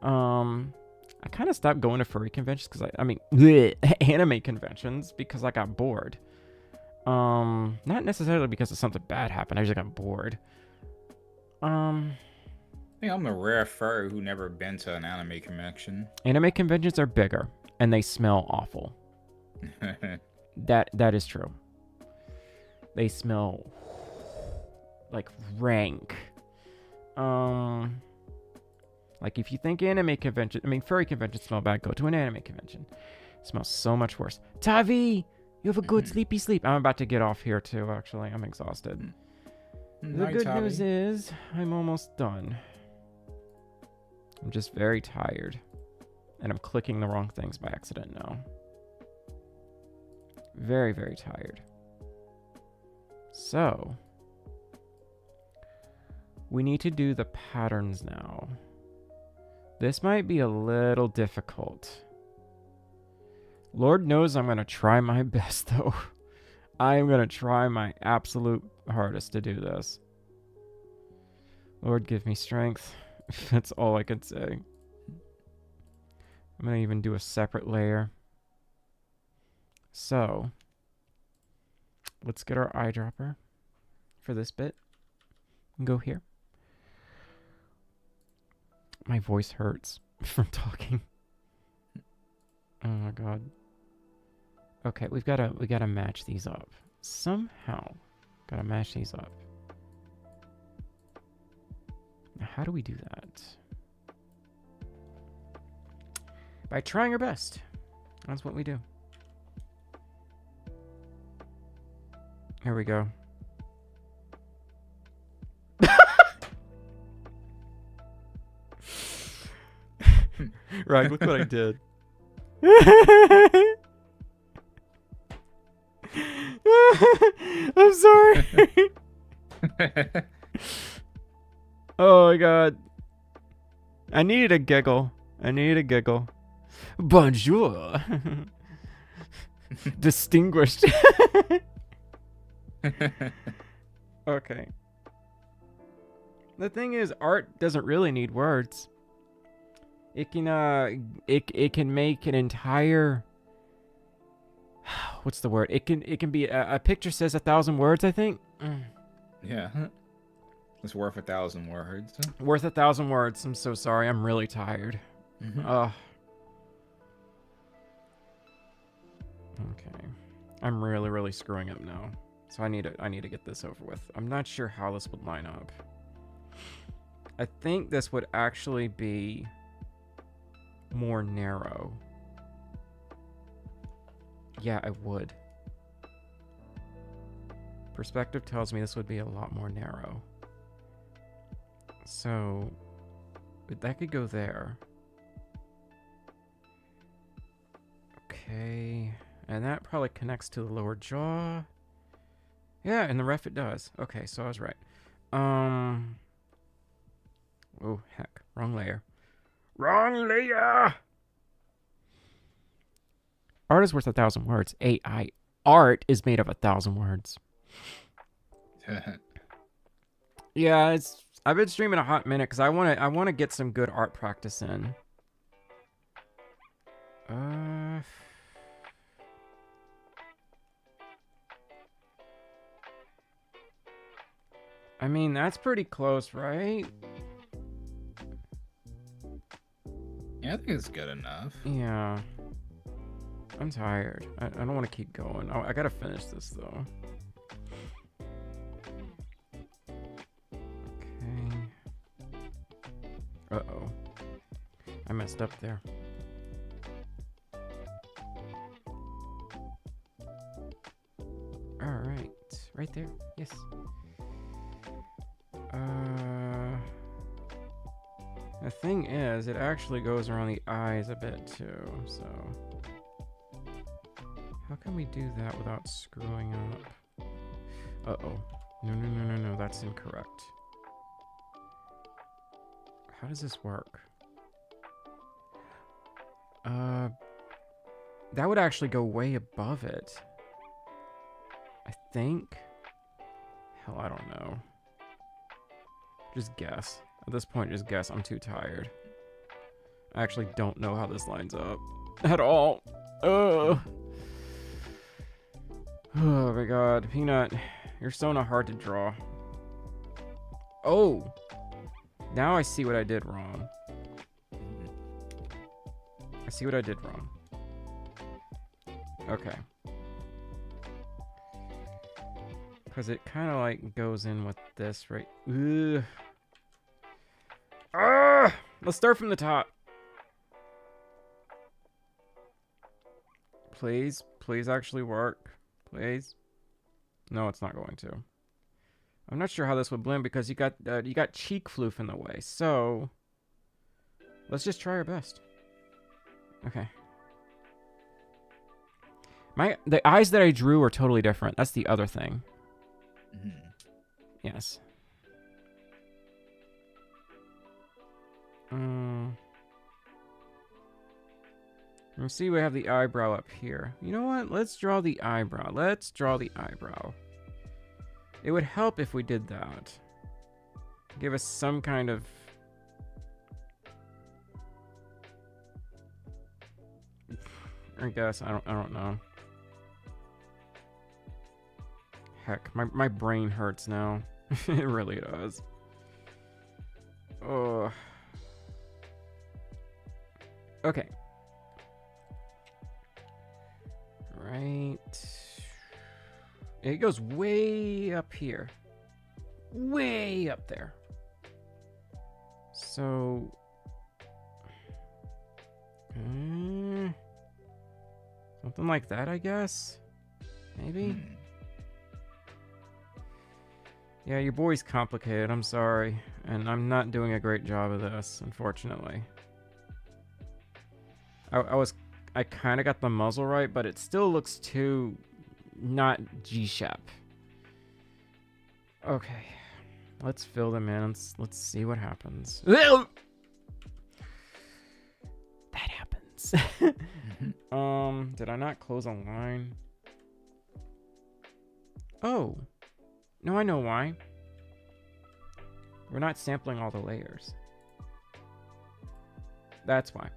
I kind of stopped going to furry conventions because anime conventions because I got bored. Not necessarily because of something bad happened. I just got bored. I think I'm a rare furry who never been to an anime convention. Anime conventions are bigger and they smell awful. That is true. They smell like rank. Like if you think anime convention, furry conventions smell bad, go to an anime convention. It smells so much worse. Tavi, you have a good sleepy sleep. I'm about to get off here too, actually. I'm exhausted. The good news is I'm almost done. I'm just very tired. And I'm clicking the wrong things by accident now. Very, very tired. So, we need to do the patterns now. This might be a little difficult. Lord knows I'm going to try my best, though. I am going to try my absolute hardest to do this. Lord, give me strength. That's all I can say. I'm going to even do a separate layer. So, let's get our eyedropper for this bit. Go here. My voice hurts from talking. Oh my god. Okay, we gotta match these up. Somehow. Gotta match these up. Now, how do we do that? By trying our best. That's what we do. Here we go. Right, look what I did. I'm sorry. Oh my god. I needed a giggle. Bonjour. Distinguished. Okay. The thing is, art doesn't really need words. It can make an entire, what's the word? It can be a picture says 1,000 words, I think. Yeah. It's worth 1,000 words. Worth 1,000 words. I'm so sorry. I'm really tired. Okay. I'm really, really screwing up now. So I need to get this over with. I'm not sure how this would line up. I think this would actually be more narrow. Yeah, I would. Perspective tells me this would be a lot more narrow. So, that could go there. Okay. And that probably connects to the lower jaw. Yeah, in the ref it does. Okay, so I was right. Oh, heck. Wrong layer. Wrong layer! Art is worth 1,000 words. AI art is made of 1,000 words. Yeah, I've been streaming a hot minute because I wanna get some good art practice in. I mean, that's pretty close, right? Yeah, I think it's good enough. Yeah. I'm tired. I don't want to keep going. I gotta finish this, though. Okay. Uh-oh. I messed up there. Alright. Right there. Yes. The thing is, it actually goes around the eyes a bit too, so... How can we do that without screwing up? Uh-oh. No, that's incorrect. How does this work? That would actually go way above it. I think? Hell, I don't know. Just guess. At this point, just guess. I'm too tired. I actually don't know how this lines up. At all. Ugh. Oh my god. Peanut, you're so not hard to draw. Oh! Now I see what I did wrong. I see what I did wrong. Okay. Because it kind of like goes in with this, right? Ugh. Ah! Let's start from the top. Please actually work. Please. No, it's not going to. I'm not sure how this would blend because you got cheek floof in the way. So let's just try our best. Okay. The eyes that I drew are totally different. That's the other thing. Mm-hmm. Yes. Let's see, we have the eyebrow up here. You know what? Let's draw the eyebrow. Let's draw the eyebrow. It would help if we did that. Give us some kind of... I guess, I don't know. Heck, my brain hurts now. It really does. Oh. Okay. Right. It goes way up here. Way up there. So... something like that, I guess? Maybe? Yeah, your boy's complicated, I'm sorry. And I'm not doing a great job of this, unfortunately. I kind of got the muzzle right, but it still looks too not G-Shep. Okay. Let's fill them in. Let's see what happens. That happens. Did I not close a line? Oh. No, I know why. We're not sampling all the layers. That's why.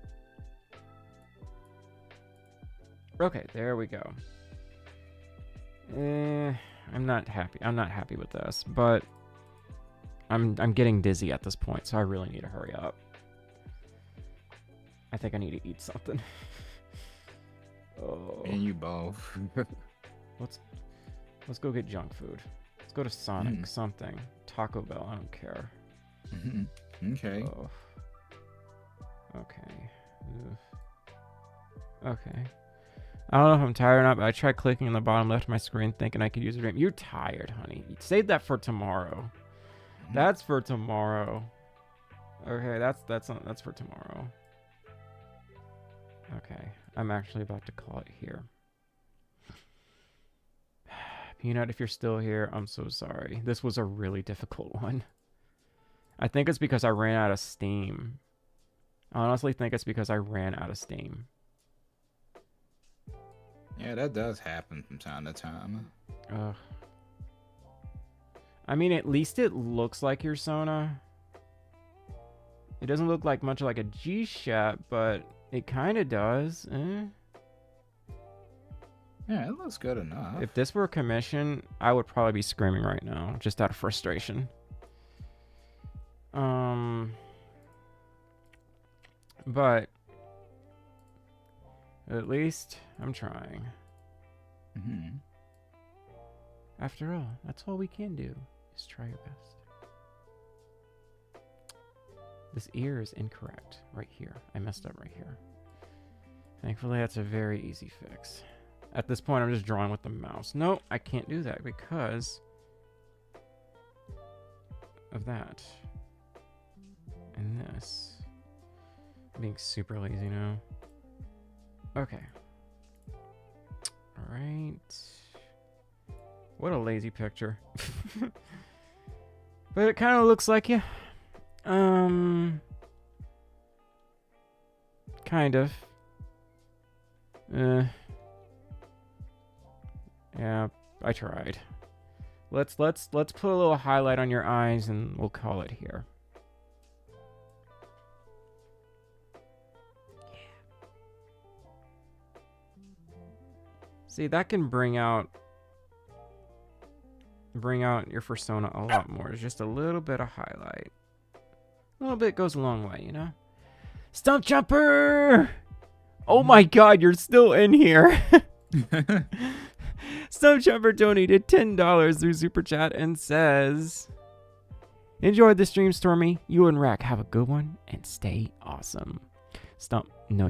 Okay, there we go. I'm not happy. I'm not happy with this, but I'm getting dizzy at this point, so I really need to hurry up. I think I need to eat something. Oh. And you both. Let's go get junk food. Let's go to Sonic, something. Taco Bell, I don't care. Okay. Oh. Okay. Okay. I don't know if I'm tired or not, but I tried clicking on the bottom left of my screen thinking I could use a dream. You're tired, honey. Save that for tomorrow. That's for tomorrow. Okay, that's for tomorrow. Okay, I'm actually about to call it here. Peanut, if you're still here, I'm so sorry. This was a really difficult one. I think it's because I ran out of steam. I honestly think it's because I ran out of steam. Yeah, that does happen from time to time. Ugh. I mean, at least it looks like your Sona. It doesn't look like much like a G-Shat, but it kind of does. Yeah, it looks good enough. If this were a commission, I would probably be screaming right now, just out of frustration. But at least I'm trying. Mm-hmm. After all, that's all we can do, is try your best. This ear is incorrect right here. I messed up right here. Thankfully, that's a very easy fix. At this point, I'm just drawing with the mouse. No, I can't do that because of that. And this. I'm being super lazy now. Okay. Alright. What a lazy picture. But it kind of looks like you. Kind of. Yeah, I tried. Let's put a little highlight on your eyes and we'll call it here. See, that can bring out your fursona a lot more. It's just a little bit of highlight. A little bit goes a long way, you know? Stump Jumper! Oh my god, you're still in here. Stump Jumper donated $10 through Super Chat and says, enjoyed the stream, Stormi. You and Rack have a good one and stay awesome. Stump, no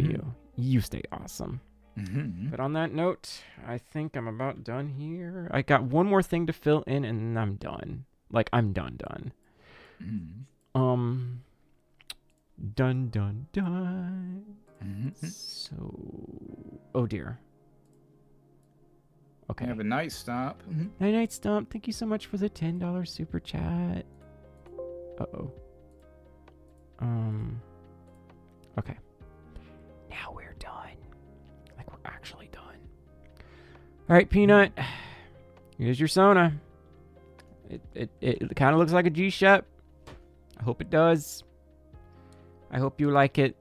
you stay awesome. But on that note, I think I'm about done here. I got one more thing to fill in and I'm done. Like, I'm done. Done. So, oh dear. Okay. Have a night stop. Night Stomp, thank you so much for the $10 super chat. Uh-oh. Okay. Now we're done. Like, we're actually done. All right, Peanut. Here's your Sona. It kind of looks like a G-Shep. I hope it does. I hope you like it,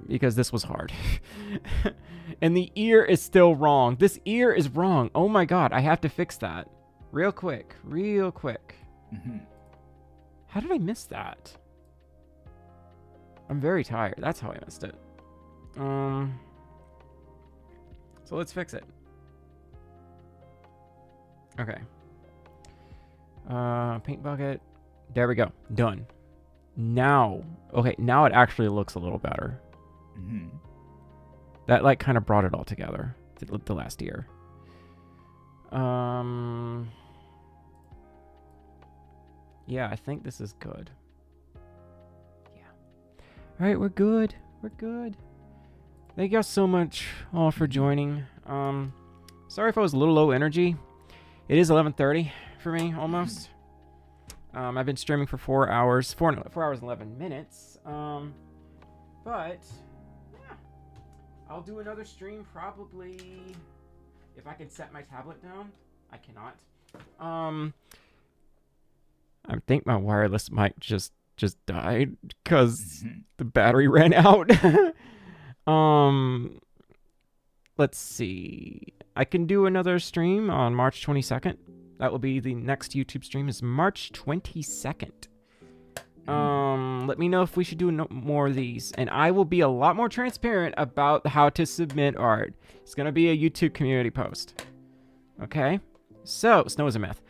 because this was hard. And the ear is still wrong. This ear is wrong. Oh my god, I have to fix that. Real quick. How did I miss that? I'm very tired. That's how I missed it. So let's fix it. Okay. Paint bucket. There we go. Done. Now. Okay, now it actually looks a little better. That, like, kind of brought it all together. The last year. Yeah, I think this is good. Yeah. Alright, we're good. Thank you guys so much all for joining. Sorry if I was a little low energy. It is 11:30 for me, almost. I've been streaming for 4 hours. 4 hours and 11 minutes. But yeah, I'll do another stream probably if I can set my tablet down. I cannot. I think my wireless mic just died because the battery ran out. Let's see. I can do another stream on March 22nd. That will be the next YouTube stream is March 22nd. Let me know if we should do more of these. And I will be a lot more transparent about how to submit art. It's going to be a YouTube community post. Okay? So, Snow is a myth.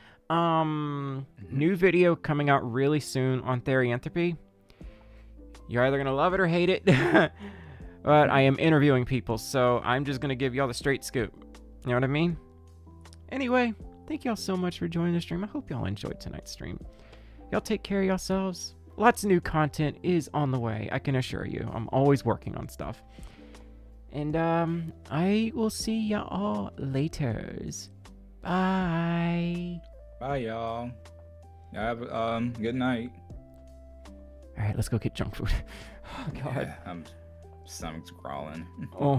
New video coming out really soon on Theory-anthropy. You're either going to love it or hate it. But I am interviewing people, so I'm just gonna give y'all the straight scoop. You know what I mean? Anyway, thank y'all so much for joining the stream. I hope y'all enjoyed tonight's stream. Y'all take care of yourselves. Lots of new content is on the way, I can assure you. I'm always working on stuff. And I will see y'all laters. Bye. Bye, y'all. Have good night. All right, let's go get junk food. Oh God. Yeah, stomach's crawling. Oh.